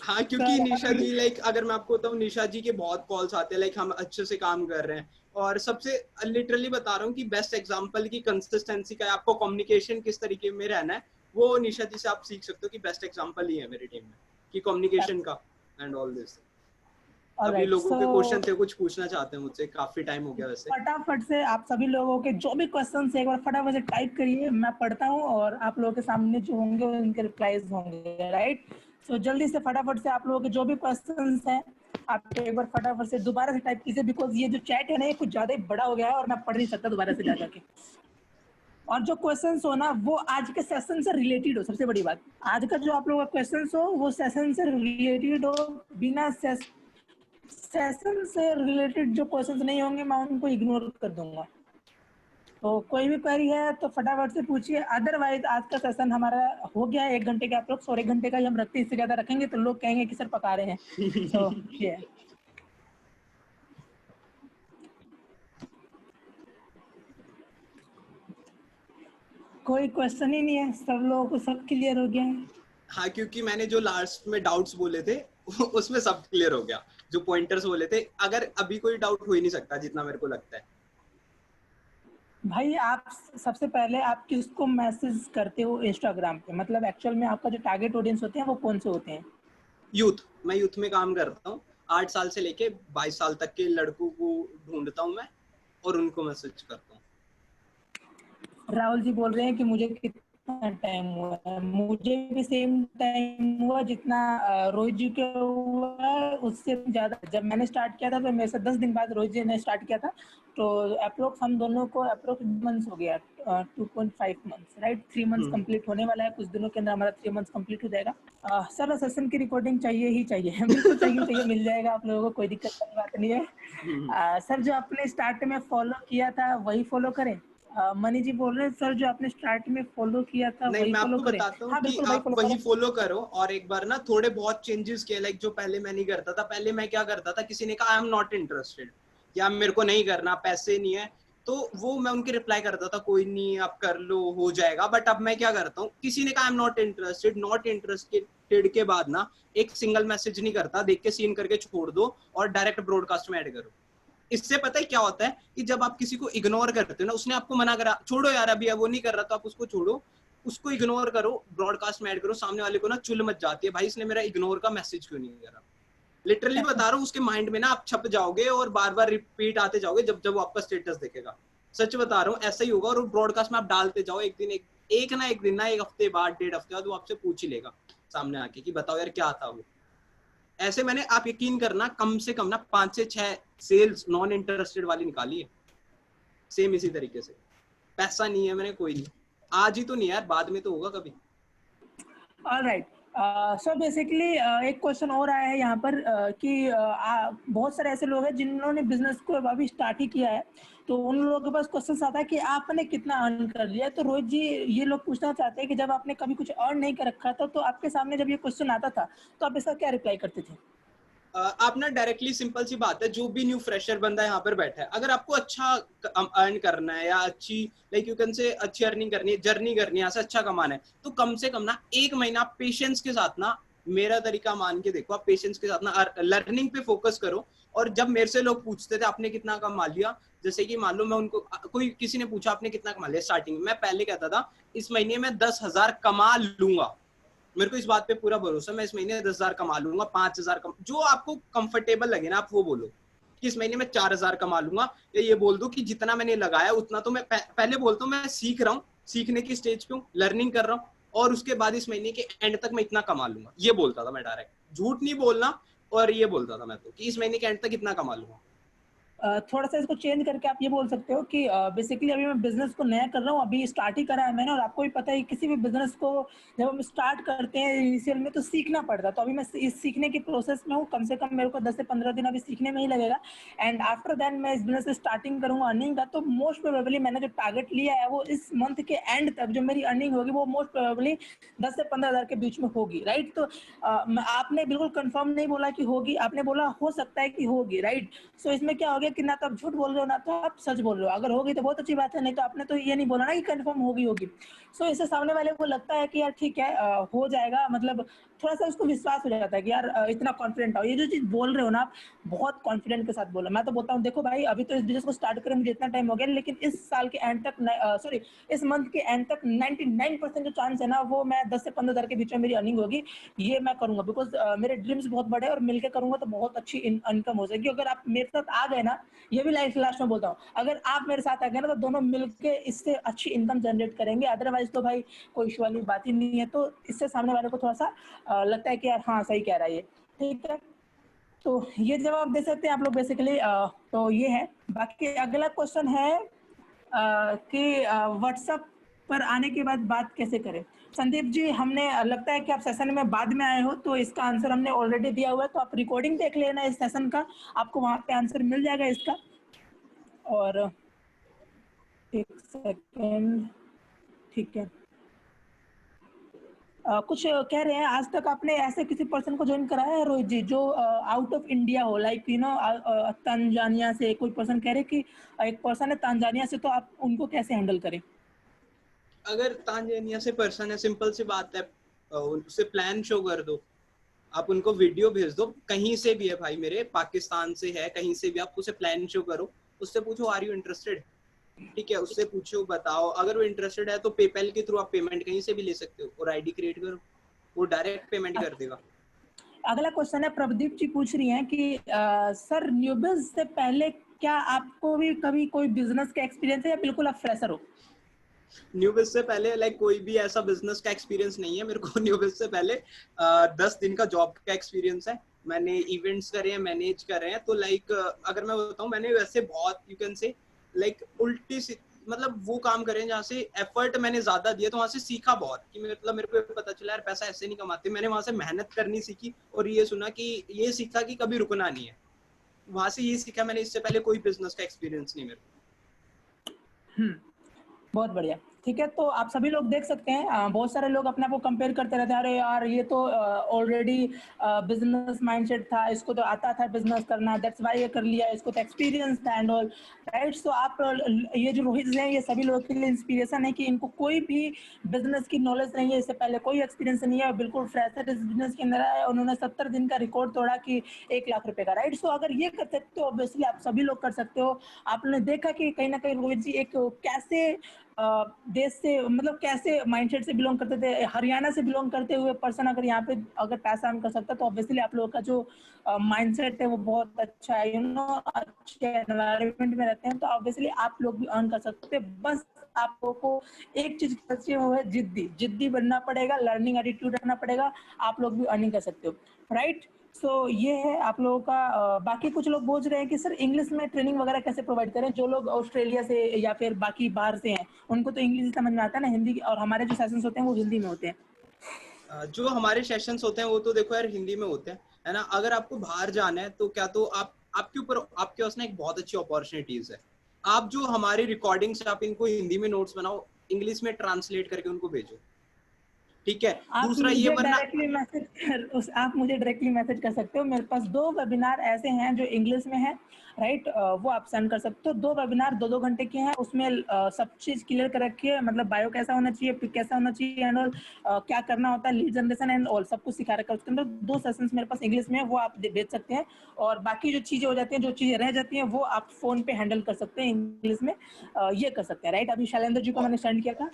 हाँ, तो क्योंकि निशा जी लाइक अगर मैं आपको बताऊं, निशा जी के बहुत कॉल्स आते हैं, लाइक हम अच्छे से काम कर रहे हैं। और सबसे लिटरली बता रहा हूँ कि बेस्ट एग्जांपल की कंसिस्टेंसी का, आपको कम्युनिकेशन किस तरीके में रहना है, वो निशा जी से आप सीख सकते हो कि बेस्ट एग्जांपल ही है मेरी टीम में कि कम्युनिकेशन का एंड ऑल दिस। अभी ऑलराइट, लोगों सो के क्वेश्चन थे, कुछ पूछना चाहते हैं मुझसे, काफी टाइम हो गया वैसे। फटाफट से आप सभी लोगों के जो भी क्वेश्चन है एक बार फटाफट से टाइप करिए, मैं पढ़ता हूँ और आप लोगों के सामने जो होंगे उनके रिप्लाईज होंगे, राइट। सो जल्दी से फटाफट से आप लोगों के जो भी क्वेश्चन हैं आप एक बार फटाफट से दोबारा से टाइप कीजिए, बिकॉज ये जो चैट है ना ये कुछ ज्यादा ही बड़ा हो गया है और मैं पढ़ नहीं सकता दोबारा से जा जाके। और जो क्वेश्चंस हो ना वो आज के सेशन से रिलेटेड हो, सबसे बड़ी बात आज का जो आप लोगों का क्वेश्चंस हो वो सेशन से रिलेटेड हो, बिना सेशन से रिलेटेड जो क्वेश्चंस नहीं होंगे मैं उनको इग्नोर कर दूंगा। तो कोई भी क्वेरी है तो फटाफट से पूछिए, अदरवाइज आज का सेशन हमारा हो गया है 1 घंटे के अप्रोक्स, और 1 घंटे का ही हम रखते हैं, इससे ज्यादा रखेंगे तो लोग कहेंगे कि सर पका रहे हैं। सो ये कोई क्वेश्चन ही नहीं है, सब लोगों को सब क्लियर हो गया है। हाँ, क्योंकि मैंने जो लास्ट में डाउट्स बोले थे उसमें सब क्लियर हो गया। जो पॉइंटर्स बोले थे, अगर अभी कोई डाउट हो ही नहीं सकता जितना मेरे को लगता है। भाई आप सबसे पहले आप किसको मैसेज करते हो इंस्टाग्राम पे, मतलब एक्चुअल में आपका जो टारगेट ऑडियंस होते हैं वो कौन से होते हैं? यूथ, मैं यूथ में काम करता हूँ। 8 साल से लेके 22 साल तक के लड़कों को ढूंढता हूँ मैं, और उनको मैसेज करता हूँ। राहुल जी बोल रहे हैं कि मुझे कितना टाइम हुआ है, मुझे भी सेम टाइम हुआ जितना रोहित जी को हुआ है, उससे ज्यादा। जब मैंने स्टार्ट किया था तो मेरे से 10 दिन बाद रोहित जी ने स्टार्ट किया था, तो अप्रोक्स हम दोनों को अप्रोक्स मंथ्स हो गया, 2.5 मंथ्स, राइट। 3 मंथ्स कंप्लीट होने वाला है, कुछ दिनों के अंदर हमारा 3 मंथ्स कंप्लीट हो जाएगा। सर सेशन की रिकॉर्डिंग चाहिए ही चाहिए। बिल्कुल चाहिए चाहिए, मिल जाएगा आप लोगों को, कोई दिक्कत वाली बात नहीं है। सर जो आपने स्टार्ट में फॉलो किया था वही फॉलो करें? मनी जी बोल रहे हैं सर जो आपने स्टार्ट में फॉलो किया था नहीं, वही मैं फॉलो आपको करें। बताता हूँ हाँ कि बिल्कुल वही आप फॉलो वही करें। फॉलो करो। और एक बार ना थोड़े बहुत चेंजेस किए, लाइक जो पहले मैं नहीं करता था। पहले मैं क्या करता था, किसी ने कहा आई एम नॉट इंटरेस्टेड या मेरे को नहीं करना, पैसे नहीं है, तो वो मैं उनके रिप्लाई करता था कोई नहीं आप कर लो हो जाएगा। बट अब मैं क्या करता हूँ, किसी ने कहा आई एम नॉट इंटरेस्टेड के बाद ना एक सिंगल मैसेज नहीं करता, देख के सीन करके छोड़ दो और डायरेक्ट ब्रॉडकास्ट में ऐड करो। इससे पता है क्या होता है कि जब आप किसी को इग्नोर करते हो ना, उसने आपको मना करा, छोड़ो यार अभी वो नहीं कर रहा, तो आप उसको छोड़ो, उसको इग्नोर करो, ब्रॉडकास्ट में ऐड करो, सामने वाले को ना चुल मच जाती है, भाई इसने मेरा इग्नोर का मैसेज क्यों नहीं करा। लिटरली बता रहा हूँ, उसके माइंड में ना आप छप जाओगे और बार बार रिपीट आते जाओगे जब जब वो आपका स्टेटस देखेगा। सच बता रहा हूँ, ऐसा ही होगा। और ब्रॉडकास्ट में आप डालते जाओ, एक दिन एक दिन ना, एक हफ्ते बाद, 1.5 हफ्ते बाद वो आपसे पूछ ही लेगा सामने आके कि बताओ यार क्या था वो। ऐसे मैंने, आप यकीन करना, कम से कम ना 5 से 6 सेल्स नॉन इंटरेस्टेड वाली निकाली है। सेम इसी तरीके से। पैसा नहीं है मैंने, कोई नहीं, आज ही तो नहीं यार, बाद में तो होगा कभी। ऑलराइट, सो बेसिकली एक क्वेश्चन और आया है यहाँ पर कि बहुत सारे ऐसे लोग हैं जिन्होंने बिजनेस को अभी स्टार्ट ही किया है, तो उन लोगों के पास क्वेश्चन आता है कि आपने कितना अर्न कर लिया। तो रोहित जी ये लोग पूछना चाहते हैं कि जब आपने कभी कुछ अर्न नहीं कर रखा था तो आपके सामने जब ये क्वेश्चन आता था तो आप इसका क्या रिप्लाई करते थे? आप ना डायरेक्टली, सिंपल सी बात है, जो भी न्यू फ्रेशर बंदा यहाँ पर बैठा है, अगर आपको अच्छा अर्न करना है या अच्छी, लाइक यू कैन से अच्छी अर्निंग करनी है, जर्नी करनी है, यहाँ से अच्छा कमाना है, तो कम से कम ना 1 महीना पेशेंस के साथ ना, मेरा तरीका मान के देखो, आप पेशेंस के साथ ना लर्निंग पे फोकस करो। और जब मेरे से लोग पूछते थे आपने कितना कमा लिया, जैसे कि मान लो मैं उनको, कोई किसी ने पूछा आपने कितना कमा लिया स्टार्टिंग में, मैं पहले कहता था इस महीने में 10,000 कमा लूंगा, मेरे को इस बात पे पूरा भरोसा, मैं इस महीने 10,000 कमा लूंगा, 5,000 जो आपको कंफर्टेबल लगे ना आप वो बोलो, कि इस महीने में 4,000 कमा लूंगा, या ये बोल दो कि जितना मैंने लगाया उतना तो मैं पहले बोलता हूँ, मैं सीख रहा हूँ, सीखने की स्टेज पे हूँ, लर्निंग कर रहा हूँ, और उसके बाद इस महीने के एंड तक मैं इतना कमा लूंगा, ये बोलता था मैं डायरेक्ट, झूठ नहीं बोलना। और ये बोलता था मैं तो कि इस महीने के एंड तक इतना कमा लूंगा। थोड़ा सा इसको चेंज करके आप ये बोल सकते हो कि बेसिकली अभी मैं बिजनेस को नया कर रहा हूँ, अभी स्टार्ट ही करा है मैंने, और आपको भी पता है किसी भी बिजनेस को जब हम स्टार्ट करते हैं इनिशियल में तो सीखना पड़ता है, तो अभी मैं इस सीखने की प्रोसेस में हूँ, कम से कम मेरे को 10 से 15 दिन अभी सीखने में ही लगेगा। एंड आफ्टर देन मैं इस बिजनेस से स्टार्टिंग करूँगा अर्निंग का, तो मोस्ट प्रोबेबली मैंने जो टारगेट लिया है वो इस मंथ के एंड तक जो मेरी अर्निंग होगी वो मोस्ट प्रोबेबली 10 से 15 हज़ार के बीच में होगी, राइट। तो आपने बिल्कुल कंफर्म नहीं बोला कि होगी, आपने बोला हो सकता है कि होगी, राइट। सो इसमें क्या हो गया लगे कि ना तो आप झूठ बोल रहे हो ना तो आप सच बोल रहे हो। अगर होगी तो बहुत अच्छी बात है, नहीं तो आपने तो ये नहीं बोला ना कि कंफर्म होगी। सो इससे सामने वाले को लगता है कि यार ठीक है, हो जाएगा, मतलब थोड़ा-सा उसको विश्वास हो जाता है कि यार इतना कॉन्फिडेंट हो। ये जो चीज़ बोल रहे हो ना आप, बहुत कॉन्फिडेंट के साथ बोलो। मैं तो बोलता हूँ देखो भाई, अभी तो इस बिज़नेस को स्टार्ट करे मुझे इतना टाइम हो गया, लेकिन इस साल के एंड तक सॉरी, इस मंथ के एंड तक 99% जो चांस है ना, वो मैं 10 से 15,000 के बीच में मेरी अर्निंग होगी। ये मैं करूँगा बिकॉज़ मेरे ड्रीम्स बहुत बड़े हैं और मिलके करूँगा तो बहुत अच्छी इनकम हो जाएगी। अगर आप मेरे साथ आ गए ना, ये भी लाइफ लास्ट में बोलता हूँ, अगर आप मेरे साथ आ गए ना तो दोनों मिलके इससे अच्छी इनकम जनरेट करेंगे। अदरवाइज़ तो भाई कोई इश्यू वाली बात ही नहीं है। तो इससे सामने वाले को थोड़ा-सा लगता है कि यार हाँ, सही कह रहा है ये। ठीक है? तो ये जवाब दे सकते हैं आप लोग बेसिकली। तो ये है। बाकी अगला क्वेश्चन है कि व्हाट्सएप पर आने के बाद बात कैसे करें? संदीप जी, हमने लगता है कि आप सेशन में बाद में आए हो, तो इसका आंसर हमने ऑलरेडी दिया हुआ है, तो आप रिकॉर्डिंग देख लेना इस सेशन का, आपको वहाँ पे आंसर मिल जाएगा इसका। और 1 सेकंड, ठीक है। कुछ कह रहे हैं, आज तक आपने ऐसे किसी पर्सन को जॉइन कराया है रोहित जी, जो आउट ऑफ इंडिया हो, लाइक यू नो तंजानिया से कोई पर्सन कह रहे कि एक पर्सन है तंजानिया से, तो आप उनको कैसे हैंडल करें? अगर तांजानिया से पर्सन है, सिंपल सी बात है, उससे प्लान शो कर दो, आप उनको वीडियो भेज दो, कहीं से भी है भाई, मेरे पाकिस्तान से है, कहीं से भी, आप उसे प्लान शो करो, उससे पूछो आर यू इंटरेस्टेड, ठीक है, उससे पूछो, बताओ, अगर वो इंटरेस्टेड है तो पेपैल के थ्रू आप पेमेंट कहीं से भी ले सकते हो और आईडी क्रिएट करो, वो डायरेक्ट पेमेंट कर देगा। अगला क्वेश्चन है, प्रभदीप जी पूछ रही हैं कि सर न्यूबिज से पहले क्या आपको भी कभी कोई बिजनेस का एक्सपीरियंस है या बिल्कुल आप फ्रेशर हो? न्यूबिज से पहले लाइक कोई भी ऐसा बिजनेस का एक्सपीरियंस नहीं है मेरे को। न्यूबिज से पहले 10 दिन का जॉब का एक्सपीरियंस है, मैंने इवेंट्स करे हैं, मैनेज करे हैं, तो लाइक अगर मैं बताऊं, मैंने वैसे बहुत यू कैन से लाइक उल्टी सी, मतलब वो काम करे जहाँ से एफर्ट मैंने ज्यादा दिया, तो वहां से सीखा बहुत, कि मतलब मेरे को पता चला यार पैसा ऐसे नहीं कमाते, मैंने वहां से मेहनत करनी सीखी, और ये सुना कि ये सीखा कि कभी रुकना नहीं है, वहां से ये सीखा मैंने, इससे पहले कोई बिजनेस का एक्सपीरियंस नहीं मेरे हम्म, बहुत बढ़िया। ठीक है, तो आप सभी लोग देख सकते हैं, बहुत सारे लोग अपने आप को कंपेयर करते रहते हैं, अरे यार ये तो ऑलरेडी बिजनेस माइंडसेट था, इसको तो आता था बिजनेस करना, दैट्स व्हाई ये कर लिया, इसको तो एक्सपीरियंस था एंड ऑल, राइट? सो आप ये जो रोहित हैं, ये सभी लोगों के लिए इंस्पिरेशन है कि इनको कोई भी बिजनेस की नॉलेज नहीं है, इससे पहले कोई एक्सपीरियंस नहीं है, बिल्कुल फ्रेशर इस बिजनेस के अंदर है, उन्होंने 70 दिन का रिकॉर्ड तोड़ा कि 1 लाख रुपए का, राइट? सो अगर ये कर सकते हो, ऑब्वियसली आप सभी लोग कर सकते हो। आपने देखा कि कहीं ना कहीं रोहित जी एक कैसे देश से, मतलब कैसे माइंडसेट से बिलोंग करते थे, हरियाणा से बिलोंग करते हुए पर्सन अगर यहाँ पे अगर पैसा अर्न कर सकता है, तो ऑब्वियसली आप लोगों का जो माइंडसेट है वो बहुत अच्छा है, यू नो, अच्छे एनवायरनमेंट में रहते हैं, तो ऑब्वियसली आप लोग भी अर्न कर सकते हैं। बस आप लोगों को एक चीज चाहिए, वो है जिद्दी, जिद्दी बनना पड़ेगा, लर्निंग एटीट्यूड रखना पड़ेगा, आप लोग भी अर्निंग कर सकते हो, राइट? सो ये है आप लोगों का। बाकी कुछ लोग पूछ रहे हैं कि सर इंग्लिश में ट्रेनिंग वगैरह कैसे प्रोवाइड करें, जो लोग ऑस्ट्रेलिया से या फिर बाकी बाहर से हैं, उनको तो इंग्लिश समझ में आता है ना, हिंदी, और हमारे जो सेशंस होते हैं वो हिंदी में होते हैं। जो हमारे सेशंस होते हैं वो तो देखो यार हिंदी में होते हैं, है ना, अगर आपको बाहर जाना है तो क्या, तो आप आपके ऊपर, आपके पास ना एक बहुत अच्छी अपॉर्चुनिटीज है, आप जो हमारी रिकॉर्डिंग्स आप इनको हिंदी में नोट्स बनाओ, इंग्लिश में ट्रांसलेट करके उनको भेजो, ठीक है। आप दूसरा ये, मुझे वरना डायरेक्टली मैसेज आप मुझे डायरेक्टली मैसेज कर सकते हो, मेरे पास 2 वेबिनार ऐसे हैं जो इंग्लिश में है, राइट? वो आप सेंड कर सकते हो। 2 वेबिनार 2-2 घंटे के हैं, उसमें सब चीज क्लियर कर रखी है, मतलब बायो कैसा होना चाहिए, पिक कैसा होना चाहिए एंड ऑल, क्या करना होता है, लीड जनरेशन एंड ऑल, सब कुछ सिखा रखा है उसके अंदर। 2 सेशंस मेरे पास इंग्लिश में है, वो आप भेज सकते हैं, और बाकी जो चीजें हो जाती हैं, जो चीजें रह जाती हैं, वो आप फोन पे हैंडल कर सकते हैं इंग्लिश में, ये कर सकते हैं, राइट? अभी शैलेंद्र जी को मैंने सेंड किया था,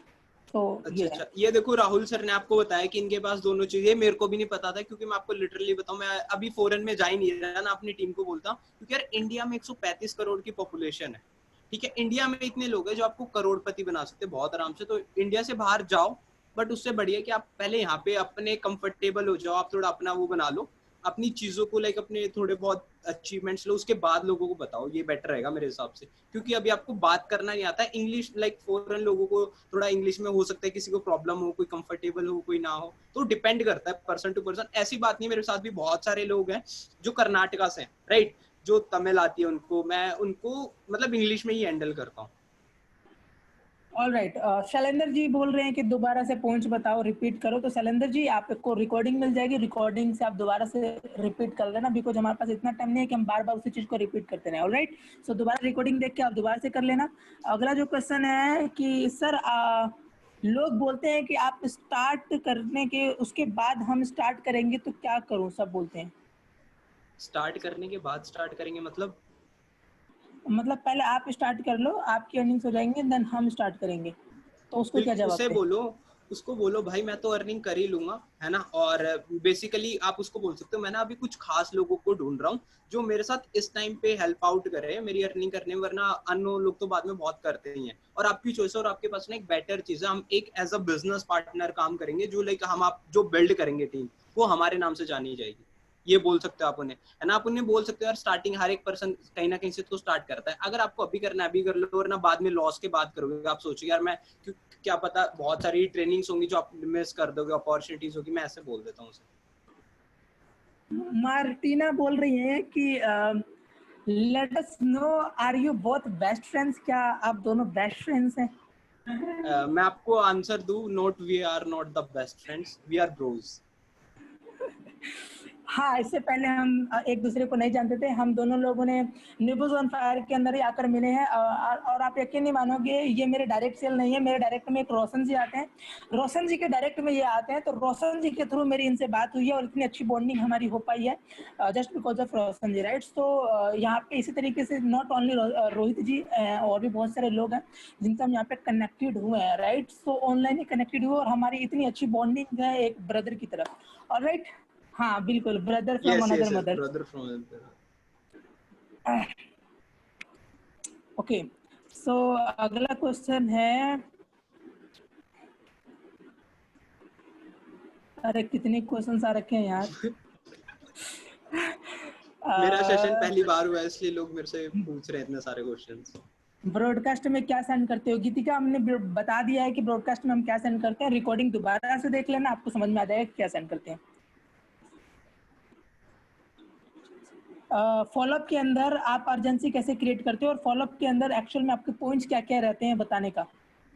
तो अच्छा ये है। अच्छा, ये देखो राहुल सर ने आपको बताया कि इनके पास दोनों चीजें, मेरे को भी नहीं पता था, क्योंकि मैं आपको लिटरली बताऊं, मैं अभी फॉरेन में जा ही नहीं रहा ना, अपनी टीम को बोलता हूँ, क्योंकि यार इंडिया में 135 करोड़ की पॉपुलेशन है, ठीक है, इंडिया में इतने लोग हैं जो आपको करोड़पति बना सकते हैं बहुत आराम से, तो इंडिया से बाहर जाओ, बट उससे बढ़िया कि आप पहले यहाँ पे अपने कंफर्टेबल हो जाओ, आप थोड़ा अपना वो बना लो, अपनी चीजों को लाइक अपने थोड़े बहुत अचीवमेंट्स लो, उसके बाद लोगों को बताओ, ये बेटर रहेगा मेरे हिसाब से, क्योंकि अभी आपको बात करना नहीं आता है इंग्लिश, लाइक फॉरेन लोगों को थोड़ा इंग्लिश में हो सकता है किसी को प्रॉब्लम हो, कोई कंफर्टेबल हो, कोई ना हो, तो डिपेंड करता है पर्सन टू पर्सन, ऐसी बात नहीं, मेरे साथ भी बहुत सारे लोग हैं जो कर्नाटका से हैं, राइट, जो तमिल आती है उनको, मैं उनको मतलब इंग्लिश में ही हैंडल करता हूँ। ऑल राइट, शैलेंद्र जी बोल रहे हैं कि दोबारा से पॉइंट्स बताओ, रिपीट करो। तो शैलेंद्र जी आपको रिकॉर्डिंग मिल जाएगी, रिकॉर्डिंग से आप दोबारा से रिपीट कर लेना, बिकॉज हमारे पास इतना टाइम नहीं है कि हम बार बार उसी चीज को रिपीट करते रहे। ऑल राइट, सो दोबारा रिकॉर्डिंग देख के आप दोबारा से कर लेना। अगला जो क्वेश्चन है कि सर लोग बोलते हैं कि आप स्टार्ट करने के उसके बाद हम स्टार्ट करेंगे तो क्या करूं, सब बोलते हैं। स्टार्ट करने के बाद स्टार्ट करेंगे मतलब पहले आप स्टार्ट कर लो, आपकी अर्निंग्स हो जाएंगे, देन हम स्टार्ट करेंगे, तो उसको क्या बिल्कुल जवाब उसे दें। बोलो, उसको बोलो भाई मैं तो अर्निंग कर ही लूंगा, है ना। और बेसिकली आप उसको बोल सकते हो मैं ना अभी कुछ खास लोगों को ढूंढ रहा हूँ जो मेरे साथ इस टाइम पे हेल्प आउट करे मेरी अर्निंग करने में, वरना अननोन लोग तो बाद में बहुत करते ही हैं। और आपकी चॉइस और आपके पास ना एक बेटर चीज है, हम एक एज अ बिजनेस पार्टनर काम करेंगे, जो लाइक हम आप जो बिल्ड करेंगे टीम वो हमारे नाम से जानी जाएगी। ये बोल सकते हो आप उन्हें, है ना। आप उन्हें बोल सकते हो यार स्टार्टिंग हर एक पर्सन कहीं ना कहीं से तो स्टार्ट करता है, अगर आपको अभी करना है अभी कर लो, और ना बाद में लॉस के बाद करोगे। आप सोचिए यार मैं क्या पता बहुत सारी ट्रेनिंग्स होंगी जो आप मिस कर दोगे, अपॉर्चुनिटीज होगी, मैं ऐसे बोल देता हूँ उसे। मार्टिना बोल रही है कि let us know are you both best friends, क्या आप दोनों बेस्ट फ्रेंड्स हैं। मैं आपको आंसर दूं, not we are not the best friends, we are bros. हाँ, इससे पहले हम एक दूसरे को नहीं जानते थे, हम दोनों लोगों ने नींबूज ऑन फायर के अंदर ही आकर मिले हैं। और आप यकीन नहीं मानोगे, ये मेरे डायरेक्ट सेल नहीं है, मेरे डायरेक्ट में एक रोशन जी आते हैं, रोशन जी के डायरेक्ट में ये आते हैं, तो रोशन जी के थ्रू मेरी इनसे बात हुई है और इतनी अच्छी बॉन्डिंग हमारी हो पाई है just because of Roshan ji, right. तो यहाँ पे इसी तरीके से नॉट ओनली रोहित जी, और भी बहुत सारे लोग हैं जिनसे हम यहाँ पे कनेक्टेड हुए हैं, राइट। सो ऑनलाइन ही कनेक्टेड हुए और हमारी इतनी अच्छी बॉन्डिंग है एक ब्रदर की तरफ। और राइट, हाँ बिल्कुल, brother from yes another yes yes, mother. Brother from another. Okay, so अगला क्वेश्चन है, अरे कितने क्वेश्चंस आ रखे हैं यार। मेरा सेशन पहली बार हुआ है इसलिए लोग मेरे से पूछ रहे हैं इतने सारे क्वेश्चंस। ब्रॉडकास्ट में क्या सेंड करते हो, गीतिका हमने बता दिया है कि ब्रॉडकास्ट में हम क्या सेंड करते हैं, रिकॉर्डिंग दोबारा से देख लेना, आपको समझ में आ जाएगा क्या सेंड करते हैं। फॉलोअप के अंदर आप अर्जेंसी कैसे क्रिएट करते हो और फॉलोअप के अंदर एक्चुअल में आपके पॉइंट्स क्या क्या रहते हैं बताने का,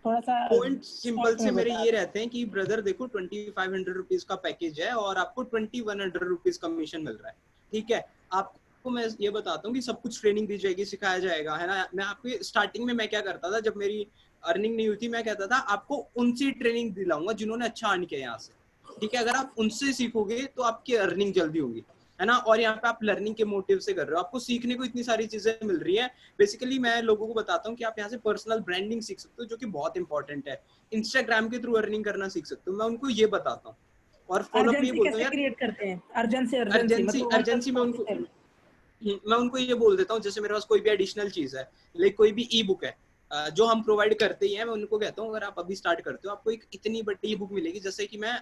थोड़ा सा पॉइंट सिंपल शॉर्ट से में मेरे बता। ये रहते हैं कि ब्रदर देखो 2500 रुपीज का पैकेज है और आपको 2100 रुपीज कमीशन मिल रहा है, ठीक है। आपको मैं ये बताता हूँ कि सब कुछ ट्रेनिंग दी जाएगी, सिखाया जाएगा, है ना। मैं आपको स्टार्टिंग में मैं क्या करता था, जब मेरी अर्निंग नहीं हुई थी, मैं कहता था आपको उनसे ट्रेनिंग दिलाऊंगा जिन्होंने अच्छा अर्न किया यहाँ से, ठीक है। अगर आप उनसे सीखोगे तो आपकी अर्निंग जल्दी होगी, है ना। और यहाँ पे आप लर्निंग के मोटिव से कर रहे हो, आपको सीखने को इतनी सारी चीजें मिल रही है। बेसिकली मैं लोगों को बताता हूँ कि आप यहाँ से पर्सनल ब्रांडिंग सीख सकते हो जो कि बहुत इंपॉर्टेंट है, इंस्टाग्राम के थ्रू अर्निंग करना सीख सकते हो, मैं उनको ये बताता हूँ। और फॉलोअप में ये अर्जेंसी बोलता हूँ कैसे यार, क्रिएट करते हैं, अर्जेंसी अर्जेंसी मतलब अर्जेंसी में उनको मैं उनको ये बोल देता हूँ, जैसे मेरे पास कोई भी एडिशनल चीज है, लाइक कोई भी ई बुक है जो हम प्रोवाइड करते ही हैं, मैं उनको कहता हूँ अगर आप अभी स्टार्ट करते हो आपको एक इतनी बड़ी ई बुक मिलेगी, जैसे कि मैं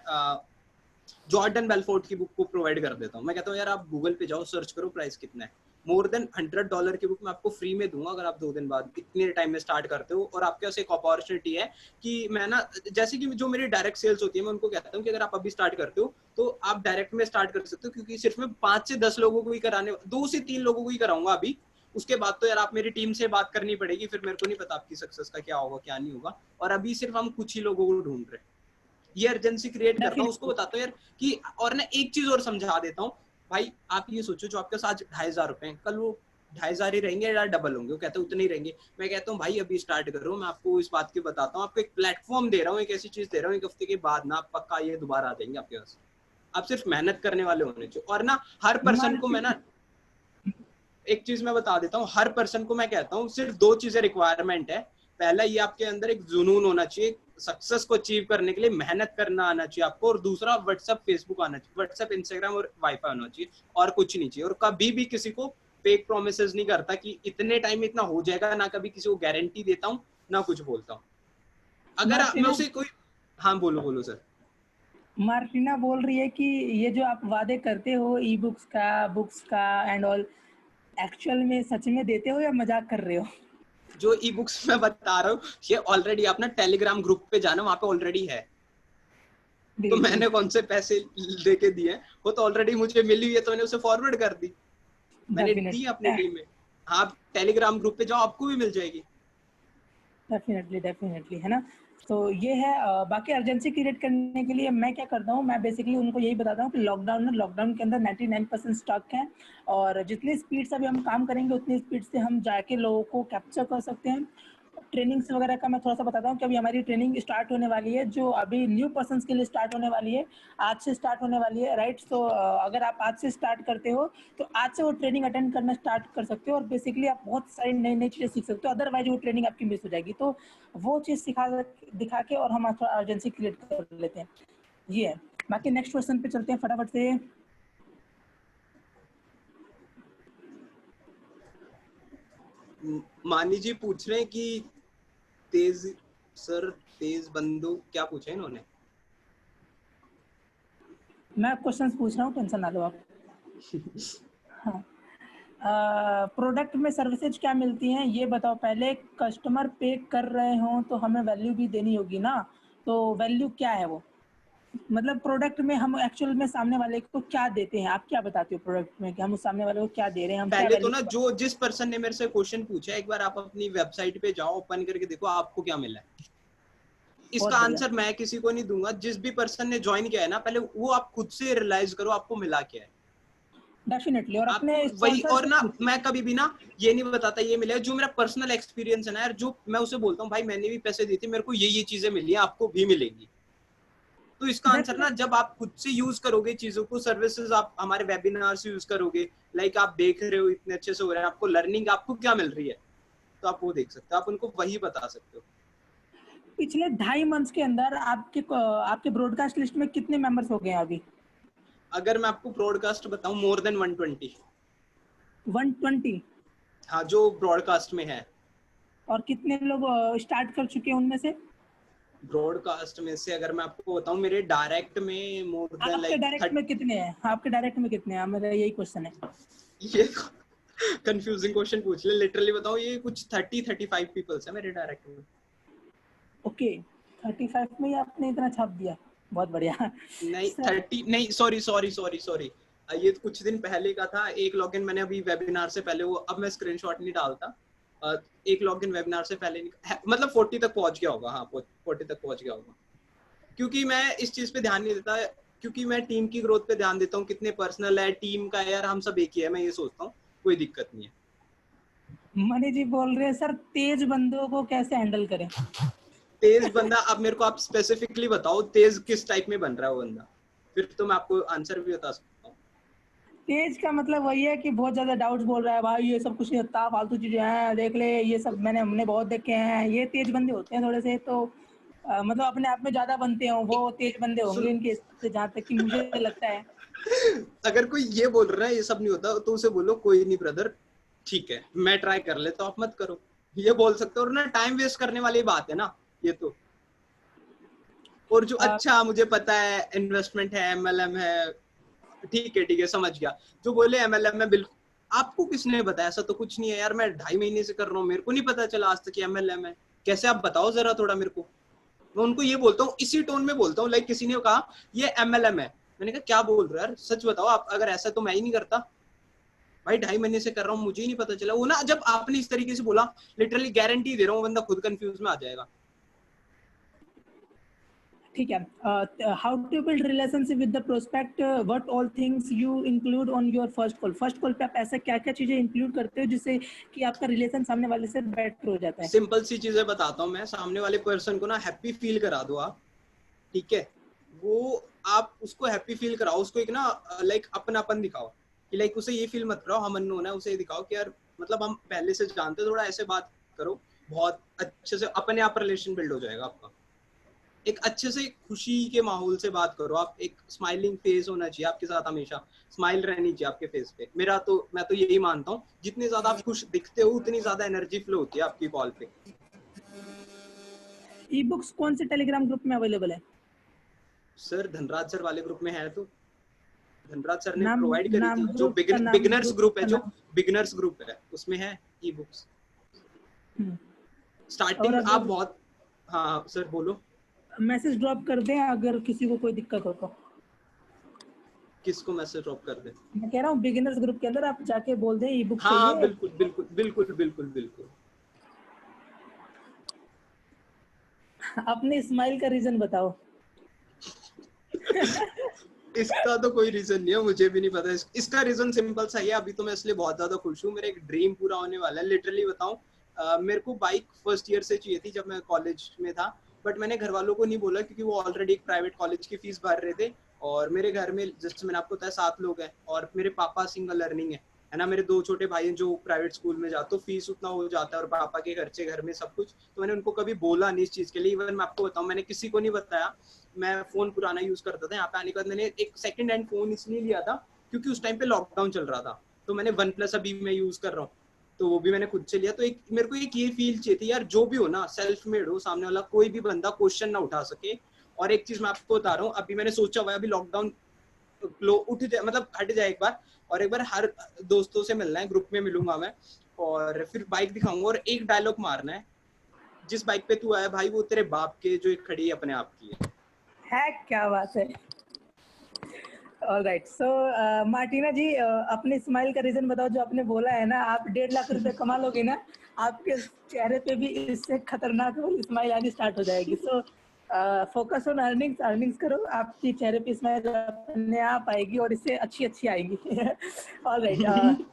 जॉर्डन बेलफोर्ट की बुक को प्रोवाइड कर देता हूँ। मैं कहता हूँ यार आप गूगल पे जाओ, सर्च करो प्राइस कितना है, मोर देन $100 की बुक मैं आपको फ्री में दूंगा अगर आप 2 दिन बाद इतने टाइम में स्टार्ट करते हो। और आपके पास एक अपॉर्चुनिटी है कि मैं ना, जैसे कि जो मेरी डायरेक्ट सेल्स होती है, मैं उनको कहता हूँ कि अगर आप अभी स्टार्ट करते हो तो आप डायरेक्ट में स्टार्ट कर सकते हो, क्योंकि सिर्फ मैं 5 से 10 लोगों को ही कराने, 2 से 3 लोगों को ही कराऊंगा अभी। उसके बाद तो यार आप मेरी टीम से बात करनी पड़ेगी, फिर मेरे को नहीं पता आपकी सक्सेस का क्या होगा क्या नहीं होगा। और अभी सिर्फ हम कुछ ही लोगों को ढूंढ रहे हैं, ये अर्जेंसी क्रिएट करता हूँ, उसको बताता हूँ यार कि, और ना एक चीज और समझा देता हूँ भाई, आप ये सोचो जो आपके साथ 2500 रुपए हैं, कल वो 2500 ही रहेंगे या डबल होंगे, वो कहते हैं उतने ही रहेंगे। मैं कहता हूँ भाई अभी स्टार्ट करो, मैं आपको इस बात की बताता हूँ, आपको एक प्लेटफॉर्म दे रहा हूँ, एक ऐसी चीज दे रहा हूँ, एक हफ्ते के बाद ना पक्का ये दोबारा आ जाएंगे आपके पास। आप सिर्फ मेहनत करने वाले होने चाहिए। और ना हर पर्सन को मैं ना एक चीज मैं बता देता हूँ, हर पर्सन को मैं कहता हूँ सिर्फ 2 चीजें रिक्वायरमेंट है। पहला, ये आपके अंदर एक जुनून होना चाहिए, सक्सेस को अचीव करने के लिए मेहनत करना आना चाहिए आपको। और दूसरा, व्हाट्सएप फेसबुक आना चाहिए, व्हाट्सएप इंस्टाग्राम और वाईफाई होना चाहिए, और कुछ नहीं चाहिए। और कभी भी किसी को फेक प्रोमिसेस नहीं करता कि इतने टाइम में इतना हो जाएगा, ना कभी किसी को गारंटी देता हूँ, ना कुछ बोलता हूँ। अगर मैं मार्टिना उसे कोई, हाँ बोलो बोलो सर। मार्टिना बोल रही है कि ये जो आप वादे करते हो ई बुक्स का, बुक्स का एंड ऑल, एक्चुअल में सच में देते हो या मजाक कर रहे हो। जो ई बुक्स मैं बता रहा हूँ ये ऑलरेडी अपना टेलीग्राम ग्रुप पे जाना, वहां पे ऑलरेडी है। तो बिल्कुल, मैंने कौन से पैसे देके दिए, वो तो ऑलरेडी मुझे मिली हुई है, तो मैंने उसे फॉरवर्ड कर दी, मैंने दी अपनी डेफिनेटली। टीम में। आप टेलीग्राम ग्रुप पे जाओ, आपको भी मिल जाएगी। डेफिनेटली, डेफिनेटली, है ना? तो ये है बाकी अर्जेंसी क्रिएट करने के लिए मैं क्या करता हूँ, मैं बेसिकली उनको यही बताता हूँ कि लॉकडाउन के अंदर 99% स्टॉक है और जितनी स्पीड से अभी हम काम करेंगे, उतनी स्पीड से हम जाके लोगों को कैप्चर कर सकते हैं। ट्रेनिंग्स वगैरह का मैं थोड़ा-सा बताता हूँ कि अभी हमारी ट्रेनिंग स्टार्ट होने वाली है, जो अभी न्यू पर्सन्स के लिए स्टार्ट होने वाली है, आज से स्टार्ट होने वाली है, राइट? सो अगर आप आज से स्टार्ट करते हो, तो आज से वो ट्रेनिंग अटेंड करना स्टार्ट कर सकते हो और बेसिकली आप बहुत सारी नई-नई चीज़ें सीख सकते हो, अदरवाइज़ वो ट्रेनिंग आपकी मिस हो जाएगी। तो वो चीज़ दिखा के और हम थोड़ा अर्जेंसी क्रिएट कर लेते हैं, ये है। बाकी नेक्स्ट क्वेश्चन पे चलते हैं फटाफट से। मानी जी पूछ रहे हैं कि तेज सर, तेज बंधु क्या पूछे इन्होंने? मैं क्वेश्चंस पूछ रहा हूँ, टेंशन ना लो आप। हाँ। प्रोडक्ट में सर्विसेज क्या मिलती हैं ये बताओ पहले। कस्टमर पे कर रहे हो तो हमें वैल्यू भी देनी होगी ना, तो वैल्यू क्या है वो? मतलब प्रोडक्ट में हम एक्चुअल में सामने वाले को क्या देते हैं, आप क्या बताते हो प्रोडक्ट में कि हम उस सामने वाले को क्या दे रहे हैं, हम क्या पहले तो वैल्यू? ना जो जिस पर्सन ने मेरे से क्वेश्चन पूछा है, एक बार आप अपनी वेबसाइट पे जाओ, ओपन करके देखो आपको क्या मिला है। बहुत इसका बढ़िया। आंसर मैं किसी को नहीं दूंगा, जिस भी पर्सन ने ज्वाइन किया है ना, पहले वो आप खुद से रियलाइज करो आपको मिला क्या है। डेफिनेटली, और अपने आपको वही, स्पॉन्सर और से ना पूछिए। मैं कभी भी ना ये नहीं बताता ये मिला है, जो मेरा पर्सनल एक्सपीरियंस है ना यार, जो मैं उसे बोलता हूँ भाई मैंने भी पैसे दिए थे, मेरे को ये चीजें मिली है, आपको भी मिलेंगी। तो इसका आंसर ना, डेफिनेटली। जब आप खुद से यूज करोगे चीजों को, सर्विसेज आप हमारे वेबिनार से यूज करोगे, लाइक आप देख रहे हो इतने अच्छे से हो रहे हैं, आपको लर्निंग आपको क्या मिल रही है, तो आप वो देख सकते हो, आप उनको वही बता सकते हो। पिछले 2.5 मंथ्स के अंदर आपके ब्रॉडकास्ट लिस्ट में कितने मेंबर्स हो गए हैं अभी? अगर मैं आपको ब्रॉडकास्ट बताऊं, मोर देन 120। 120? हाँ, जो ब्रॉडकास्ट में है। और कितने लोग स्टार्ट कर चुके हैं उनमें से? ब्रॉडकास्ट में से अगर मैं आपको बताऊं, मेरे डायरेक्ट में मोर देन आपके लाइक डायरेक्ट में कितने हैं? आपके डायरेक्ट में कितने हैं, मेरा यही क्वेश्चन है। ये कंफ्यूजिंग क्वेश्चन पूछ ले, लिटरली बताओ, ये कुछ 30-35 पीपल्स है मेरे डायरेक्ट में। ओके, 35 में ही आपने इतना छाप दिया, बहुत बढ़िया। नहीं सर, 30 नहीं, सॉरी सॉरी सॉरी सॉरी, ये कुछ दिन पहले का था। एक लॉगिन मैंने अभी वेबिनार से पहले, वो अब मैं स्क्रीनशॉट नहीं डालता, एक लॉगिन वेबिनार से पहले मतलब 40 तक पहुंच गया होगा। हाँ, 40 तक पहुंच गया होगा, क्योंकि मैं इस चीज पे ध्यान नहीं देता, क्योंकि मैं टीम की ग्रोथ पे ध्यान देता हूँ, कितने पर्सनल है टीम का, यार हम सब एक ही है, मैं ये सोचता हूँ, कोई दिक्कत नहीं है। मनी जी बोल रहे हैं सर तेज बंदों को कैसे हैंडल करें? तेज बंदा, अब मेरे को आप स्पेसिफिकली बताओ तेज किस टाइप में बन रहा है वो बंदा, फिर तो मैं आपको आंसर भी बता सकता हूँ। तेज का मतलब वही है कि बहुत ज्यादा डाउट्स बोल रहा है, भाई ये सब कुछ नहीं होता, फालतू चीजें हैं, देख ले ये सब हमने बहुत देखे हैं, ये तेज बंदे होते हैं थोड़े से। तो मतलब अपने आप में ज्यादा बनते हो, वो तेज बंदे होंगे सुन, इनके हिसाब से, जहाँ तक कि मुझे लगता है। अगर कोई ये बोल रहा है ये सब नहीं होता, तो उसे बोलो कोई नहीं ब्रदर, ठीक है मैं ट्राई कर लेता हूँ, आप मत करो, ये बोल सकते हो। और ना टाइम वेस्ट करने वाली बात है ना ये तो। और जो अ, अच्छा मुझे पता है इन्वेस्टमेंट है, एमएलएम है, ठीक है समझ गया। जो बोले एमएलएम में, बिल्कुल आपको किसने बताया? ऐसा तो कुछ नहीं है यार, मैं 2.5 महीने से कर रहा हूँ, मेरे को नहीं पता चला आज तक एमएलएम है। कैसे, आप बताओ जरा थोड़ा मेरे को। मैं उनको ये बोलता हूँ, इसी टोन में बोलता हूँ, लाइक किसी ने कहा ये एमएलएम है, मैंने कहा क्या बोल रहे हो यार, सच बताओ आप, अगर ऐसा तो मैं ही नहीं करता भाई, 2.5 महीने से कर रहा हूँ, मुझे ही नहीं पता चला। वो ना जब आपने इस तरीके से बोला, लिटरली गारंटी दे रहा हूँ बंदा खुद कंफ्यूज में आ जाएगा। ठीक है। How to build relationship with the prospect, what all things you include on your first call? First call पे आप ऐसा क्या क्या चीजें इंक्लूड करते हो जिससे कि आपका रिलेशन सामने वाले से बेटर हो जाता है? सिंपल सी चीजें बताता हूँ मैं, सामने वाले पर्सन को ना हैप्पी फील करा दो आप, ठीक है। वो आप उसको हैप्पी फील कराओ, उसको एक ना लाइक अपनापन दिखाओ, कि लाइक उसे ये फील मत कराओ हम अननोन है, उसे ये दिखाओ कि यार मतलब हम पहले से जानते, थोड़ा ऐसे बात करो, बहुत अच्छे से अपने आप रिलेशन बिल्ड हो जाएगा आपका। एक अच्छे से खुशी के माहौल से बात करो आप, एक स्माइलिंग फेस होना चाहिए आपके साथ, हमेशा स्माइल रहनी चाहिए आपके फेस पे। मैं तो यही मानता हूँ, जितने ज्यादा आप खुश दिखते हो उतनी ज्यादा एनर्जी फ्लो होती है आपकी कॉल पे। ई बुक्स कौन से टेलीग्राम ग्रुप में अवेलेबल है? सर धनराज सर वाले ग्रुप में है, तो धनराज सर ने नाम, प्रोवाइड करी नाम थी, जो ग्रुप का नाम, बिगनर्स ग्रुप ग्रुप है, का जो नाम। बिगनर्स ग्रुप है उसमें है ई बुक्स। हम्म। और स्टार्टिंग आप अगर बहुत, हाँ सर बोलो। मैसेज ड्रॉप कर दें अगर किसी को कोई दिक्कत हो तो? किसको मैसेज ड्रॉप कर दे? मैं कह रहा हूँ बिगिनर्स ग्रुप के अंदर आप जाके बोल दें ई बुक हाँ चाहिए। बिल्कुल बिल्कुल बिल्कुल बिल्कुल बिल्कुल। अपनी स्माइल का रीजन बताओ। इसका तो कोई रीजन नहीं है, मुझे भी नहीं पता। इसका रीजन सिंपल सा ही है, अभी तो मैं इसलिए बहुत ज्यादा खुश हूँ, मेरा एक ड्रीम पूरा होने वाला है। लिटरली बताऊं, मेरे को बाइक फर्स्ट ईयर से चाहिए थी जब मैं कॉलेज में था, बट मैंने घर वालों को नहीं बोला क्योंकि वो ऑलरेडी एक प्राइवेट कॉलेज की फीस भर रहे थे। और मेरे घर में जैसे मैंने आपको बताया 7 लोग हैं, और मेरे पापा सिंगल अर्निंग है ना, मेरे 2 छोटे भाई हैं जो प्राइवेट स्कूल में जाते, तो फीस उतना हो जाता है, और पापा के खर्चे घर में सब कुछ, तो मैंने उनको कभी बोला नहीं इस चीज के लिए। इवन मैं आपको बताऊं, मैंने किसी को नहीं बताया। मैं फोन पुराना यूज करता था, यहाँ पे आने के बाद मैंने एक सेकंड हैंड फोन इसलिए लिया था क्योंकि उस टाइम पे लॉकडाउन चल रहा था, तो मैंने वन प्लस अभी मैं यूज कर रहा हूँ, तो वो भी मैंने खुद से लिया। तो एक मेरे को एक ये फील चाहिए थी यार, जो भी हो ना सेल्फ मेड हो, सामने वाला कोई भी बंदा क्वेश्चन ना उठा सके। और एक चीज मैं आपको बता रहा हूँ, अभी मैंने सोचा हुआ है, अभी लॉकडाउन उठ जाए, मतलब हट जाए एक बार, और एक बार हर दोस्तों से मिलना है, ग्रुप में मिलूंगा मैं, और फिर बाइक दिखाऊंगा और एक डायलॉग मारना है, जिस बाइक पे तू आया भाई वो तेरे बाप के जो एक खड़ी अपने आप की है क्या बात है। ऑलराइट, सो मार्टिना जी, अपने स्माइल का रीजन बताओ जो आपने बोला है ना, आप 1.5 लाख रुपए कमा लोगे ना, आपके चेहरे पे भी इससे खतरनाक स्माइल आनी स्टार्ट हो जाएगी। So focus on earnings, earnings करो, आपके चेहरे पे स्माइल अपने आप आएगी और इससे अच्छी अच्छी आएगी। ऑलराइट,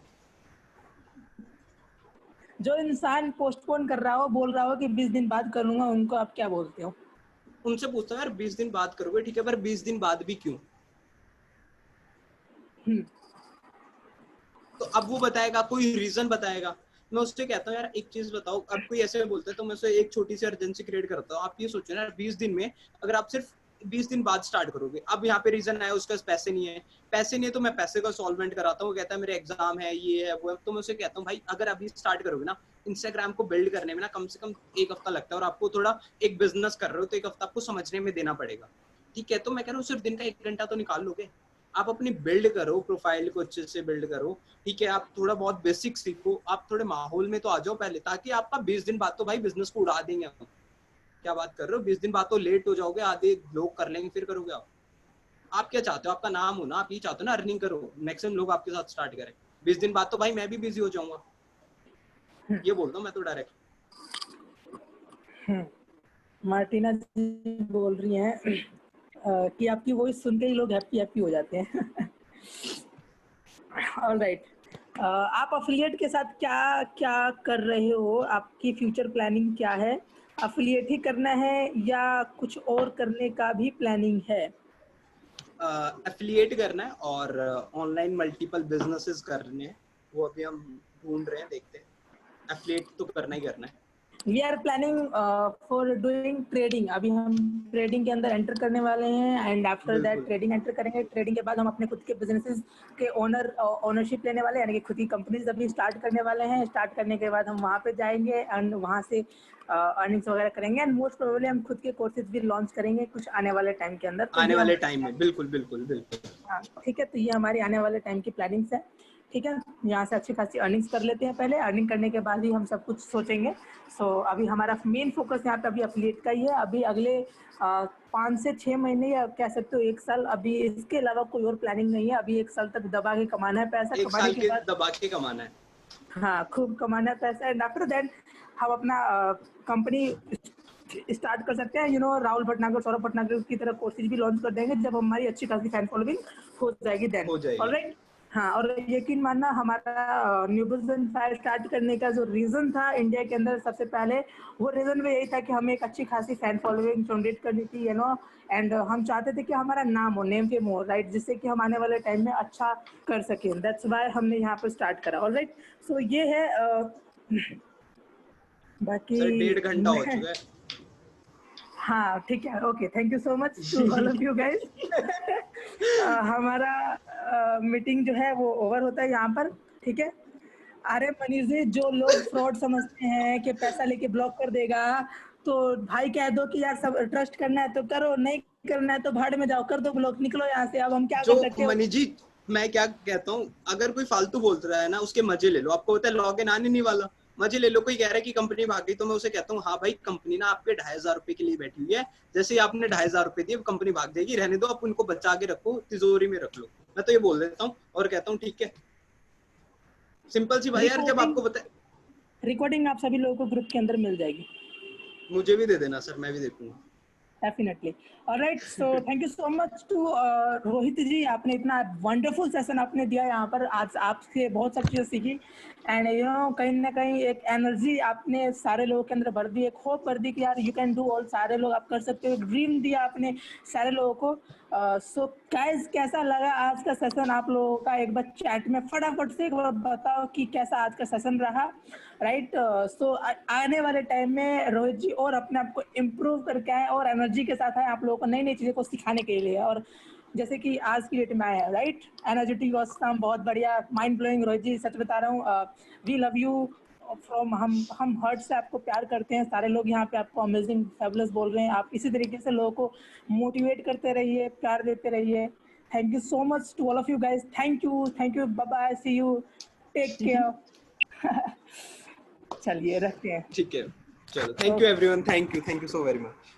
जो इंसान पोस्टपोन कर रहा हो, बोल रहा हो कि 20 दिन बाद करूंगा, उनको आप क्या बोलते हो? उनसे पूछता हूँ यार 20 दिन बाद करोगे ठीक है, पर 20 दिन बाद भी क्यों? तो अब वो बताएगा, कोई रीजन बताएगा। मैं उससे कहता हूँ यार एक चीज बताओ, अब कोई ऐसे बोलता है तो मैं उसे एक छोटी सी अर्जेंसी क्रिएट करता हूँ। आप ये सोचो ना 20 दिन में, अगर आप सिर्फ 20 दिन बाद स्टार्ट करोगे, अब यहाँ पे रीजन आया उसके पास पैसे नहीं है, पैसे नहीं है तो मैं पैसे का सॉल्वेंट कराता हूँ, कहता है मेरे एग्जाम है, ये है वो है, तो मैं उसे कहता हूँ भाई अगर अभी स्टार्ट करोगे ना, इंस्टाग्राम को बिल्ड करने में ना कम से कम 1 हफ्ता लगता है, और आपको थोड़ा एक बिजनेस कर रहे हो तो 1 हफ्ता आपको समझने में देना पड़ेगा, ठीक है? तो मैं कह रहा हूँ सिर्फ दिन का 1 घंटा तो निकाल लोगे। आप अपनी बिल्ड करो, प्रोफाइल को अच्छे से बिल्ड करो, ठीक है? आप थोड़ा बहुत बेसिक सीखो, आप थोड़े माहौल में तो आ जाओ पहले, ताकि आपका 20 दिन बाद तो भाई बिजनेस को उड़ा देंगे हम। क्या बात कर रहे हो, 20 दिन बाद तो लेट हो जाओगे, आधे लोग कर लेंगे, फिर करोगे आप क्या चाहते हो? आपका नाम हो ना, आप ये चाहते हो ना अर्निंग करो, मैक्सिमम लोग आपके साथ स्टार्ट करें। 20 दिन बाद तो भाई मैं भी बिजी हो जाऊंगा, ये बोलता हूँ मैं तो डायरेक्ट। मार्टिना जी बोल रही हैं कि आपकी वॉइस सुन के ही लोग हैप्पी हैप्पी हो जाते हैं। ऑलराइट, आप अफिलिएट के साथ क्या क्या कर रहे हो? आपकी फ्यूचर प्लानिंग क्या है? अफिलिएट ही करना है या कुछ और करने का भी प्लानिंग है? एफिलिएट करना है और ऑनलाइन मल्टीपल बिजनेसेस करने हैं, वो अभी हम ढूंढ रहे हैं, देखते हैं। एफिलिएट तो करना ही करना है। We are planning for doing trading. अभी हम ट्रेडिंग के अंदर एंटर करने वाले हैं, एंड आफ्टर दैट बिल्कुल। ट्रेडिंग एंटर करेंगे। ट्रेडिंग के बाद हम अपने खुद के बिजनेसेस के ओनरशिप लेने वाले हैं, यानी कि खुद की कंपनीज अभी स्टार्ट करने वाले हैं। स्टार्ट करने के बाद हम वहाँ पे जाएंगे एंड वहाँ से अर्निंग्स वगैरह करेंगे, एंड मोस्ट प्रोबेबली हम खुद के कोर्सेज भी लॉन्च करेंगे कुछ आने वाले टाइम के अंदर। तो आने ये वाले हमारे, टाइम में बिल्कुल बिल्कुल बिल्कुल। हाँ ठीक है, तो ये हमारी आने वाले टाइम की प्लानिंग्स है। ठीक है, यहाँ से अच्छी खासी अर्निंग्स कर लेते हैं पहले, अर्निंग करने के बाद ही हम सब कुछ सोचेंगे। सो अभी हमारा मेन फोकस यहाँ पे अभी एफिलिएट का ही है। अभी अगले 5 से 6 महीने या कह सकते हो 1 साल, अभी इसके अलावा कोई और प्लानिंग नहीं है। अभी 1 साल तक दबा के कमाना है पैसा, 1 कमाने साल के के बाद, दबा के कमाना है। हाँ खूब कमाना है पैसा, एंड आफ्टर दैट हम अपना कंपनी स्टार्ट कर सकते हैं। राहुल भटनागर, सौरभ भटनागर की तरह कोर्सेज भी लॉन्च कर देंगे जब हमारी अच्छी खासी फैन फॉलोइंग हो जाएगी देन। हो जाएगी। ऑलराइट, हाँ, और यकीन मानना हमारा न्यू बिजनेस फायर स्टार्ट करने का जो रीजन था इंडिया के अंदर सबसे पहले, वो रीजन भी यही था कि हमें एक अच्छी खासी फैन फॉलोइंग जनरेट करनी थी, एंड हम चाहते थे कि हमारा नाम हो, नेम फेम हो, राइट, जिससे कि हम आने वाले टाइम में अच्छा कर सकें। दैट्स वाई हमने यहाँ पर स्टार्ट करा। ऑलराइट, सो ये है बाकी सर 1.5 घंटा हो मैं, चुका है। हाँ ठीक है, okay, thank you so much to all of you guys. हमारा मीटिंग जो है वो ओवर होता है यहाँ पर, ठीक है। अरे मनीष जी, जो लोग फ्रॉड समझते हैं कि पैसा लेके ब्लॉक कर देगा, तो भाई कह दो कि यार सब ट्रस्ट करना है तो करो, नहीं करना है तो भाड़ में जाओ, कर दो ब्लॉक, निकलो यहाँ से। अब हम क्या जो कर सकते हो? मनी जी, मैं क्या कहता हूँ, अगर कोई फालतू बोल रहा है ना उसके मजे ले लो। आपको पता है लॉग इन आने नहीं वाला, मजे ले लो। कोई कह रहा है कि कंपनी भाग गई, तो मैं उसे कहता हूँ हाँ भाई कंपनी ना आपके 2,500 रुपए के लिए बैठी हुई है, जैसे ही आपने 2,500 रुपए दिए कंपनी भाग जाएगी, रहने दो, आप उनको बचा के रखो, तिजोरी में रख लो। मैं तो ये बोल देता हूँ और कहता हूँ ठीक है, सिंपल सी बात यार, जब रिकॉर्डिंग, आपको पता है। रिकॉर्डिंग आप सभी लोगों को ग्रुप के अंदर मिल जाएगी। मुझे भी दे देना सर, मैं भी देखूंगा। Definitely. All right. So thank you so much to Rohit जी, आपने इतना वंडरफुल सेशन आपने दिया यहाँ पर, आज आपसे बहुत सारी चीजें सीखी एंड यू नो कहीं ना कहीं एक एनर्जी आपने सारे लोगों के अंदर भर दी, एक होप भर दी कि यार यू कैन डू ऑल, सारे लोग आप कर सकते हो, ड्रीम दिया आपने सारे लोगों को। सो गाइस, कैसा लगा आज का सेशन आप लोगों का? एक बार चैट में फटाफट से एक बार बताओ कि कैसा आज का सेशन रहा, राइट? सो आने वाले टाइम में रोहित जी और अपने आप को इम्प्रूव करके आए और एनर्जी के साथ आए आप लोगों को नई नई चीज़ें को सिखाने के लिए, और जैसे कि आज की डेट में आया है, राइट? एनर्जेटिक ऑसम, बहुत बढ़िया, माइंड ब्लोइंग। रोहित जी सच बता रहा हूँ, वी लव यू फ्रॉम, हम हर्ट से आपको प्यार करते हैं, सारे लोग यहाँ पे आपको अमेजिंग फैबुलस बोल रहे हैं। आप इसी तरीके से लोगों को मोटिवेट करते रहिए, प्यार देते रहिए। Thank you so much to all of you guys, thank you, bye bye, see you, take care. चलिए रखते हैं। ठीक है, चलो, thank you everyone, thank you so very much.